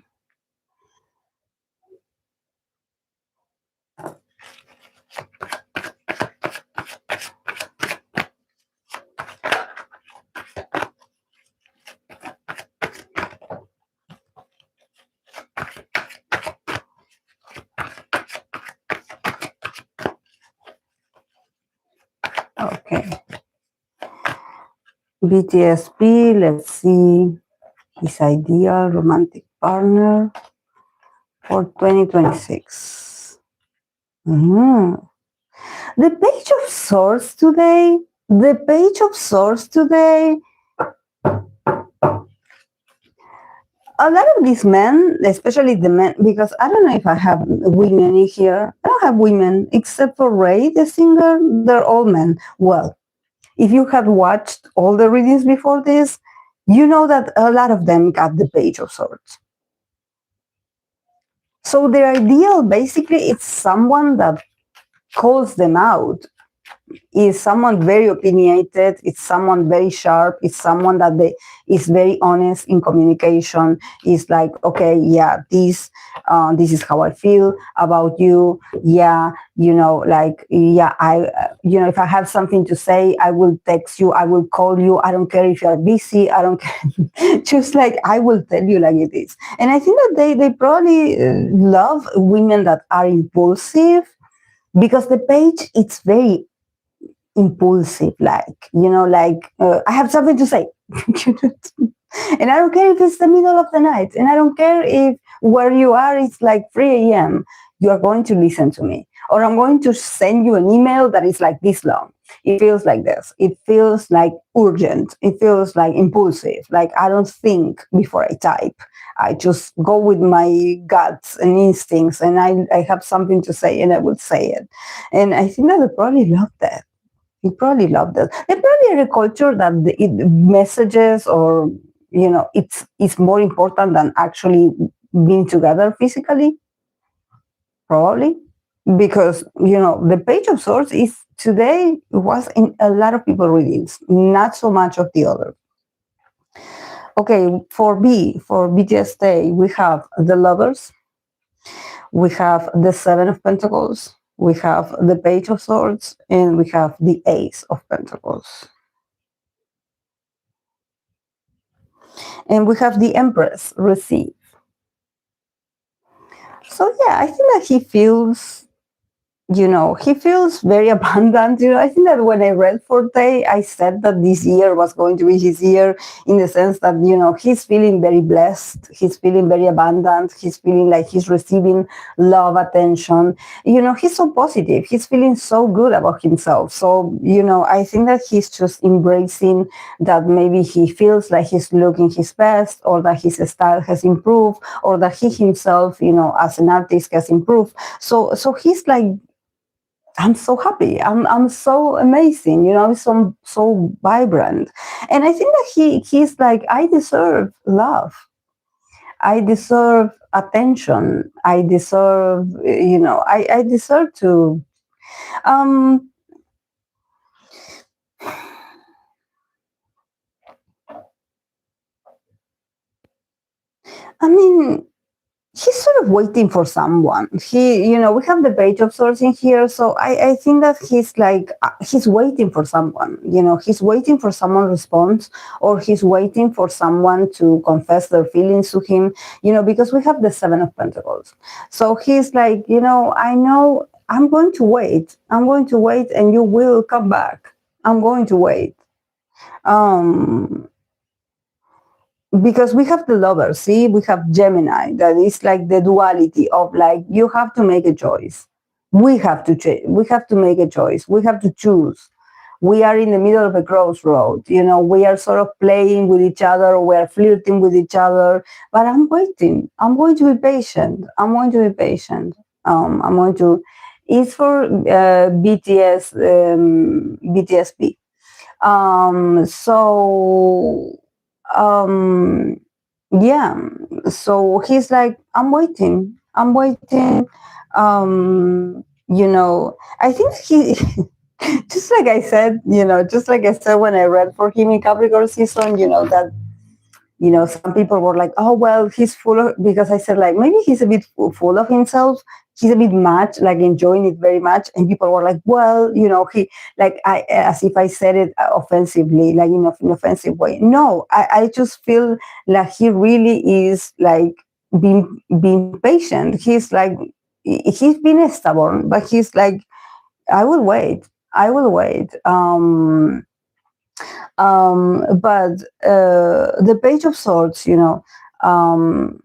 Okay. BTS B, let's see his ideal romantic partner for 2026. The Page of Swords today, a lot of these men, especially the men, because I don't know if I have women in here. I don't have women, except for Raye, the singer. They're all men. Well, if you have watched all the readings before this, you know that a lot of them got the Page of Swords. So their ideal, basically, it's someone that calls them out, is someone very opinionated, it's someone very sharp, it's someone that is very honest in communication. It's like, okay, yeah, this is how I feel about you. Yeah, like, yeah, if I have something to say, I will text you, I will call you. I don't care if you're busy. I don't care. Just like, I will tell you like it is. And I think that they probably love women that are impulsive, because the page, it's very impulsive, like, I have something to say. And I don't care if it's the middle of the night, and I don't care if where you are it's like 3 a.m. You are going to listen to me, or I'm going to send you an email that is like this long. It feels like this. It feels like urgent. It feels like impulsive. Like, I don't think before I type. I just go with my guts and instincts, and I have something to say, and I will say it. And I think that they probably love that. You probably love that. They probably are a culture that messages, or it's more important than actually being together physically. Probably because the Page of Swords is today was in a lot of people readings, not so much of the other. Okay, for BTS Day, we have the Lovers, we have the Seven of Pentacles, we have the Page of Swords, and we have the Ace of Pentacles. And we have the Empress, Receive. So yeah, I think that he feels, he feels very abundant. I think that when I read Forte, I said that this year was going to be his year, in the sense that, he's feeling very blessed. He's feeling very abundant. He's feeling like he's receiving love, attention. He's so positive. He's feeling so good about himself. So, I think that he's just embracing that maybe he feels like he's looking his best, or that his style has improved, or that he himself, as an artist has improved. So he's like, I'm so happy. I'm so amazing. He's so vibrant, and I think that he's like, I deserve love. I deserve attention. I deserve, I deserve to. Um, I mean, he's sort of waiting for someone. We have the page of sourcing here, so I think that he's like, he's waiting for someone. He's waiting for someone response, or he's waiting for someone to confess their feelings to him. Because we have the Seven of Pentacles, so he's like, I know I'm going to wait. I'm going to wait, and you will come back. I'm going to wait. Um, because we have the Lovers, see, we have Gemini, that is like the duality of, like, you have to make a choice. We have to we have to make a choice. We have to choose. We are in the middle of a crossroad. We are sort of playing with each other, or we are flirting with each other. But I'm waiting. I'm going to be patient. I'm going to be patient. I'm going to. It's for BTS, BTSP. So yeah, so he's like, I'm waiting. I think he just like I said, when I read for him in Capricorn season, that, some people were like, oh, well, he's full of, because I said, like, maybe he's a bit full of himself. He's a bit much, like, enjoying it very much. And people were like, well, he, like, as if I said it offensively, like, in an offensive way. No, I just feel like he really is, like, being patient. He's like, he's been stubborn, but he's like, I will wait. I will wait. But the Page of Swords, um,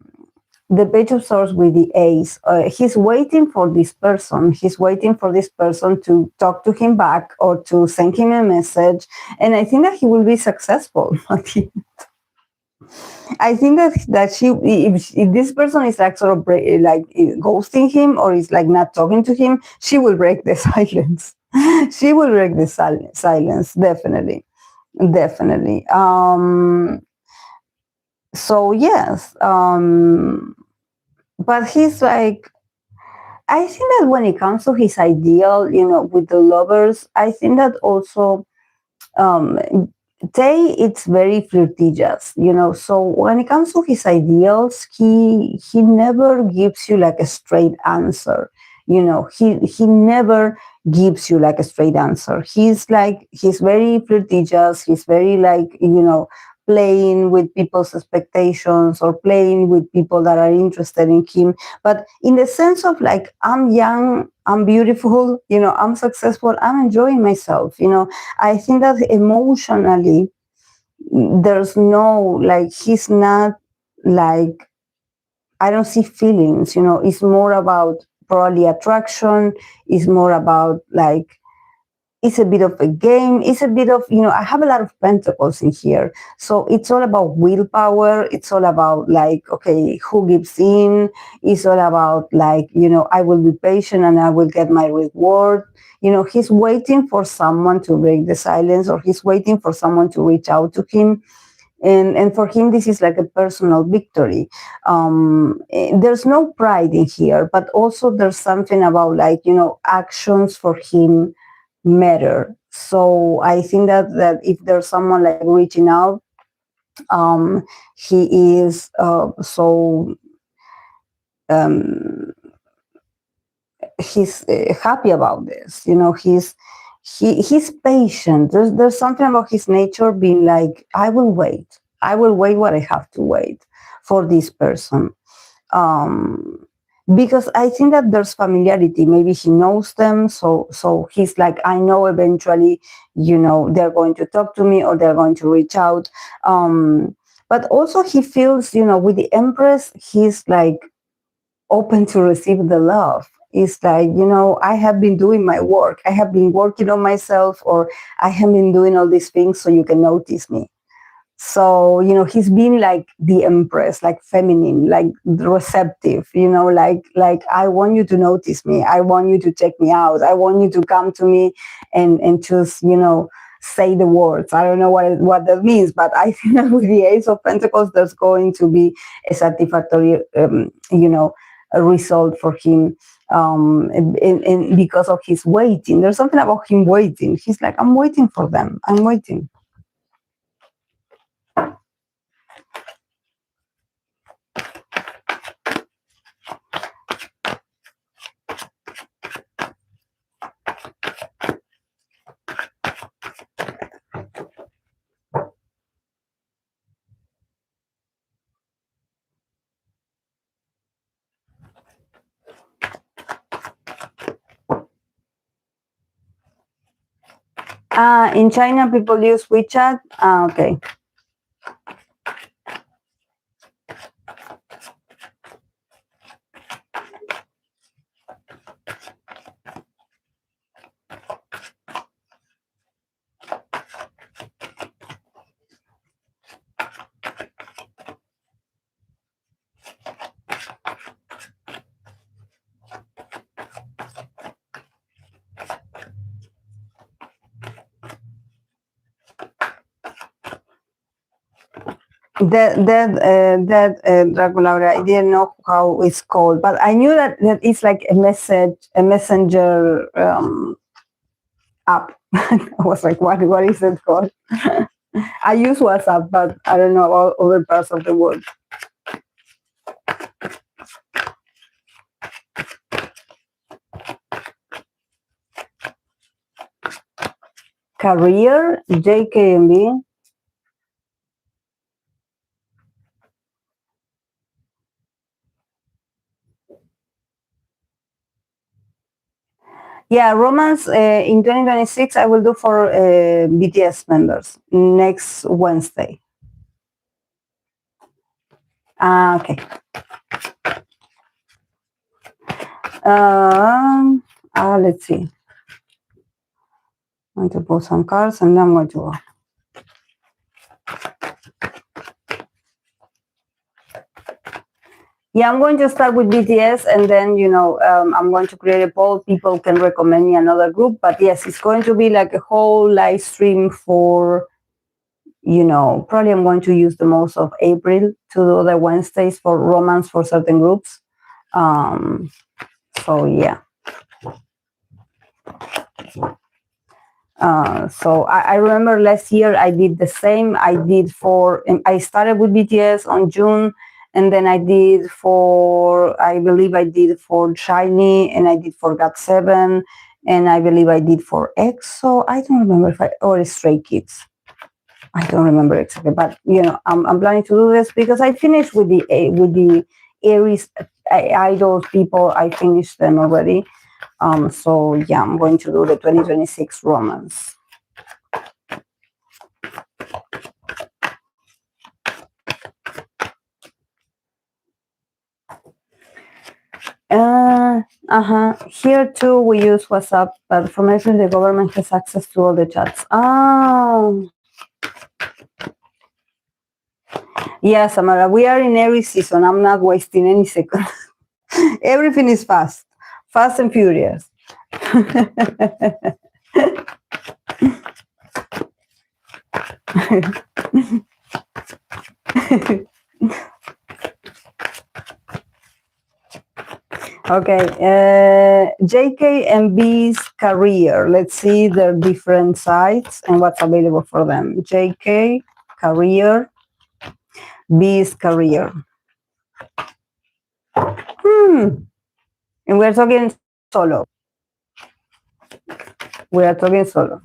the Page of Swords with the Ace, he's waiting for this person. He's waiting for this person to talk to him back, or to send him a message. And I think that he will be successful. I think that if this person is like sort of like ghosting him, or is like not talking to him, she will break the silence. She will break the silence, definitely. Definitely. So yes, but he's like, I think that when it comes to his ideal, with the Lovers, I think that also, um, Tay, it's very flirtatious, So when it comes to his ideals, he never gives you like a straight answer. He never gives you like a straight answer. He's very flirtatious. He's very like, playing with people's expectations, or playing with people that are interested in him. But in the sense of like, I'm young, I'm beautiful, I'm successful, I'm enjoying myself, I think that emotionally, there's no, like, he's not like, I don't see feelings, it's more about probably attraction, it's more about like, it's a bit of a game. It's a bit of, I have a lot of pentacles in here. So it's all about willpower. It's all about like, okay, who gives in? It's all about like, I will be patient and I will get my reward. He's waiting for someone to break the silence, or he's waiting for someone to reach out to him. And for him, this is like a personal victory. There's no pride in here, but also there's something about like, actions for him matter. So I think that if there's someone like reaching out, he is so he's happy about this. He's patient. There's something about his nature being like, I will wait. I will wait what I have to wait for this person. Um, because I think that there's familiarity. Maybe he knows them, so he's like, I know eventually, they're going to talk to me or they're going to reach out. But also he feels, with the Empress, he's like open to receive the love. It's like, I have been doing my work. I have been working on myself, or I have been doing all these things so you can notice me. So, he's been like the Empress, like feminine, like receptive, like I want you to notice me. I want you to check me out. I want you to come to me and just, say the words. I don't know what that means, but I think that with the Ace of Pentacles, there's going to be a satisfactory, a result for him. And because of his waiting, there's something about him waiting. He's like, I'm waiting for them. I'm waiting. In China, people use WeChat. Okay. Dracula, I didn't know how it's called, but I knew that it's like a messenger app. I was like, what is it called? I use WhatsApp, but I don't know about other parts of the world. Career, JKMB. Yeah, romance in 2026, I will do for BTS members next Wednesday. Okay. Let's see. I'm going to pull some cards and then I'm going to go. Yeah, I'm going to start with BTS and then, I'm going to create a poll. People can recommend me another group. But yes, it's going to be like a whole live stream for, probably I'm going to use the most of April to do the Wednesdays for romance for certain groups. So, yeah. So I remember last year I did the same. I started with BTS on June, and then I believe I did for Shiny, and I did for GOT7, and I believe I did for EXO. I don't remember or Stray Kids. I don't remember exactly, but I'm planning to do this because I finished with the Aries idols people. I finished them already. So yeah, I'm going to do the 2026 romance. Here too we use WhatsApp, but from actually the government has access to all the chats. Yeah, Samara, we are in every season. I'm not wasting any second. Everything is fast and furious. Okay, JK and B's career. Let's see their different sites and what's available for them. JK career, B's career. And we're talking solo. We are talking solo.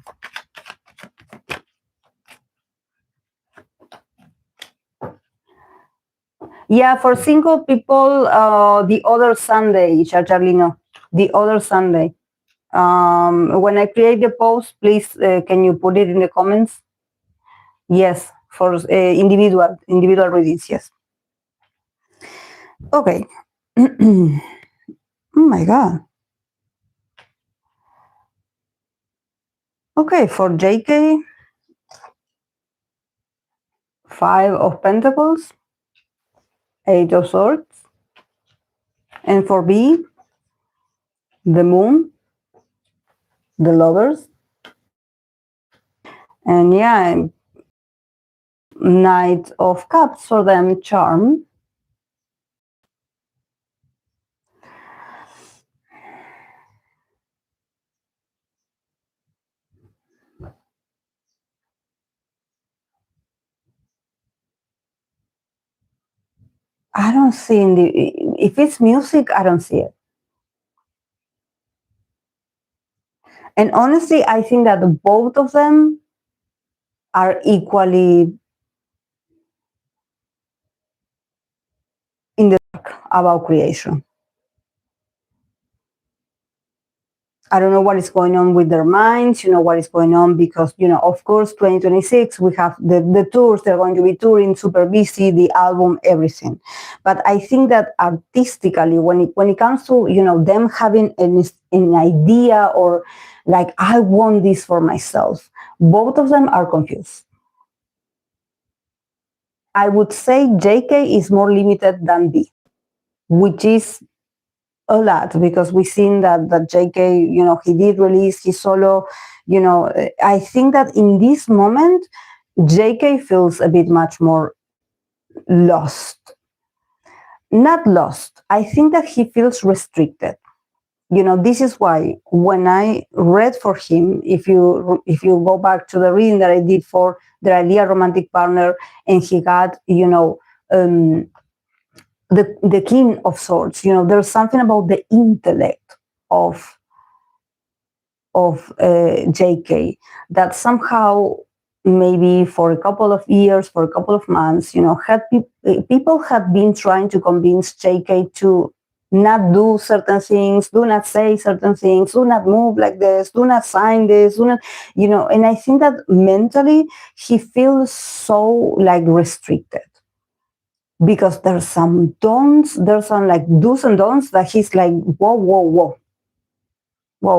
Yeah, for single people, the other Sunday, Charlino, the other Sunday. When I create the post, please, can you put it in the comments? Yes, for individual readings, yes. Okay. Oh my God. Okay, for JK, Five of Pentacles, Eight of Swords, and for B, the Moon, the Lovers, and yeah, Knight of Cups for them, Charm. I don't see in the, if it's music, I don't see it. And honestly, I think that both of them are equally in the dark about creation. I don't know what is going on with their minds, what is going on, because, of course, 2026, we have the tours, they're going to be touring, super busy, the album, everything. But I think that artistically, when it comes to, them having an idea or like, I want this for myself, both of them are confused. I would say JK is more limited than B, which is a lot, because we've seen that JK, he did release his solo. I think that in this moment, JK feels a bit much more lost. Not lost. I think that he feels restricted. This is why when I read for him, if you go back to the reading that I did for the ideal romantic partner, and he got, the King of Swords, there's something about the intellect of JK that somehow, maybe for a couple of years, for a couple of months, people have been trying to convince JK to not do certain things, do not say certain things, do not move like this, do not sign this, do not, and I think that mentally he feels so like restricted, because there's some don'ts, there's some like do's and don'ts that he's like, whoa,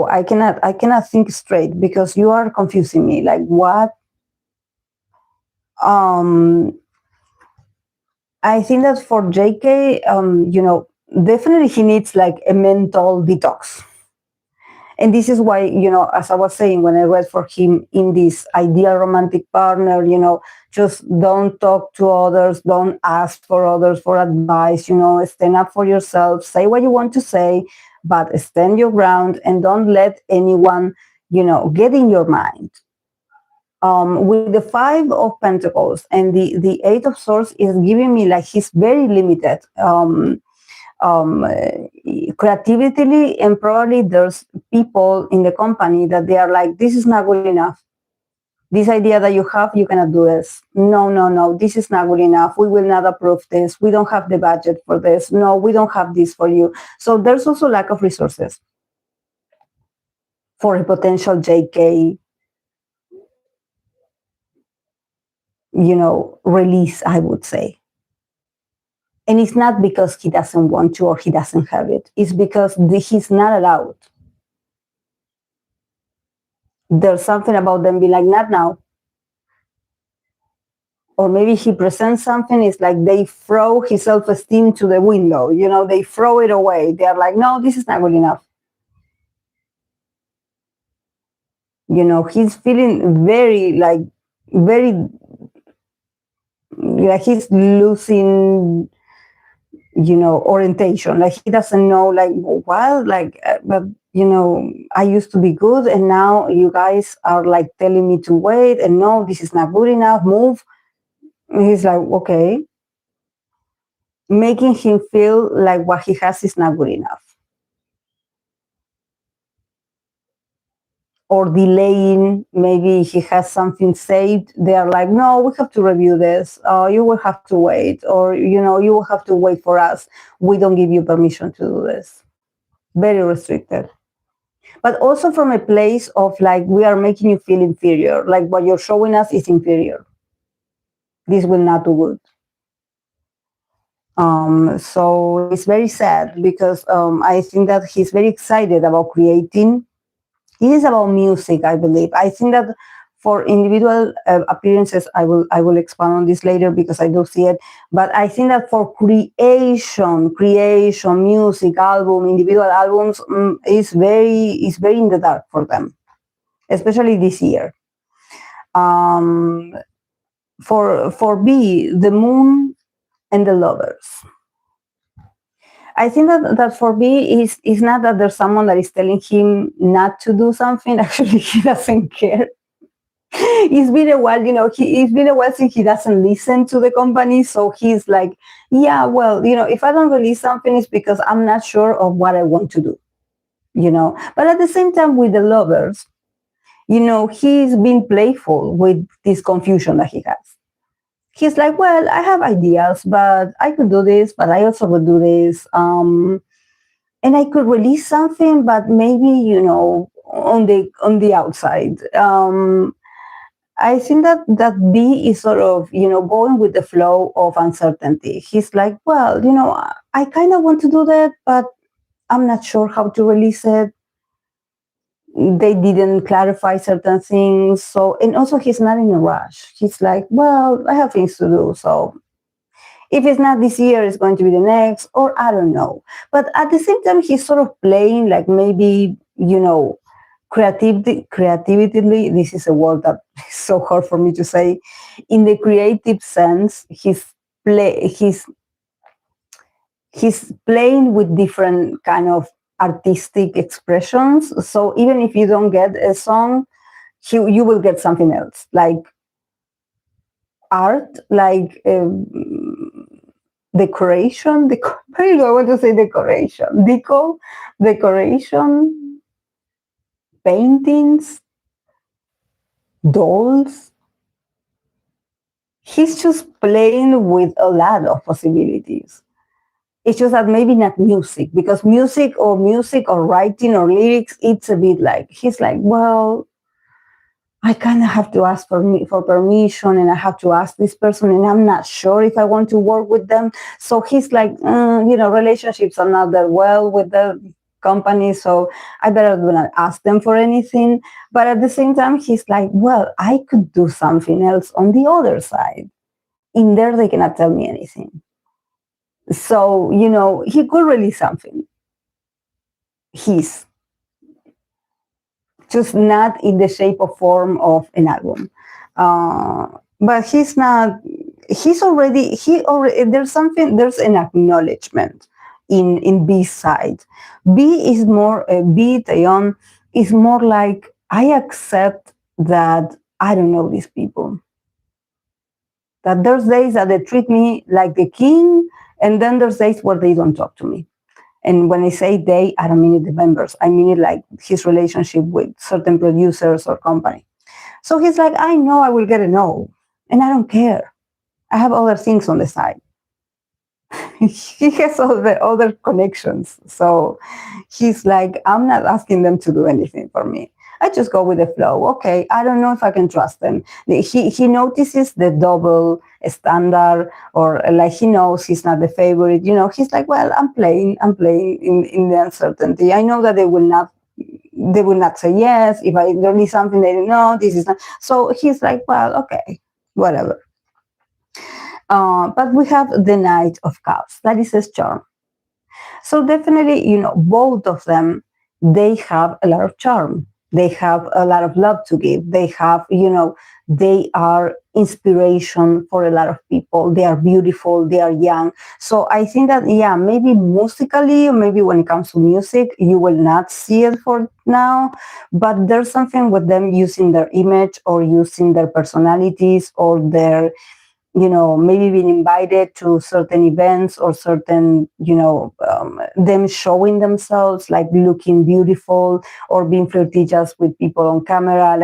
I cannot think straight, because you are confusing me. Like, what? I think that for JK, definitely he needs like a mental detox. And this is why, as I was saying, when I read for him in this ideal romantic partner, just don't talk to others, don't ask for others for advice, stand up for yourself, say what you want to say, but stand your ground, and don't let anyone, get in your mind. With the Five of Pentacles and the Eight of Swords is giving me like he's very limited. Creatively, and probably there's people in the company that they are like, this is not good enough. This idea that you have, you cannot do this. No, this is not good enough. We will not approve this. We don't have the budget for this. No, we don't have this for you. So there's also lack of resources for a potential JK, release, I would say. And it's not because he doesn't want to or he doesn't have it. It's because he's not allowed. There's something about them being like, not now. Or maybe he presents something, it's like they throw his self-esteem to the window. They throw it away. They're like, no, this is not good enough. He's feeling very, he's losing, orientation. Like he doesn't know, like, what, like, but I used to be good, and now you guys are like telling me to wait, and no, this is not good enough, move. And he's like, okay, making him feel like what he has is not good enough. or delaying. Maybe he has something saved. They are like, no, we have to review this. You will have to wait, or you will have to wait for us. We don't give you permission to do this. Very restricted. But also from a place of like, we are making you feel inferior. Like what you're showing us is inferior. This will not do good. So it's very sad because I think that he's very excited about creating. It is about music, I believe. I think that for individual appearances, I will expand on this later because I do see it. But I think that for creation, music, album, individual albums, is very in the dark for them, especially this year. For B, the moon and the lovers. I think that for B is not that there's someone that is telling him not to do something. Actually, he doesn't care. It's been a while, it's been a while since he doesn't listen to the company. So he's like, yeah, well, if I don't release something, it's because I'm not sure of what I want to do, But at the same time, with the lovers, he's been playful with this confusion that he has. He's like, well, I have ideas, but I could do this, but I also would do this. And I could release something, but maybe, on the outside. I think that B is sort of, going with the flow of uncertainty. He's like, well, I kind of want to do that, but I'm not sure how to release it. They didn't clarify certain things. So, and also he's not in a rush. He's like, well, I have things to do. So if it's not this year, it's going to be the next, or I don't know. But at the same time, he's sort of playing like maybe, creatively, this is a word that is so hard for me to say. In the creative sense, he's playing with different kind of artistic expressions. So even if you don't get a song, you will get something else, like art, like decoration. I want to say decoration, decoration, paintings, dolls. He's just playing with a lot of possibilities. It's just that maybe not music, because music or writing or lyrics, it's a bit like, he's like, well, I kind of have to ask for permission, and I have to ask this person, and I'm not sure if I want to work with them. So he's like, relationships are not that well with the company, so I better not ask them for anything. But at the same time, he's like, well, I could do something else on the other side. In there, they cannot tell me anything. So, he could release something. He's just not in the shape or form of an album. But he's not, there's an acknowledgement in B's side. B, Taehyung, is more like, I accept that I don't know these people. That there's days that they treat me like the king, and then there's days where they don't talk to me. And when I say they, I don't mean it the members. I mean it like his relationship with certain producers or company. So he's like, I know I will get a no, and I don't care. I have other things on the side. He has all the other connections. So he's like, I'm not asking them to do anything for me. I just go with the flow. Okay, I don't know if I can trust them. He notices the double standard, or like he knows he's not the favorite. He's like, well, I'm playing in the uncertainty. I know that they will not say yes. If I release something, they don't know, this is not. So he's like, well, okay, whatever. But we have the Knight of Cups. That is his charm. So definitely, both of them, they have a lot of charm. They have a lot of love to give. They have, they are inspiration for a lot of people. They are beautiful. They are young. So I think that, maybe musically, or maybe when it comes to music, you will not see it for now. But there's something with them using their image, or using their personalities, or their maybe being invited to certain events or certain, them showing themselves, like looking beautiful or being flirtatious with people on camera,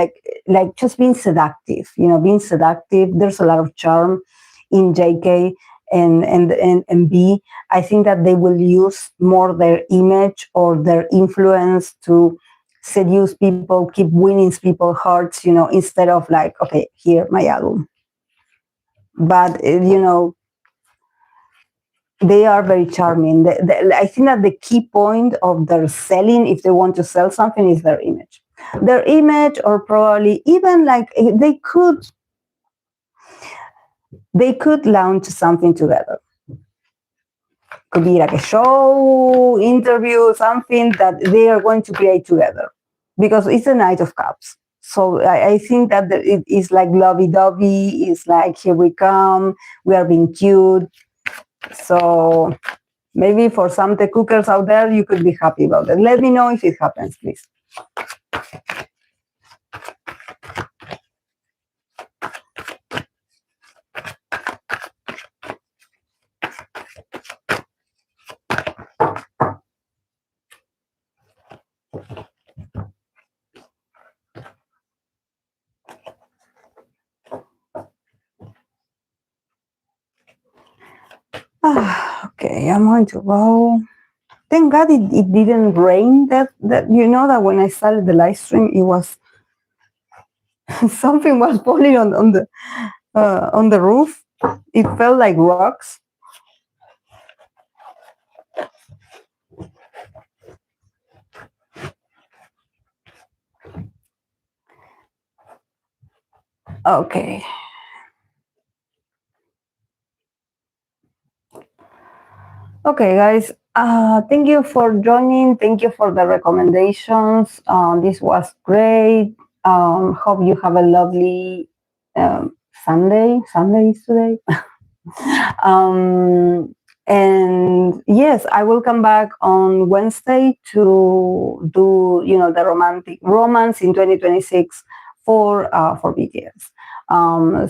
like just being seductive, being seductive. There's a lot of charm in JK and B. I think that they will use more their image or their influence to seduce people, keep winning people's hearts, instead of like, okay, here, my album. But they are very charming. I think that the key point of their selling, if they want to sell something, is their image. Their image, or probably even like they could launch something together. Could be like a show, interview, something that they are going to create together, because it's a Knight of Cups. So I think that it is like lovey-dovey. It's like, here we come, we are being cute. So maybe for some tech cookers out there, you could be happy about it. Let me know if it happens, please. Okay, I'm going to go. Thank God it didn't rain. That that when I started the live stream, it was something was falling on the roof. It felt like rocks. Okay. Okay, guys. Thank you for joining. Thank you for the recommendations. This was great. Hope you have a lovely Sunday. Sunday is today. And yes, I will come back on Wednesday to do the romantic romance in 2026 for BTS.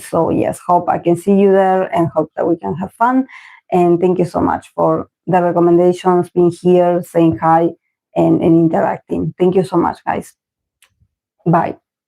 So yes, hope I can see you there and hope that we can have fun. And thank you so much for the recommendations, being here, saying hi, and interacting. Thank you so much, guys. Bye.